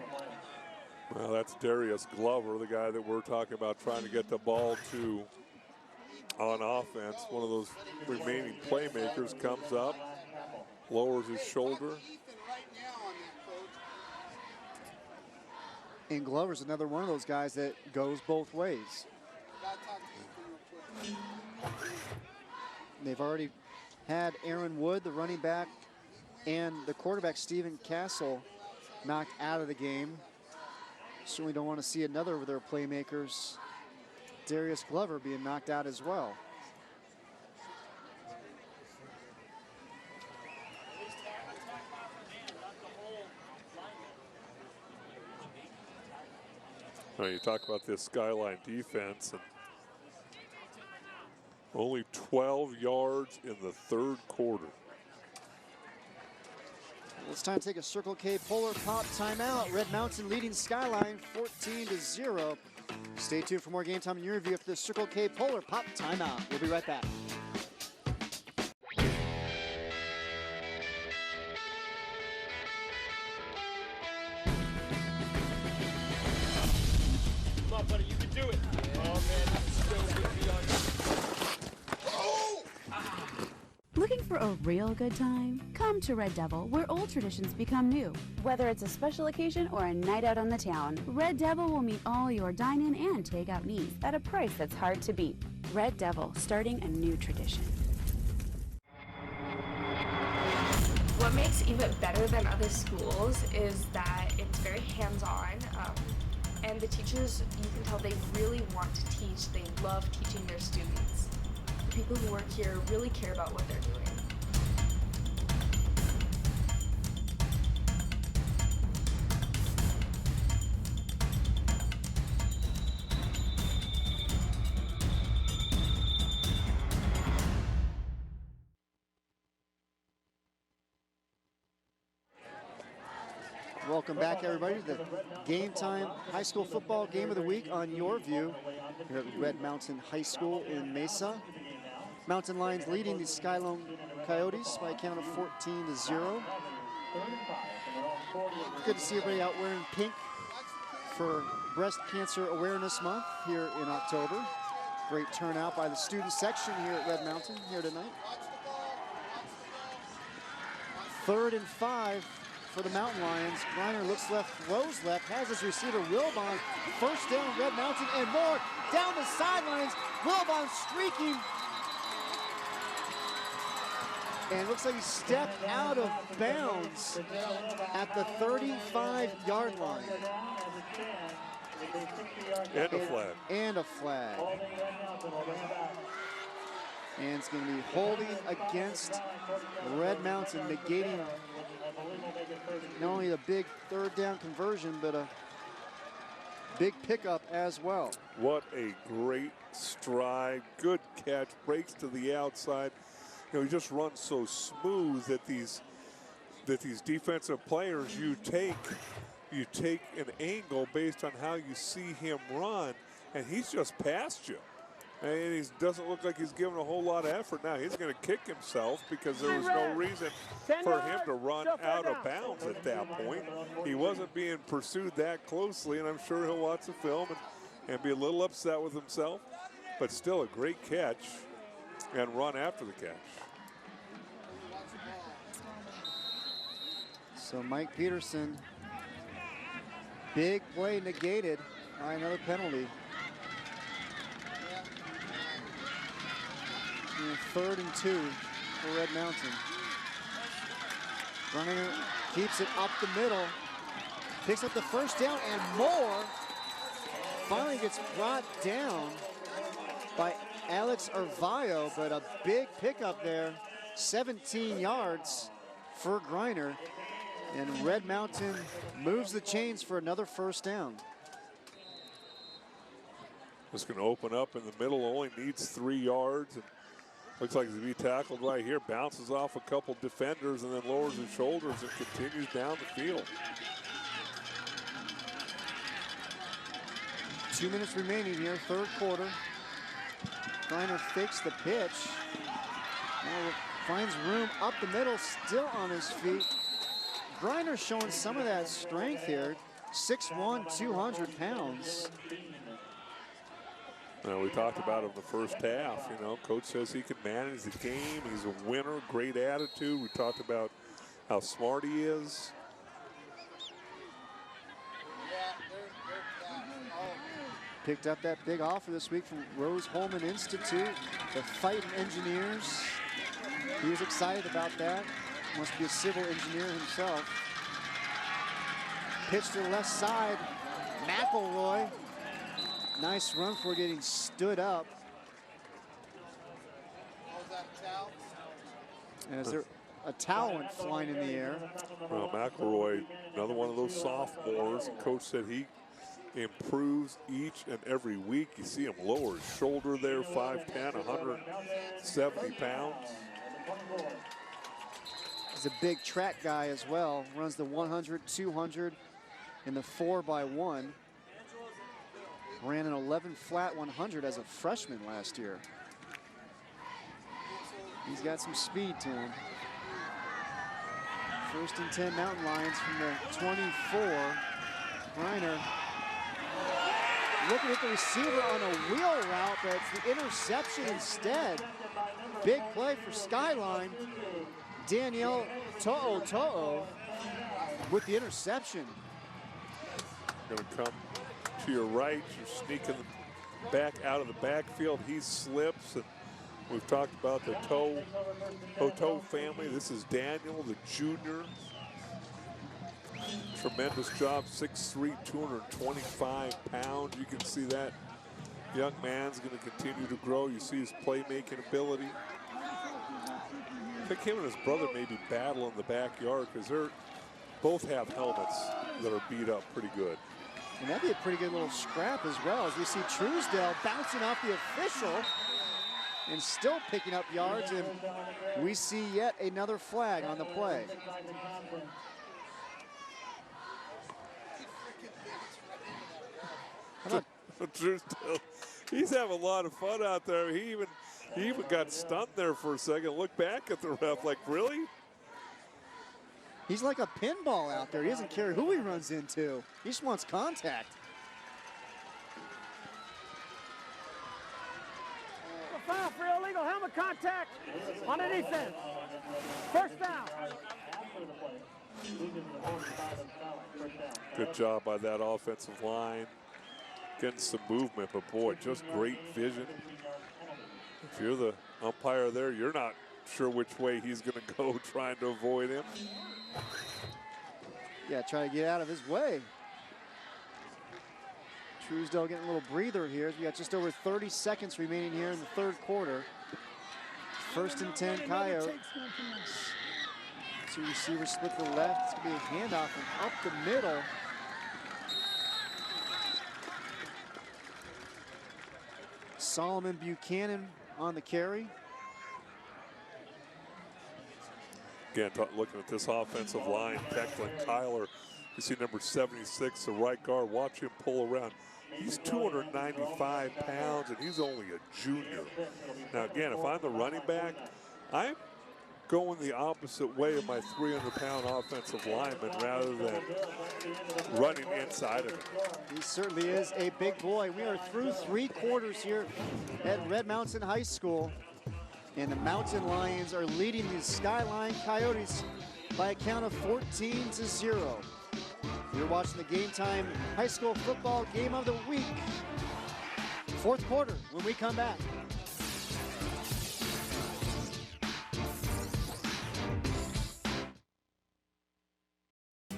Well, that's Darius Glover, the guy that we're talking about trying to get the ball to on offense. One of those remaining playmakers comes up, lowers his shoulder. And Glover's another one of those guys that goes both ways. They've already had Aaron Wood, the running back, and the quarterback, Stephen Castle, knocked out of the game. Certainly don't want to see another of their playmakers, Darius Glover, being knocked out as well. Well, you talk about this Skyline defense, and only 12 yards in the third quarter. Well, it's time to take a Circle K Polar Pop timeout. Red Mountain leading Skyline 14-0. Stay tuned for more Game Time in YurView after the Circle K Polar Pop timeout. We'll be right back. Come on, buddy, you can do it. Oh, man, this is so good to be on you. Looking for a real good time? Come to Red Devil, where old traditions become new. Whether it's a special occasion or a night out on the town, Red Devil will meet all your dine-in and take-out needs at a price that's hard to beat. Red Devil, starting a new tradition. What makes even better than other schools is that it's very hands-on, and the teachers, you can tell they really want to teach. They love teaching their students. The people who work here really care about what they're doing. Welcome back, everybody, to the Game Time High School Football Game of the Week on YurView here at Red Mountain High School in Mesa. Mountain Lions leading the Skyline Coyotes by a count of 14-0. Good to see everybody out wearing pink for Breast Cancer Awareness Month here in October. Great turnout by the student section here at Red Mountain here tonight. 3rd and 5 for the Mountain Lions. Griner looks left, throws left, has his receiver Wilbon. First down, Red Mountain, and more down the sidelines. Wilbon streaking. And it looks like he stepped out of bounds at the 35-yard line. And a flag. And a flag. And it's going to be holding against Red Mountain, negating not only the big 3rd down conversion, but a big pickup as well. What a great stride. Good catch. Breaks to the outside. You know, he just runs so smooth that these defensive players, you take an angle based on how you see him run, and he's just past you. And he doesn't look like he's giving a whole lot of effort now. He's going to kick himself because there was no reason for him to run out of bounds at that point. He wasn't being pursued that closely, and I'm sure he'll watch the film and be a little upset with himself. But still a great catch and run after the catch. So Mike Peterson, big play negated by another penalty. And 3rd and 2 for Red Mountain. Griner keeps it up the middle, picks up the first down and more. Finally gets brought down by Alex Arvayo, but a big pickup there, 17 yards for Griner. And Red Mountain moves the chains for another first down. Just going to open up in the middle, only needs 3 yards. And looks like he's going to be tackled right here, bounces off a couple defenders and then lowers his shoulders and continues down the field. 2 minutes remaining here, 3rd quarter. Griner fakes the pitch. Now finds room up the middle, still on his feet. Griner showing some of that strength here. 6'1", 200 pounds. Now, we talked about him the first half. You know, coach says he can manage the game. He's a winner, great attitude. We talked about how smart he is. Picked up that big offer this week from Rose Holman Institute, the Fighting Engineers. He was excited about that. Must be a civil engineer himself. Pitch to the left side. McElroy. Nice run for getting stood up. And is there a towel went flying in the air? Well, McElroy, another one of those sophomores. Coach said he improves each and every week. You see him lower his shoulder there, 5'10", 170 pounds. He's a big track guy as well. Runs the 100, 200, and the 4x1. Ran an 11 flat 100 as a freshman last year. He's got some speed to him. 1st and 10 Mountain Lions from the 24. Griner looking at the receiver on a wheel route, but it's the interception instead. Big play for Skyline. Danielle To'o with the interception. Going to come to your right. You're sneaking back out of the backfield. He slips, and we've talked about the Toto family. This is Daniel, the junior. Tremendous job, 6'3", 225 pounds. You can see that young man's going to continue to grow. You see his playmaking ability. I think him and his brother maybe battle in the backyard because they're both have helmets that are beat up pretty good. And that'd be a pretty good little scrap as well, as we see Truesdale bouncing off the official and still picking up yards, and we see yet another flag on the play. Truesdale, he's having a lot of fun out there. He even got stunned there for a second. Look back at the ref like, really? He's like a pinball out there. He doesn't care who he runs into. He just wants contact. A foul for illegal helmet contact on the defense. First down. Good job by that offensive line. Getting some movement, but boy, just great vision. If you're the umpire there, you're not sure which way he's going to go trying to avoid him. Yeah, trying to get out of his way. Truesdale getting a little breather here. We got just over 30 seconds remaining here in the 3rd quarter. 1st and 10 Coyotes. 2 receivers split to the left. It's going to be a handoff from up the middle. Solomon Buchanan on the carry. Again, looking at this offensive line, Declan Tyler. You see number 76, the right guard. Watch him pull around. He's 295 pounds, and he's only a junior. Now, again, if I'm the running back, I'm going the opposite way of my 300-pound offensive lineman rather than running inside of him. He certainly is a big boy. We are through 3 quarters here at Red Mountain High School, and the Mountain Lions are leading the Skyline Coyotes by a count of 14-0. You're watching the Game Time High School Football Game of the Week. 4th quarter when we come back.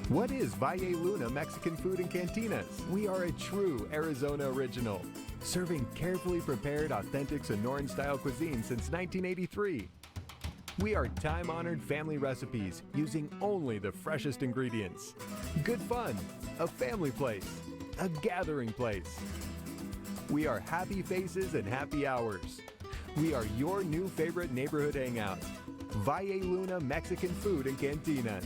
What is Valle Luna Mexican Food and Cantinas? We are a true Arizona original, serving carefully prepared, authentic Sonoran-style cuisine since 1983. We are time-honored family recipes using only the freshest ingredients. Good fun, a family place, a gathering place. We are happy faces and happy hours. We are your new favorite neighborhood hangout. Valle Luna Mexican Food and Cantinas.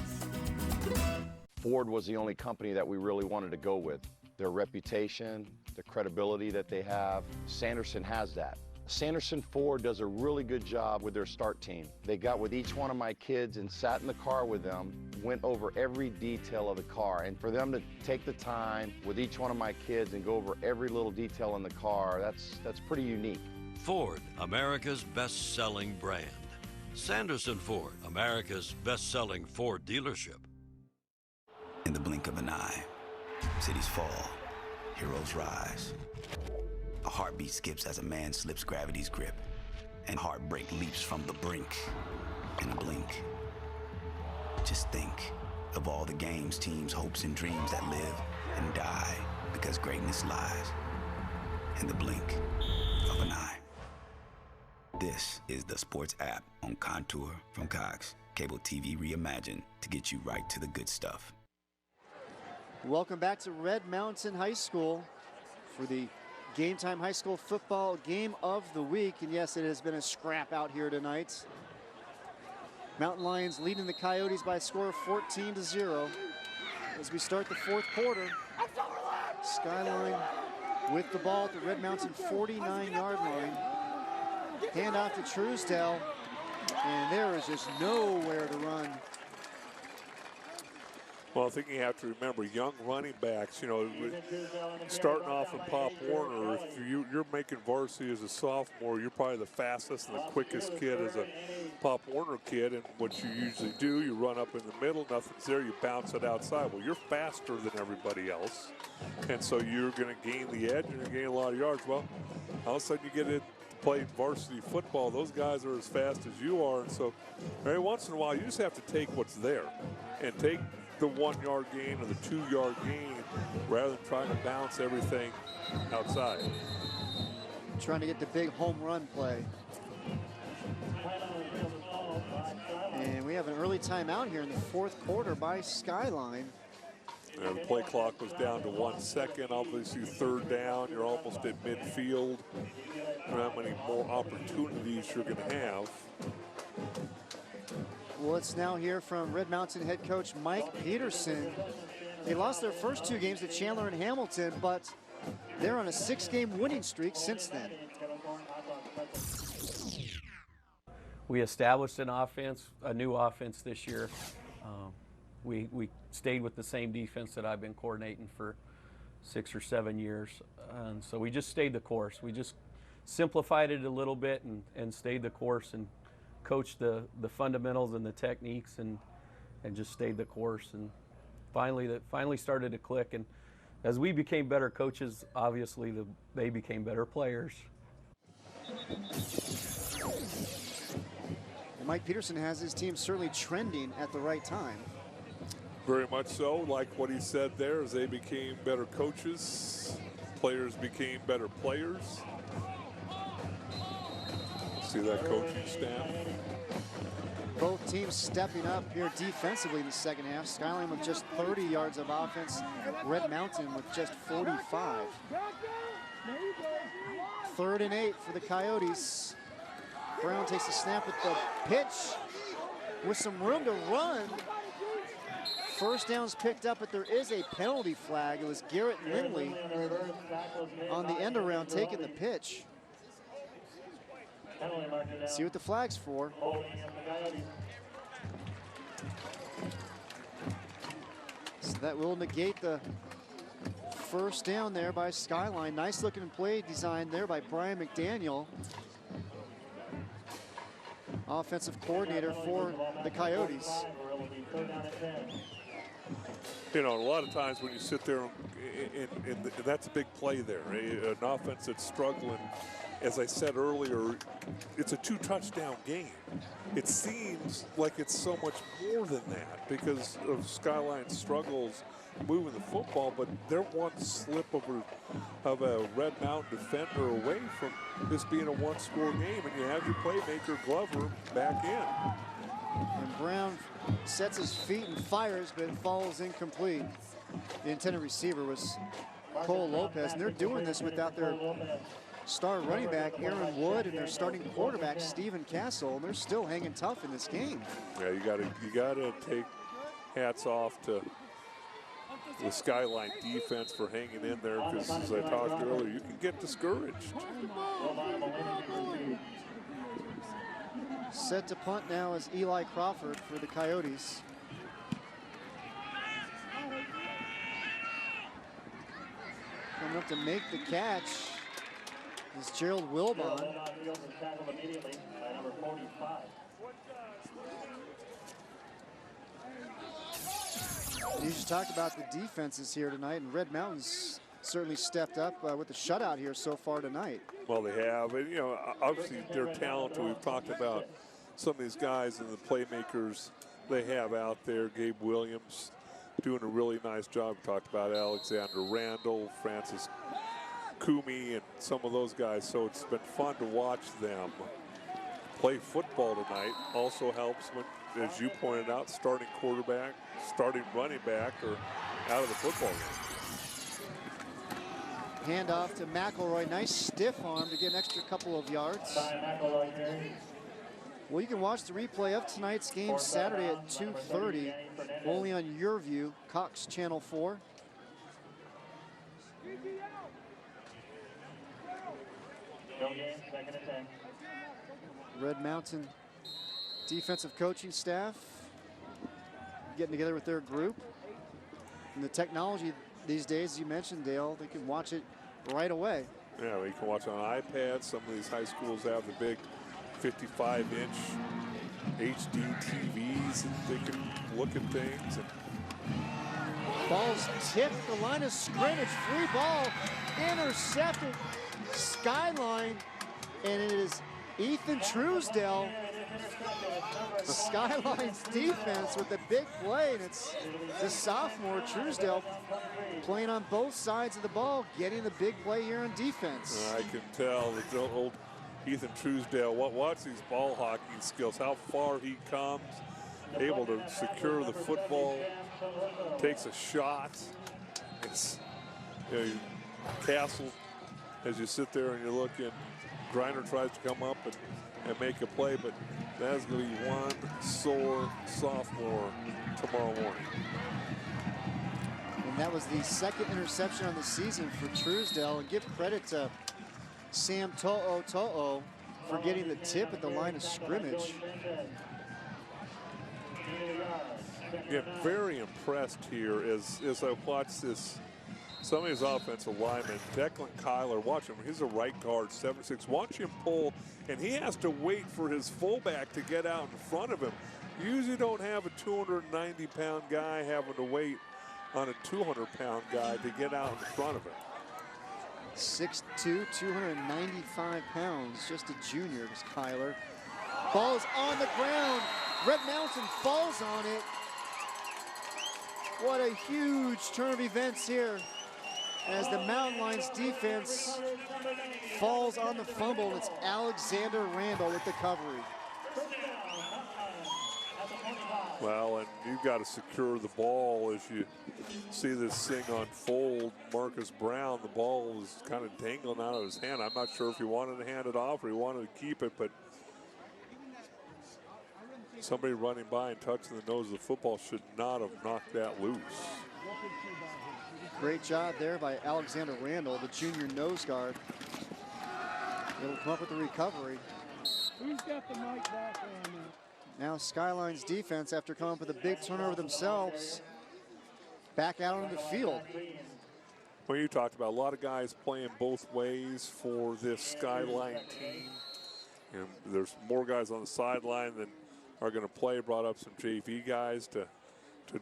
Ford was the only company that we really wanted to go with. Their reputation, the credibility that they have, Sanderson has that. Sanderson Ford does a really good job with their start team. They got with each one of my kids and sat in the car with them, went over every detail of the car. And for them to take the time with each one of my kids and go over every little detail in the car, that's pretty unique. Ford, America's best-selling brand. Sanderson Ford, America's best-selling Ford dealership. In the blink of an eye, cities fall, heroes rise. A heartbeat skips as a man slips gravity's grip, and heartbreak leaps from the brink in a blink. Just think of all the games, teams, hopes, and dreams that live and die because greatness lies in the blink of an eye. This is the sports app on Contour from Cox. Cable TV reimagined to get you right to the good stuff. Welcome back to Red Mountain High School for the Game Time High School Football Game of the Week. And yes, it has been a scrap out here tonight. Mountain Lions leading the Coyotes by a score of 14-0 as we start the 4th quarter. Skyline with the ball at the Red Mountain 49-yard line. Hand off to Truesdell, and there is just nowhere to run. Well, I think you have to remember, young running backs, you know, starting off in Pop Warner, if you're making varsity as a sophomore, you're probably the fastest and the quickest kid as a Pop Warner kid. And what you usually do, you run up in the middle, nothing's there, you bounce it outside. Well, you're faster than everybody else, and so you're going to gain the edge and you're gain a lot of yards. Well, all of a sudden you get it. Play varsity football, those guys are as fast as you are, and so every once in a while you just have to take what's there and take the 1-yard gain or the 2-yard gain rather than trying to bounce everything outside. Trying to get the big home run play. And we have an early timeout here in the 4th quarter by Skyline. The play clock was down to 1 second. Obviously, 3rd down, you're almost at midfield. I don't know how many more opportunities you're going to have. Well, let's now hear from Red Mountain head coach Mike Peterson. They lost their first 2 games to Chandler and Hamilton, but they're on a 6-game winning streak since then. We established an offense, a new offense this year. We stayed with the same defense that I've been coordinating for 6 or 7 years. And so we just stayed the course. We just simplified it a little bit and stayed the course and coached the fundamentals and the techniques and just stayed the course. And finally started to click. And as we became better coaches, obviously they became better players. Mike Peterson has his team certainly trending at the right time. Very much so. Like what he said there, as they became better coaches, players became better players. See that coaching staff. Both teams stepping up here defensively in the second half. Skyline with just 30 yards of offense. Red Mountain with just 45. 3rd and 8 for the Coyotes. Brown takes the snap with the pitch with some room to run. First down's picked up, but there is a penalty flag. It was Garrett Lindley on the end around taking the pitch. See what the flag's for. So that will negate the first down there by Skyline. Nice looking play design there by Brian McDaniel, offensive coordinator for the Coyotes. You know, a lot of times when you sit there, and that's a big play there. An offense that's struggling, as I said earlier, it's a 2-touchdown game. It seems like it's so much more than that because of Skyline's struggles moving the football, but they're one slip of a Red Mountain defender away from this being a one-score game, and you have your playmaker Glover back in. And Brown sets his feet and fires, but it falls incomplete. The intended receiver was Cole Lopez, and they're doing this without their star running back Aaron Wood and their starting quarterback Stephen Castle, and they're still hanging tough in this game. Yeah, you gotta take hats off to the Skyline defense for hanging in there, because as I talked earlier, you can get discouraged. Set to punt now is Eli Crawford for the Coyotes. Coming up to make the catch is Gerald Wilbon. You just talked about the defenses here tonight, and Red Mountain's certainly stepped up with the shutout here so far tonight. Well, they have, and you know, obviously they're talented. We've talked about some of these guys and the playmakers they have out there. Gabe Williams doing a really nice job. We talked about Alexander Randall, Francis Kumi, and some of those guys. So it's been fun to watch them play football tonight. Also helps when, as you pointed out, starting quarterback, starting running back are out of the football game. Handoff to McElroy. Nice stiff arm to get an extra couple of yards. Well, you can watch the replay of tonight's game Saturday at 2:30, only on YurView, Cox Channel 4. Red Mountain defensive coaching staff getting together with their group. And the technology these days, as you mentioned, Dale, they can watch it right away. Yeah, well, you can watch on iPads. Some of these high schools have the big 55-inch HD TVs, and they can look at things. And ball's tipped the line of scrimmage, free ball, intercepted, Skyline, and it is Ethan Truesdell, Skyline's defense, with a big play, and it's the sophomore Truesdell playing on both sides of the ball, getting the big play here on defense. I can tell the old Ethan Truesdell, watch these ball hockey skills, how far he comes, able to secure the football, takes a shot. It's, you know, Castle, as you sit there and you're looking, Griner tries to come up and make a play, but that's going to be one sore sophomore tomorrow morning. And that was the second interception on the season for Truesdell, and give credit to Sam To'o for getting the tip at the line of scrimmage. Yeah, very impressed here as I watch this. Some of his offensive linemen, Declan Kyler, watch him. He's a right guard, 7'6". Watch him pull, and he has to wait for his fullback to get out in front of him. You usually don't have a 290-pound guy having to wait on a 200-pound guy to get out in front of him. 6'2", 295 pounds, just a junior was Kyler. Ball is on the ground. Red Mountain falls on it. What a huge turn of events here as the Mountain Lions defense falls on the fumble. It's Alexander Randall with the recovery. Well, and you've got to secure the ball as you see this thing unfold. Marcus Brown, the ball was kind of dangling out of his hand. I'm not sure if he wanted to hand it off or he wanted to keep it, but somebody running by and touching the nose of the football should not have knocked that loose. Great job there by Alexander Randall, the junior nose guard. It'll come up with the recovery. Who's got the mic back on now? Now Skyline's defense, after coming up with a big turnover themselves, back out on the field. Well, you talked about a lot of guys playing both ways for this Skyline team. And there's more guys on the sideline than are going to play. Brought up some JV guys to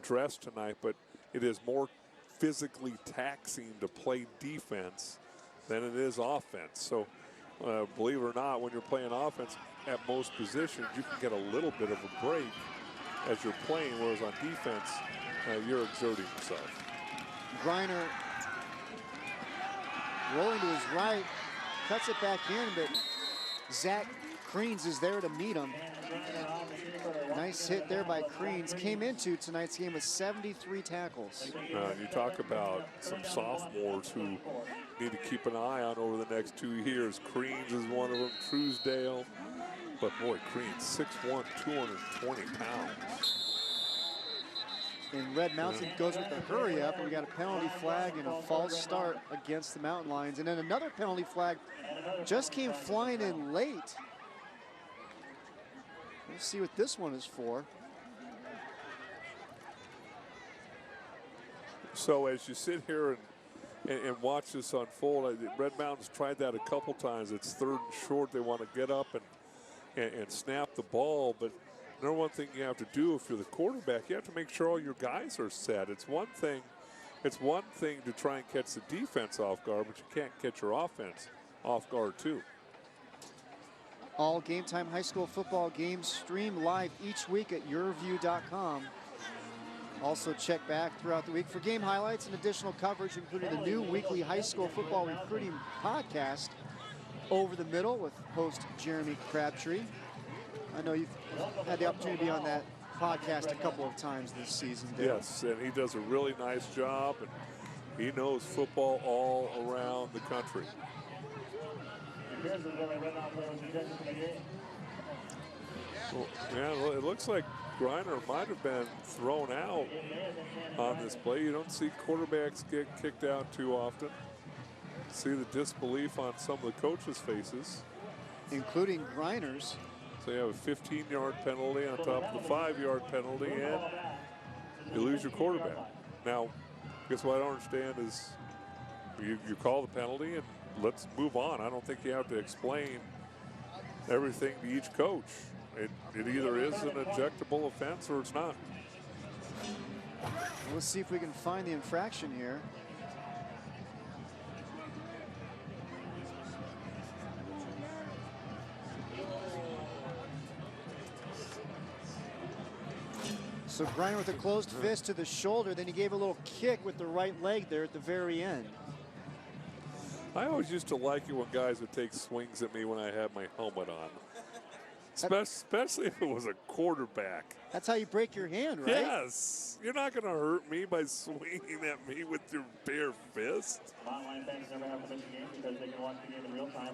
dress tonight, but it is more physically taxing to play defense than it is offense. So believe it or not, when you're playing offense at most positions, you can get a little bit of a break as you're playing, whereas on defense, you're exerting yourself. Griner rolling to his right, cuts it back in, but Zach Creans is there to meet him. Nice hit there by Creans. Came into tonight's game with 73 tackles. You talk about some sophomores who need to keep an eye on over the next 2 years. Creans is one of them, Truesdale. But boy, Creans, 6'1", 220 pounds. And Red Mountain goes with the hurry up, and we got a penalty flag and a false start against the Mountain Lions. And then another penalty flag just came flying in late. We'll see what this one is for. So as you sit here and watch this unfold, Red Mountain's tried that a couple times. It's 3rd and short. They want to get up and snap the ball, but number one thing you have to do if you're the quarterback, you have to make sure all your guys are set. It's one thing to try and catch the defense off guard, but you can't catch your offense off guard too. All Game Time high school football games stream live each week at YurView.com. Also check back throughout the week for game highlights and additional coverage, including the new weekly high school football recruiting podcast, Over the Middle, with host Jeremy Crabtree. I know you've had the opportunity to be on that podcast a couple of times this season, Dale. Yes, and he does a really nice job, and he knows football all around the country. Well, yeah, it looks like Griner might have been thrown out on this play. You don't see quarterbacks get kicked out too often. See the disbelief on some of the coaches' faces. Including Griner's. So you have a 15-yard penalty on top of the 5-yard penalty, and you lose your quarterback. Now, I guess what I don't understand is you call the penalty and let's move on. I don't think you have to explain everything to each coach. It either is an ejectable offense or it's not. Let's see if we can find the infraction here. So Griner with a closed fist to the shoulder, then he gave a little kick with the right leg there at the very end. I always used to like it when guys would take swings at me when I had my helmet on. Especially if it was a quarterback. That's how you break your hand, right? Yes. You're not going to hurt me by swinging at me with your bare fist.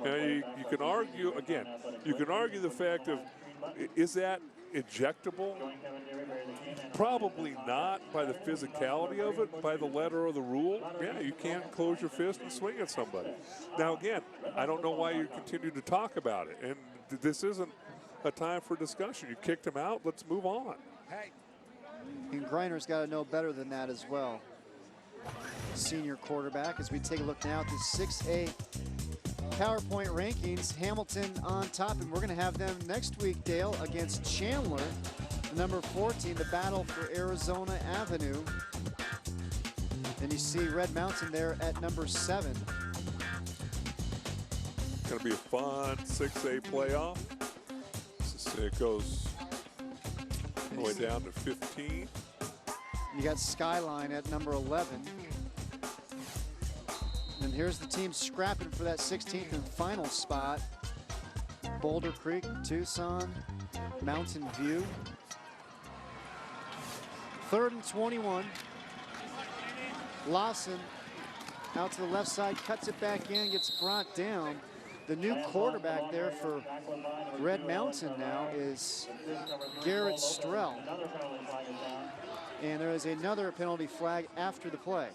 Now, you can argue, again, you can argue the fact of, is that ejectable? Probably not by the physicality of it, by the letter of the rule. Yeah, you can't close your fist and swing at somebody. Now, again, I don't know why you continue to talk about it. And this isn't a time for discussion. You kicked him out. Let's move on. And Griner's got to know better than that as well. Senior quarterback, as we take a look now at the 6A PowerPoint rankings. Hamilton on top, and we're going to have them next week, Dale, against Chandler, number 14, the battle for Arizona Avenue. And you see Red Mountain there at number 7. Going to be a fun 6A playoff. It goes all the way down to 15. You got Skyline at number 11. And here's the team scrapping for that 16th and final spot. Boulder Creek, Tucson, Mountain View. 3rd and 21. Lawson out to the left side, cuts it back in, gets brought down. The new quarterback there for Red Mountain now is Garrett Strell. And there is another penalty flag after the play.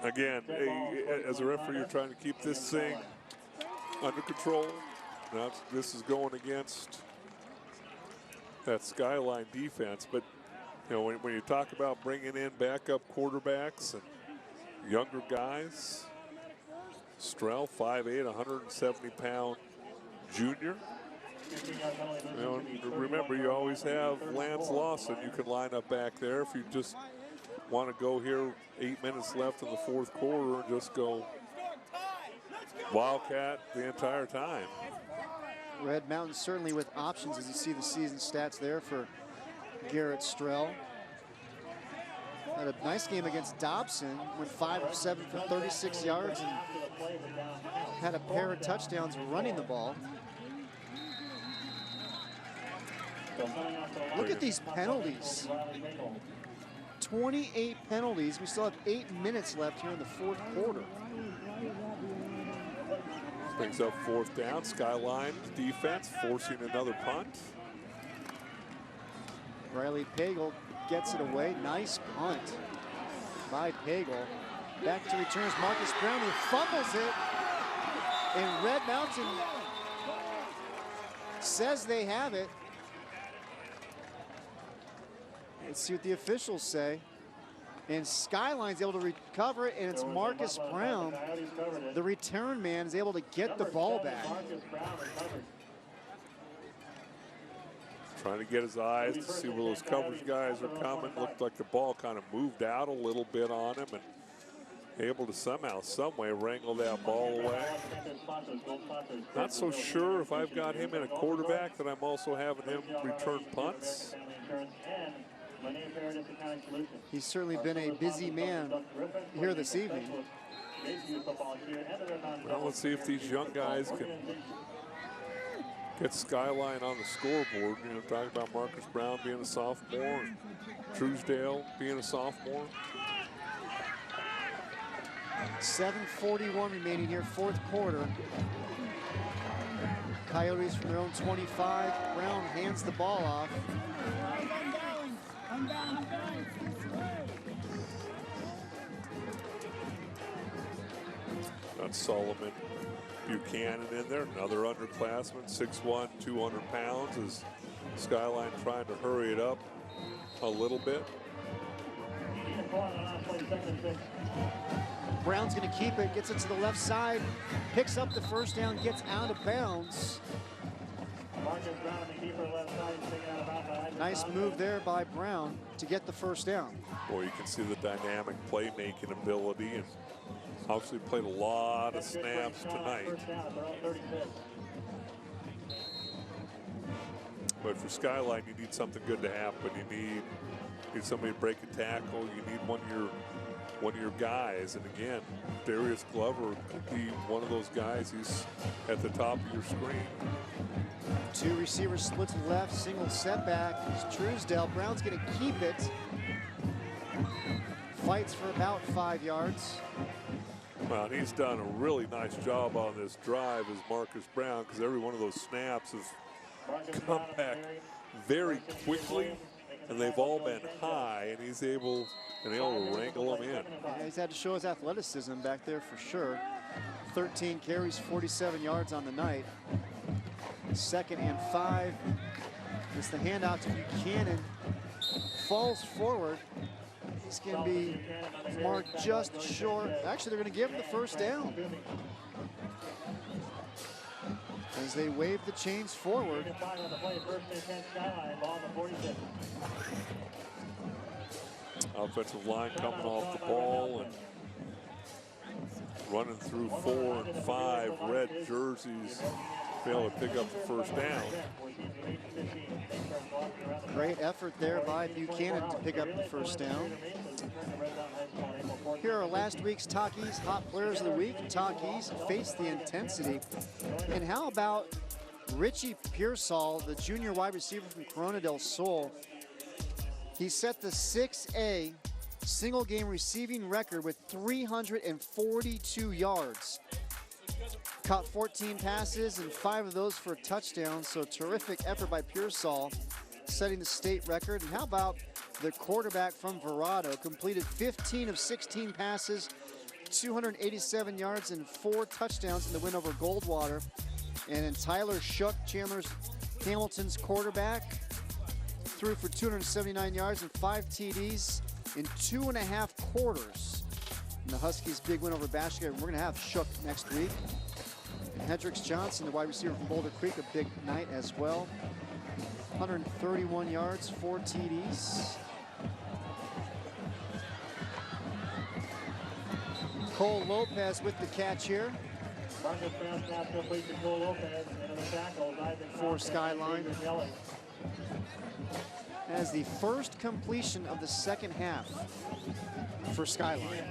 Again, as a referee, you're trying to keep this thing under control. Now this is going against that Skyline defense, but you know, when you talk about bringing in backup quarterbacks and younger guys, Strell, 5'8", 170-pound junior. You know, remember, you always have Lance Lawson you can line up back there if you just want to go here. 8 minutes left in the fourth quarter and just go Wildcat the entire time. Red Mountain certainly with options, as you see the season stats there for Garrett Strell. Had a nice game against Dobson, went 5 of 7 for 36 yards and had a pair of touchdowns running the ball. Look at these penalties. 28 penalties. We still have 8 minutes left here in the fourth quarter. Brings up fourth down. Skyline defense forcing another punt. Riley Pagel gets it away. Nice punt by Pagel. Back to returns Marcus Brown, who fumbles it. And Red Mountain says they have it. Let's see what the officials say. And Skyline's able to recover it, and it's Marcus Brown. The return man is able to get the ball back. Trying to get his eyes to see where those coverage guys are coming. Looked like the ball kind of moved out a little bit on him and able to somehow, some way wrangle that ball away. Not so sure if I've got him in a quarterback that I'm also having him return punts. He's certainly been a busy man here this evening. Well, let's see if these young guys can get Skyline on the scoreboard. You know, talking about Marcus Brown being a sophomore and Truesdale being a sophomore. 7:41 remaining here, fourth quarter. Coyotes from their own 25. Brown hands the ball off. That's Solomon Buchanan in there, another underclassman, 6'1", 200 pounds. Is Skyline trying to hurry it up a little bit? Brown's going to keep it, gets it to the left side, picks up the first down, gets out of bounds. Nice move there by Brown to get the first down. Boy, you can see the dynamic playmaking ability, and obviously played a lot of snaps tonight. But for Skyline, you need something good to happen. You need somebody to break a tackle. You need one of your guys. And again, Darius Glover could be one of those guys. He's at the top of your screen. Two receivers split to the left, single setback. It's Truesdale. Brown's going to keep it. Fights for about 5 yards. Well, and he's done a really nice job on this drive as Marcus Brown, because every one of those snaps has come back very quickly, and they've all been high, and he's able to wrangle them in. Yeah, he's had to show his athleticism back there for sure. 13 carries, 47 yards on the night. 2nd and 5. It's the handout to Buchanan. Falls forward. He's going to be marked just short. Actually, they're going to give him the first down. As they wave the chains forward. Offensive line coming off the ball and running through 4 and 5 red jerseys. Be able to pick up the first down. Great effort there by Buchanan to pick up the first down. Here are last week's Talkies Hot Players of the Week. Talkies face the intensity. And how about Richie Pearsall, the junior wide receiver from Corona del Sol? He set the 6A single game receiving record with 342 yards. Caught 14 passes and 5 of those for a touchdown, so terrific effort by Pearsall, setting the state record. And how about the quarterback from Verado, completed 15 of 16 passes, 287 yards and 4 touchdowns in the win over Goldwater. And then Tyler Shook, Hamilton's quarterback, threw for 279 yards and 5 TDs in 2.5 quarters. And the Huskies' big win over Bashka. We're going to have Shook next week. And Hendricks Johnson, the wide receiver from Boulder Creek, a big night as well. 131 yards, 4 TDs. Cole Lopez with the catch here for Skyline. As the first completion of the second half for Skyline.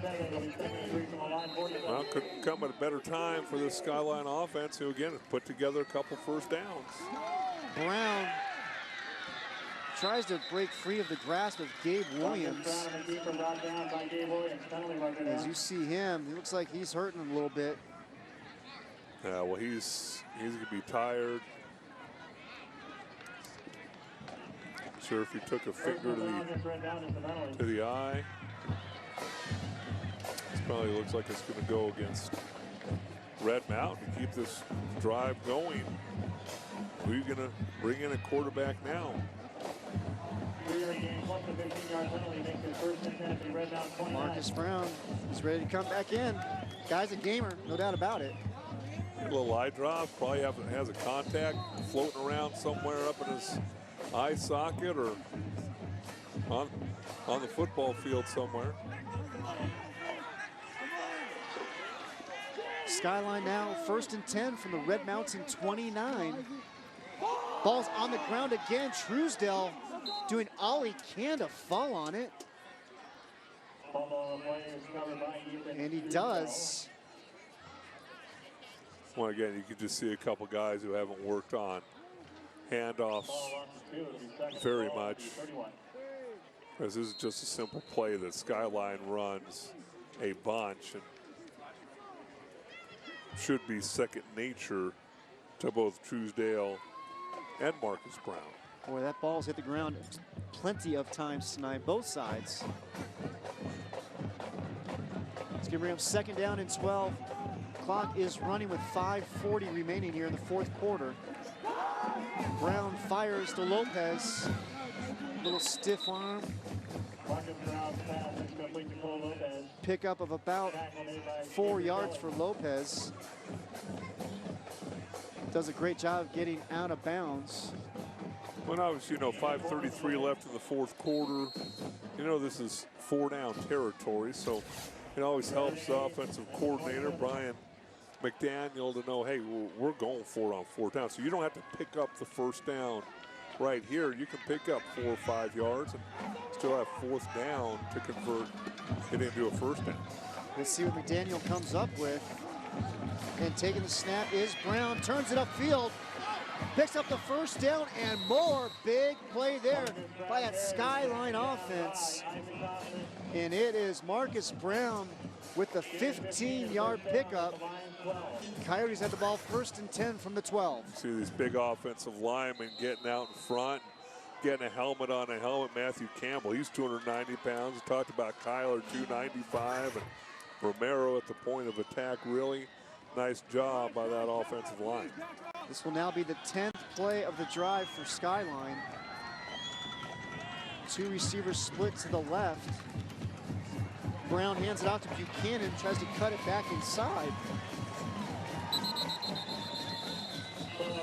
Well, couldn't come at a better time for this Skyline offense, who again has put together a couple first downs. Brown tries to break free of the grasp of Gabe Williams. As you see him, he looks like he's hurting a little bit. Yeah, well, he's going to be tired. Sure, if he took a finger to the eye, this probably looks like it's going to go against Red Mountain to keep this drive going. Who are you going to bring in a quarterback now? Marcus Brown is ready to come back in. Guy's a gamer, no doubt about it. A little eye drop, probably has a contact floating around somewhere up in his eye socket or on the football field somewhere. Skyline now 1st and 10 from the Red Mountain 29. Ball's on the ground again. Truesdell doing all he can to fall on it. And he does. Well, again, you can just see a couple guys who haven't worked on handoffs very much. This is just a simple play that Skyline runs a bunch and should be second nature to both Truesdale and Marcus Brown. Boy, that ball's hit the ground plenty of times tonight, both sides. It's gonna bring up 2nd down and 12. Clock is running with 5:40 remaining here in the 4th quarter. Brown fires to Lopez. Little stiff arm. Pickup of about 4 yards for Lopez. Does a great job of getting out of bounds. When I was, 5:33 left in the 4th quarter, this is 4-down territory, so it always helps the offensive coordinator, Brian McDaniel, to know, hey, we're going for it on 4th down. So you don't have to pick up the 1st down right here. You can pick up 4 or 5 yards and still have 4th down to convert it into a 1st down. Let's see what McDaniel comes up with. And taking the snap is Brown, turns it upfield, picks up the 1st down and more. Big play there by that Skyline offense. And it is Marcus Brown with the 15-yard pickup. Coyotes had the ball 1st and 10 from the 12. See these big offensive linemen getting out in front, getting a helmet on a helmet. Matthew Campbell, he's 290 pounds. We talked about Kyler, 295, and Romero at the point of attack. Really nice job by that offensive line. This will now be the 10th play of the drive for Skyline. 2 receivers split to the left. Brown hands it out to Buchanan, tries to cut it back inside.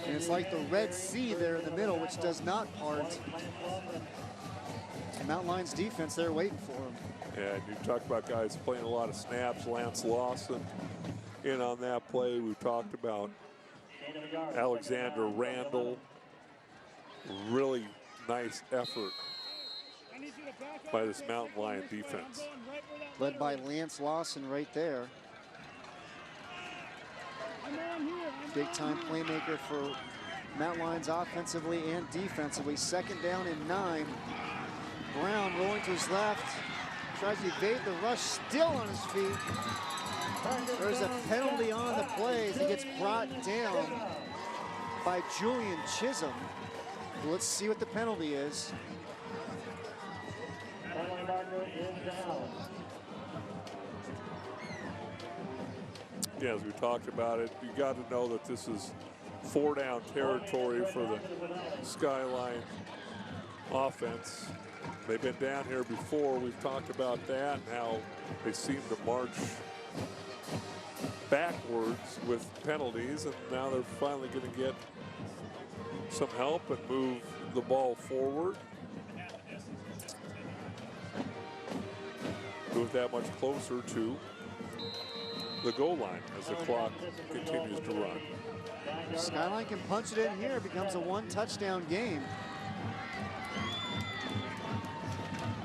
And it's like the Red Sea there in the middle, which does not part. Mountain Lions defense there waiting for him. Yeah, and you talk about guys playing a lot of snaps. Lance Lawson in on that play. We talked about Alexander Randall. Really nice effort by this Mountain Lion defense. Led by Lance Lawson right there. Big time playmaker for Mountain Lions offensively and defensively. 2nd down and 9. Brown rolling to his left. Tries to evade the rush, still on his feet. There's a penalty on the play as he gets brought down by Julian Chisholm. Let's see what the penalty is. Penalty marker is down. Yeah, as we talked about it, you got to know that this is 4-down territory for the Skyline offense. They've been down here before. We've talked about that and how they seem to march backwards with penalties, and now they're finally going to get some help and move the ball forward. Move that much closer to the goal line as the clock continues to run. Skyline can punch it in here. It becomes a 1-touchdown game.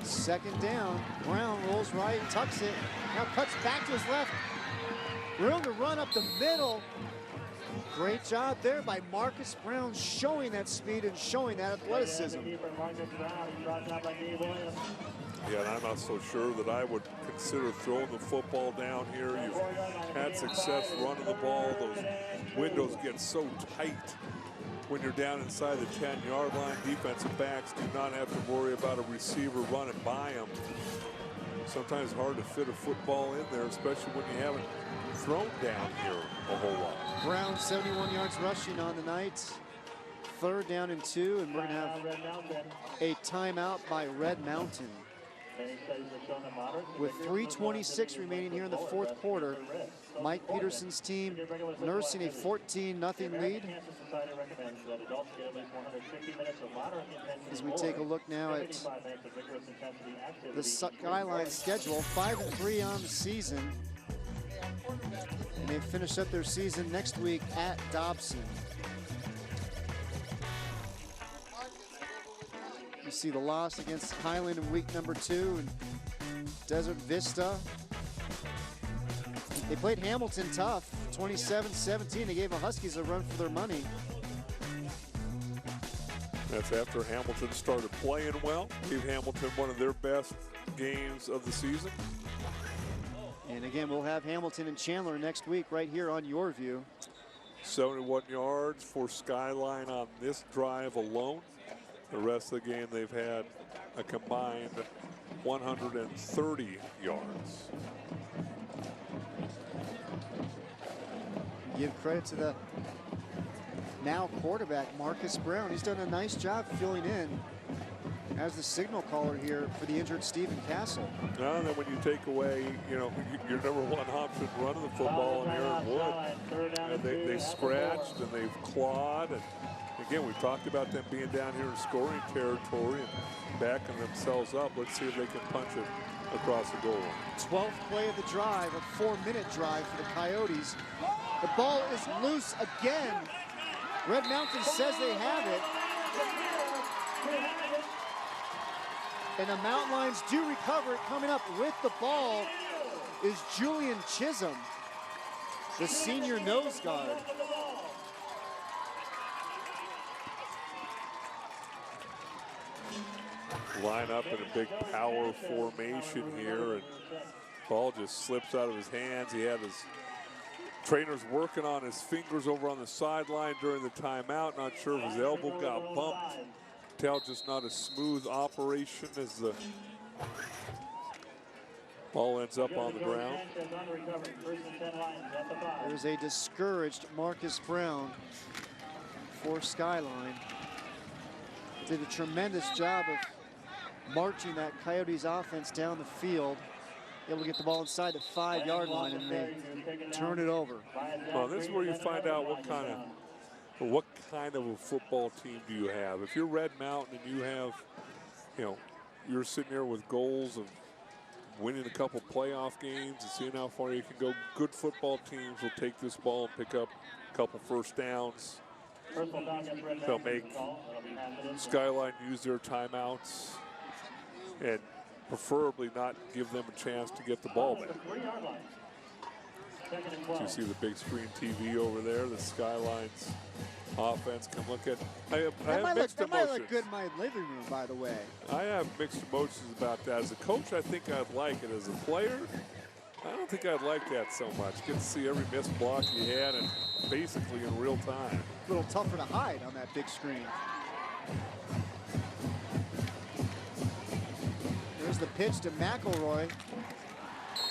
Second down. Brown rolls right, tucks it. Now cuts back to his left. Room to run up the middle. Great job there by Marcus Brown, showing that speed and showing that athleticism. Yeah, and I'm not so sure that I would consider throwing the football down here. You've had success running the ball. Those windows get so tight when you're down inside the 10-yard line. Defensive backs do not have to worry about a receiver running by them. Sometimes hard to fit a football in there, especially when you haven't thrown down here a whole lot. Brown 71 yards rushing on the night. Third down and 2, and we're going to have a timeout by Red Mountain. With 3:26 remaining here in the fourth quarter, Mike Peterson's team nursing a 14-0 lead. As we take a look now at the Skyline schedule, 5-3 on the season. And they finish up their season next week at Dobson. You see the loss against Highland in week number 2 and Desert Vista. They played Hamilton tough, 27-17. They gave the Huskies a run for their money. That's after Hamilton started playing well. Gave Hamilton one of their best games of the season. And again, we'll have Hamilton and Chandler next week right here on YurView. 71 yards for Skyline on this drive alone. The rest of the game, they've had a combined 130 yards. Give credit to the now quarterback, Marcus Brown. He's done a nice job filling in as the signal caller here for the injured Stephen Castle. And then when you take away, you know, your number one option running the football in Aaron Wood, and they scratched and they've clawed. And again, we've talked about them being down here in scoring territory and backing themselves up. Let's see if they can punch it across the goal line. 12th play of the drive, a 4-minute drive for the Coyotes. The ball is loose again. Red Mountain says they have it. And the Mountain Lions do recover it. Coming up with the ball is Julian Chisholm, the senior nose guard. Line up in a big power formation here, and ball just slips out of his hands. He had his trainers working on his fingers over on the sideline during the timeout. Not sure if his elbow got bumped. Tell just not a smooth operation as the ball ends up on the ground. There's a discouraged Marcus Brown for Skyline. Did a tremendous job of marching that Coyotes offense down the field. Able to get the ball inside the 5-yard line, and they turn it over. Well, this is where you find out what kind of a football team do you have. If you're Red Mountain and you have, you know, you're sitting there with goals of winning a couple playoff games and seeing how far you can go. Good football teams will take this ball and pick up a couple first downs. They'll make Skyline use their timeouts and preferably not give them a chance to get the ball back. You see the big screen TV over there, the Skylines offense. Come look at. I have mixed that might emotions. look good in my living room, by the way. I have mixed emotions about that. As a coach, I think I'd like it. As a player, I don't think I'd like that so much. Get to see every missed block you had and basically in real time. A little tougher to hide on that big screen. There's the pitch to McElroy.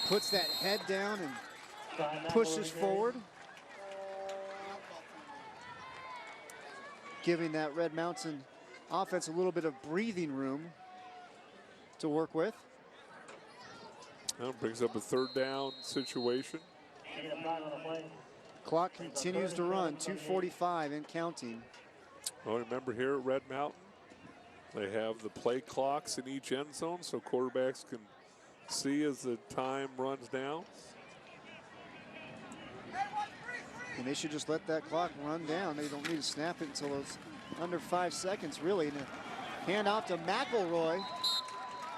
Puts that head down and pushes forward. Giving that Red Mountain offense a little bit of breathing room to work with. Now brings up a third down situation. Clock continues to run, 2:45 and counting. Well, remember here at Red Mountain, they have the play clocks in each end zone so quarterbacks can see as the time runs down. And they should just let that clock run down. They don't need to snap it until it's under 5 seconds, really. And a hand off to McElroy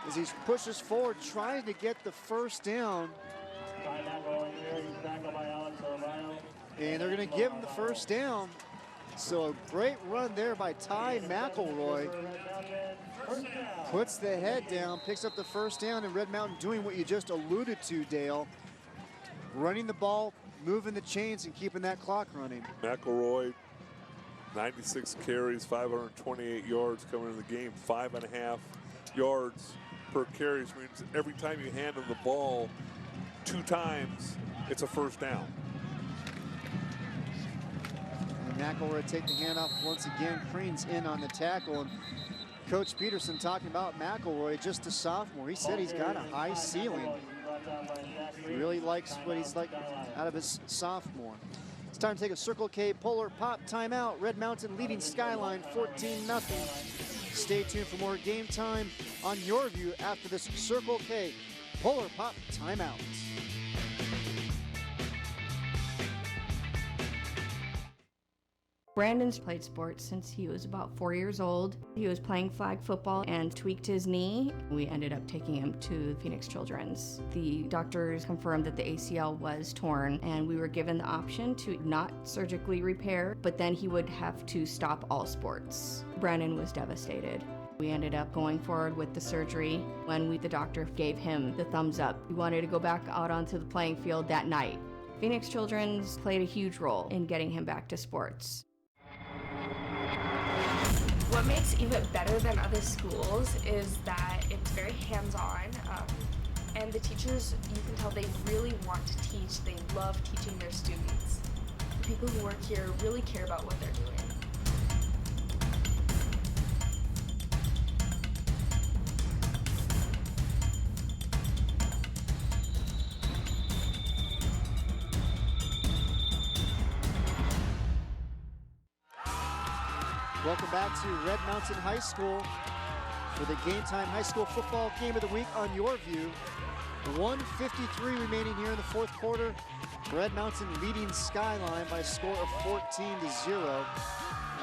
as he pushes forward, trying to get the first down. And they're going to give him the first down. So a great run there by Ty McElroy. Puts the head down, picks up the first down, and Red Mountain doing what you just alluded to, Dale. Running the ball, moving the chains, and keeping that clock running. McElroy, 96 carries, 528 yards coming in the game, 5.5 yards per carry, which means every time you hand him the ball 2 times, it's a first down. And McElroy take the handoff once again. Crean's in on the tackle. And Coach Peterson talking about McElroy, just a sophomore. He said he's got a high ceiling. Really likes what he's like out of his sophomore. It's time to take a Circle K Polar Pop timeout. Red Mountain leading Skyline 14-0. Stay tuned for more game time on YurView after this Circle K Polar Pop timeout. Brandon's played sports since he was about 4 years old. He was playing flag football and tweaked his knee. We ended up taking him to Phoenix Children's. The doctors confirmed that the ACL was torn, and we were given the option to not surgically repair, but then he would have to stop all sports. Brandon was devastated. We ended up going forward with the surgery when the doctor gave him the thumbs up. We wanted to go back out onto the playing field that night. Phoenix Children's played a huge role in getting him back to sports. What makes even better than other schools is that it's very hands-on, and the teachers, you can tell they really want to teach. They love teaching their students. The people who work here really care about what they're doing. Welcome back to Red Mountain High School for the Game Time High School Football Game of the Week on YurView. 1:53 remaining here in the fourth quarter. Red Mountain leading Skyline by a score of 14-0.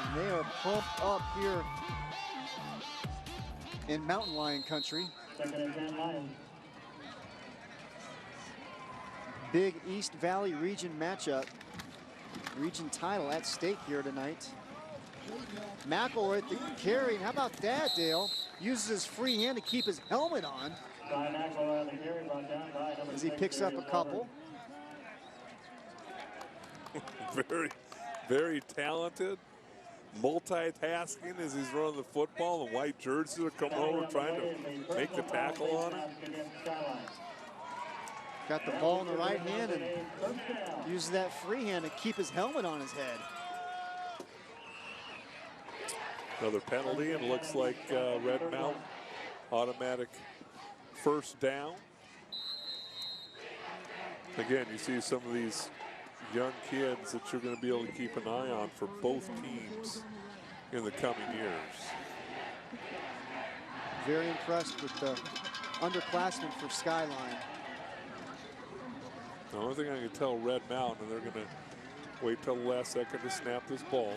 And they are pumped up here in Mountain Lion country. Big East Valley region matchup. Region title at stake here tonight. McElroy at the carry. How about that, Dale? Uses his free hand to keep his helmet on as he picks up a couple. Very, very talented. Multitasking as he's running the football. The white jerseys are coming over trying to make the tackle on him. Got the ball in the right hand and uses that free hand to keep his helmet on his head. Another penalty, and it looks like Red Mountain automatic first down. Again, you see some of these young kids that you're going to be able to keep an eye on for both teams in the coming years. Very impressed with the underclassmen for Skyline. The only thing I can tell Red Mountain, and they're going to wait till the last second to snap this ball.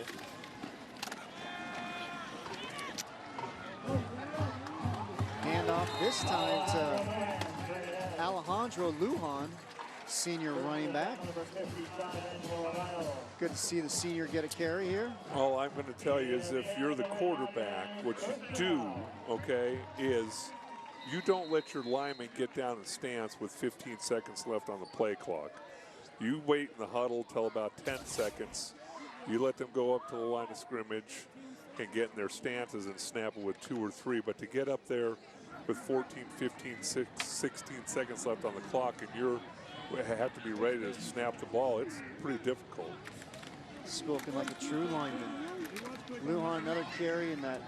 Handoff this time to Alejandro Lujan. senior running back. Good to see the senior get a carry here. All I'm going to tell you is if you're the quarterback, what you do, okay, is you don't let your lineman get down in stance with 15 seconds left on the play clock. You wait in the huddle till about 10 seconds. You let them go up to the line of scrimmage and get in their stances and snap it with 2 or 3. But to get up there with 14, 15, 16 seconds left on the clock and you have to be ready to snap the ball, it's pretty difficult. Spoken like a true lineman. Lujan, another carry, and that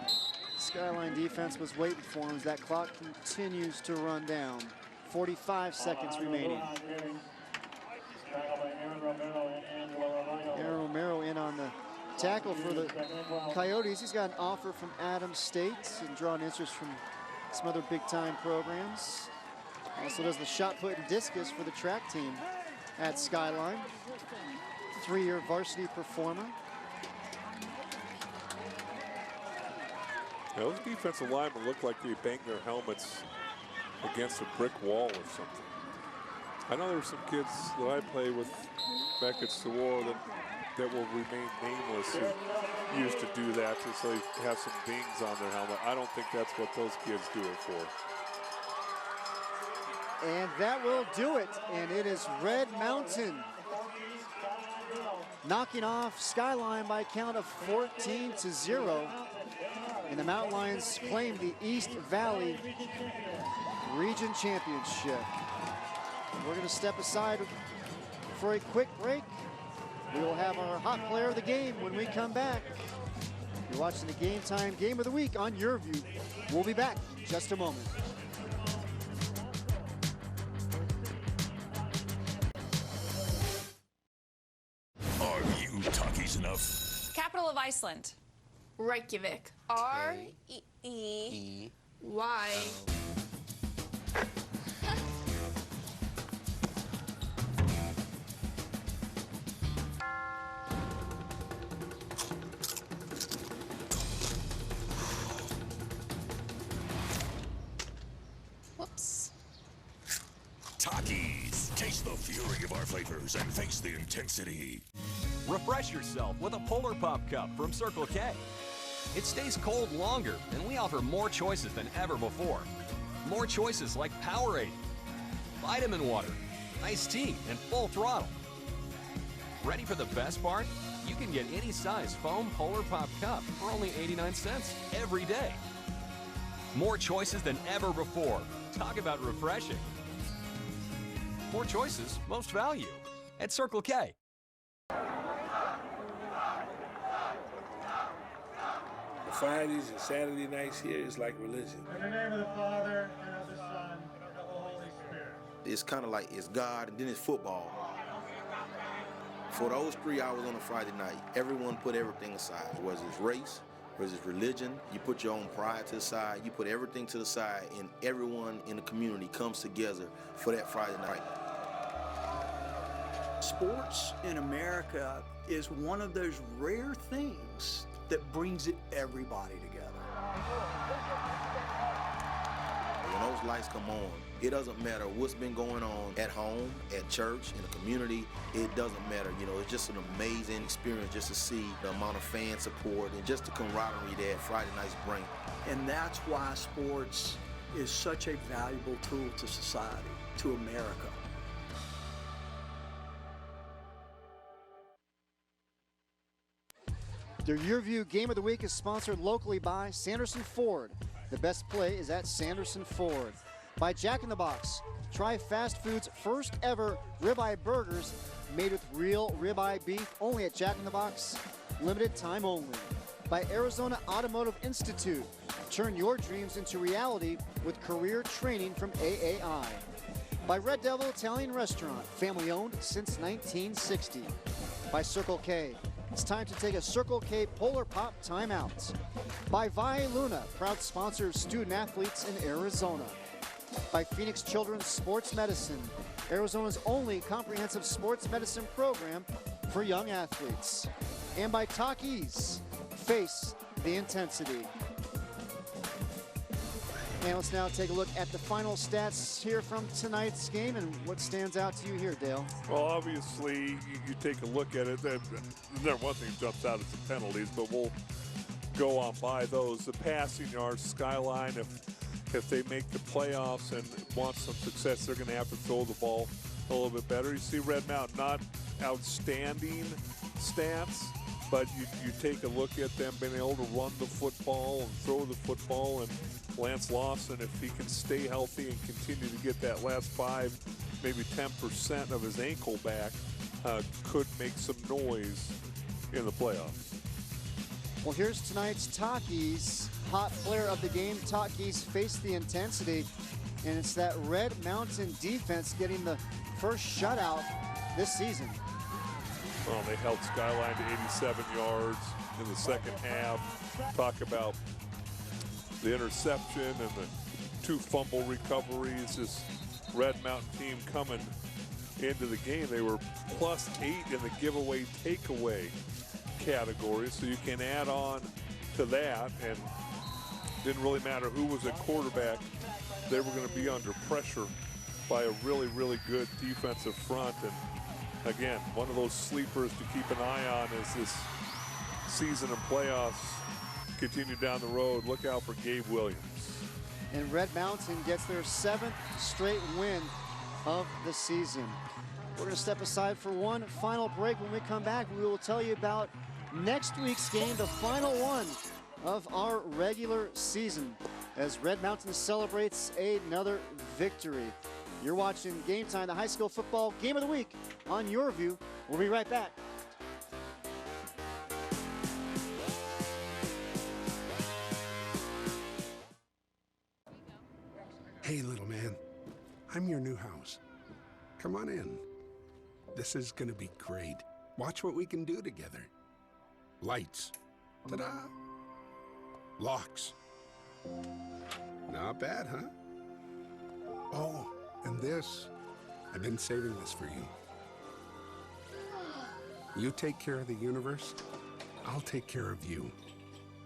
Skyline defense was waiting for him as that clock continues to run down. 45 seconds remaining. Aaron Romero in on the tackle for the Coyotes. He's got an offer from Adams State and drawing interest from some other big-time programs. Also does the shot put and discus for the track team at Skyline. 3-year varsity performer. Now, those defensive linemen look like they banged their helmets against a brick wall or something. I know there were some kids that I play with back at Sewar that will remain nameless who used to do that just so they have some dings on their helmet. I don't think that's what those kids do it for. And that will do it. And it is Red Mountain knocking off Skyline by a count of 14-0. And the Mountain Lions claim the East Valley Region Championship. We're going to step aside for a quick break. We will have our hot player of the game when we come back. You're watching the Game Time Game of the Week on YurView. We'll be back in just a moment. Are you talkies enough? Capital of Iceland. Reykjavik. R-E-E-Y. Whoops. Talkies. Taste the fury of our flavors and face the intensity. Refresh yourself with a Polar Pop Cup from Circle K. It stays cold longer, and we offer more choices than ever before. More choices like Powerade, vitamin water, iced tea, and full throttle. Ready for the best part? You can get any size foam Polar Pop Cup for only 89 cents every day. More choices than ever before. Talk about refreshing. More choices, most value. At Circle K. Fridays and Saturday nights here is like religion. In the name of the Father, and of the Son, and of the Holy Spirit. It's kind of like it's God and then it's football. For those 3 hours on a Friday night, everyone put everything aside. Whether it's race, whether it's religion, you put your own pride to the side, you put everything to the side, and everyone in the community comes together for that Friday night. Sports in America is one of those rare things that brings everybody together. When those lights come on, it doesn't matter what's been going on at home, at church, in the community. It doesn't matter. You know, it's just an amazing experience just to see the amount of fan support and just the camaraderie that Friday nights bring. And that's why sports is such a valuable tool to society, to America. The YurView Game of the Week is sponsored locally by Sanderson Ford. The best play is at Sanderson Ford. By Jack in the Box. Try fast food's first ever ribeye burgers made with real ribeye beef only at Jack in the Box. Limited time only. By Arizona Automotive Institute. Turn your dreams into reality with career training from AAI. By Red Devil Italian Restaurant, family owned since 1960. By Circle K. It's time to take a Circle K Polar Pop timeout. By Valle Luna, proud sponsor of student athletes in Arizona. By Phoenix Children's Sports Medicine, Arizona's only comprehensive sports medicine program for young athletes. And by Takis, face the intensity. And let's now take a look at the final stats here from tonight's game and what stands out to you here, Dale. Well, obviously, you take a look at it. The number one thing that jumps out is the penalties, but we'll go on by those. The passing yards, Skyline, if they make the playoffs and want some success, they're going to have to throw the ball a little bit better. You see Red Mountain, not outstanding stats, but you take a look at them being able to run the football and throw the football, and Lance Lawson, if he can stay healthy and continue to get that last 5, maybe 10% of his ankle back, could make some noise in the playoffs. Well, here's tonight's Takis hot player of the game. Takis face the intensity, and it's that Red Mountain defense getting the first shutout this season. Well, they held Skyline to 87 yards in the second half. Talk about the interception and the 2 fumble recoveries. This Red Mountain team coming into the game, they were +8 in the giveaway takeaway category, so you can add on to that, and didn't really matter who was at quarterback. They were going to be under pressure by a really, really good defensive front. And again, one of those sleepers to keep an eye on as this season and playoffs continue down the road. Look out for Gabe Williams. And Red Mountain gets their 7th straight win of the season. We're going to step aside for one final break. When we come back, we will tell you about next week's game, the final one of our regular season, as Red Mountain celebrates another victory. You're watching Game Time, the high school football game of the week on YurView. We'll be right back. Hey, little man, I'm your new house. Come on in. This is gonna be great. Watch what we can do together. Lights. Ta-da! Locks. Not bad, huh? Oh, and this. I've been saving this for you. You take care of the universe, I'll take care of you.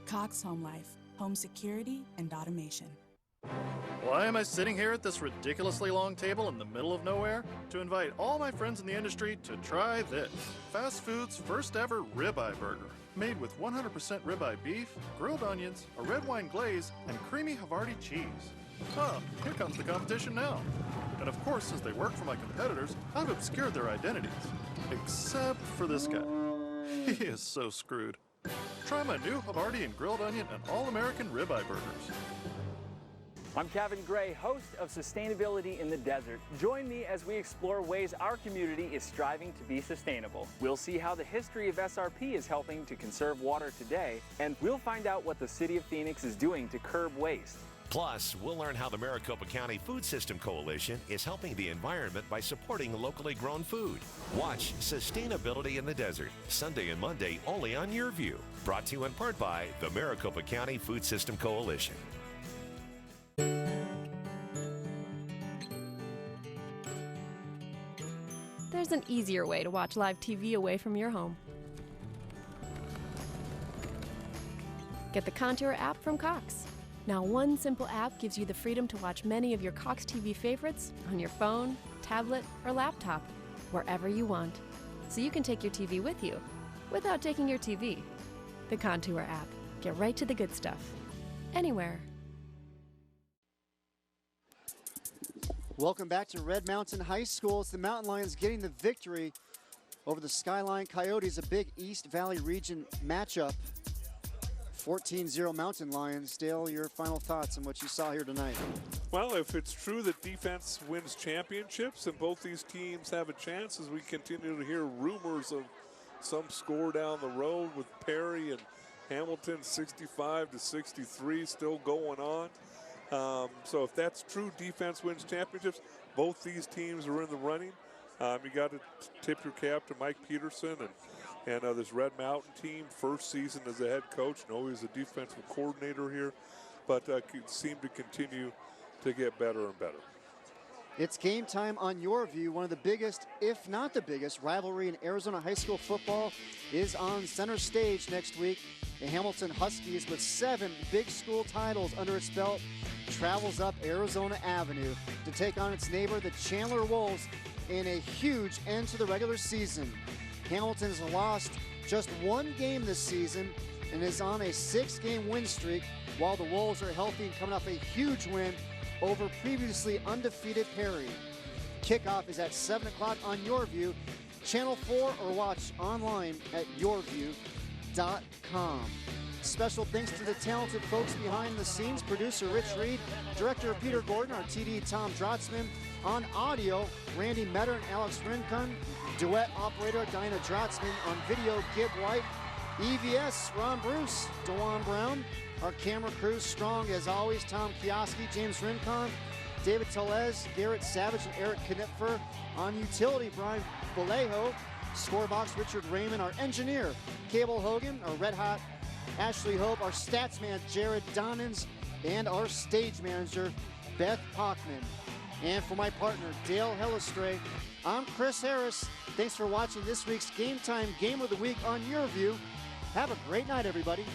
Cox Home Life, home security and automation. Why am I sitting here at this ridiculously long table in the middle of nowhere? To invite all my friends in the industry to try this. Fast Food's first ever ribeye burger. Made with 100% ribeye beef, grilled onions, a red wine glaze, and creamy Havarti cheese. Huh, here comes the competition now. And of course, since they work for my competitors, I've obscured their identities. Except for this guy. He is so screwed. Try my new Havarti and grilled onion and all-American ribeye burgers. I'm Kevin Gray, host of Sustainability in the Desert. Join me as we explore ways our community is striving to be sustainable. We'll see how the history of SRP is helping to conserve water today, and we'll find out what the City of Phoenix is doing to curb waste. Plus, we'll learn how the Maricopa County Food System Coalition is helping the environment by supporting locally grown food. Watch Sustainability in the Desert, Sunday and Monday only on YurView. Brought to you in part by the Maricopa County Food System Coalition. There's an easier way to watch live TV away from your home. Get the Contour app from Cox. Now, one simple app gives you the freedom to watch many of your Cox TV favorites on your phone, tablet, or laptop, wherever you want. So you can take your TV with you without taking your TV. The Contour app. Get right to the good stuff. Anywhere. Welcome back to Red Mountain High School. It's the Mountain Lions getting the victory over the Skyline Coyotes, a big East Valley region matchup. 14-0 Mountain Lions. Dale, your final thoughts on what you saw here tonight? Well, if it's true that defense wins championships and both these teams have a chance, as we continue to hear rumors of some score down the road with Perry and Hamilton 65-63 still going on. So if that's true, defense wins championships. Both these teams are in the running. You got to tip your cap to Mike Peterson and this Red Mountain team. First season as a head coach. No, he's a defensive coordinator here, but seem to continue to get better and better. It's game time on YurView. One of the biggest, if not the biggest, rivalry in Arizona high school football is on center stage next week. The Hamilton Huskies, with 7 big school titles under its belt, travels up Arizona Avenue to take on its neighbor, the Chandler Wolves, in a huge end to the regular season. Hamilton's lost just 1 game this season and is on a 6-game win streak, while the Wolves are healthy and coming off a huge win over previously undefeated Perry. Kickoff is at 7 o'clock on YurView, Channel 4, or watch online at YurView.com. Special thanks to the talented folks behind the scenes, producer Rich Reed, director Peter Gordon, our TD Tom Drotzman, on audio Randy Metter and Alex Rincon, duet operator Dinah Drotzman, on video Gib White, EVS Ron Bruce, DeJuan Brown, our camera crew strong as always, Tom Kioski, James Rincon, David Telez, Garrett Savage, and Eric Knipfer. On utility, Brian Vallejo, scorebox Richard Raymond, our engineer Cable Hogan, our Red Hot Ashley Hope, our stats man Jared Donnins, and our stage manager Beth Pockman. And for my partner Dale Hellestray, I'm Chris Harris. Thanks for watching this week's Game Time Game of the Week on YurView. Have a great night, everybody.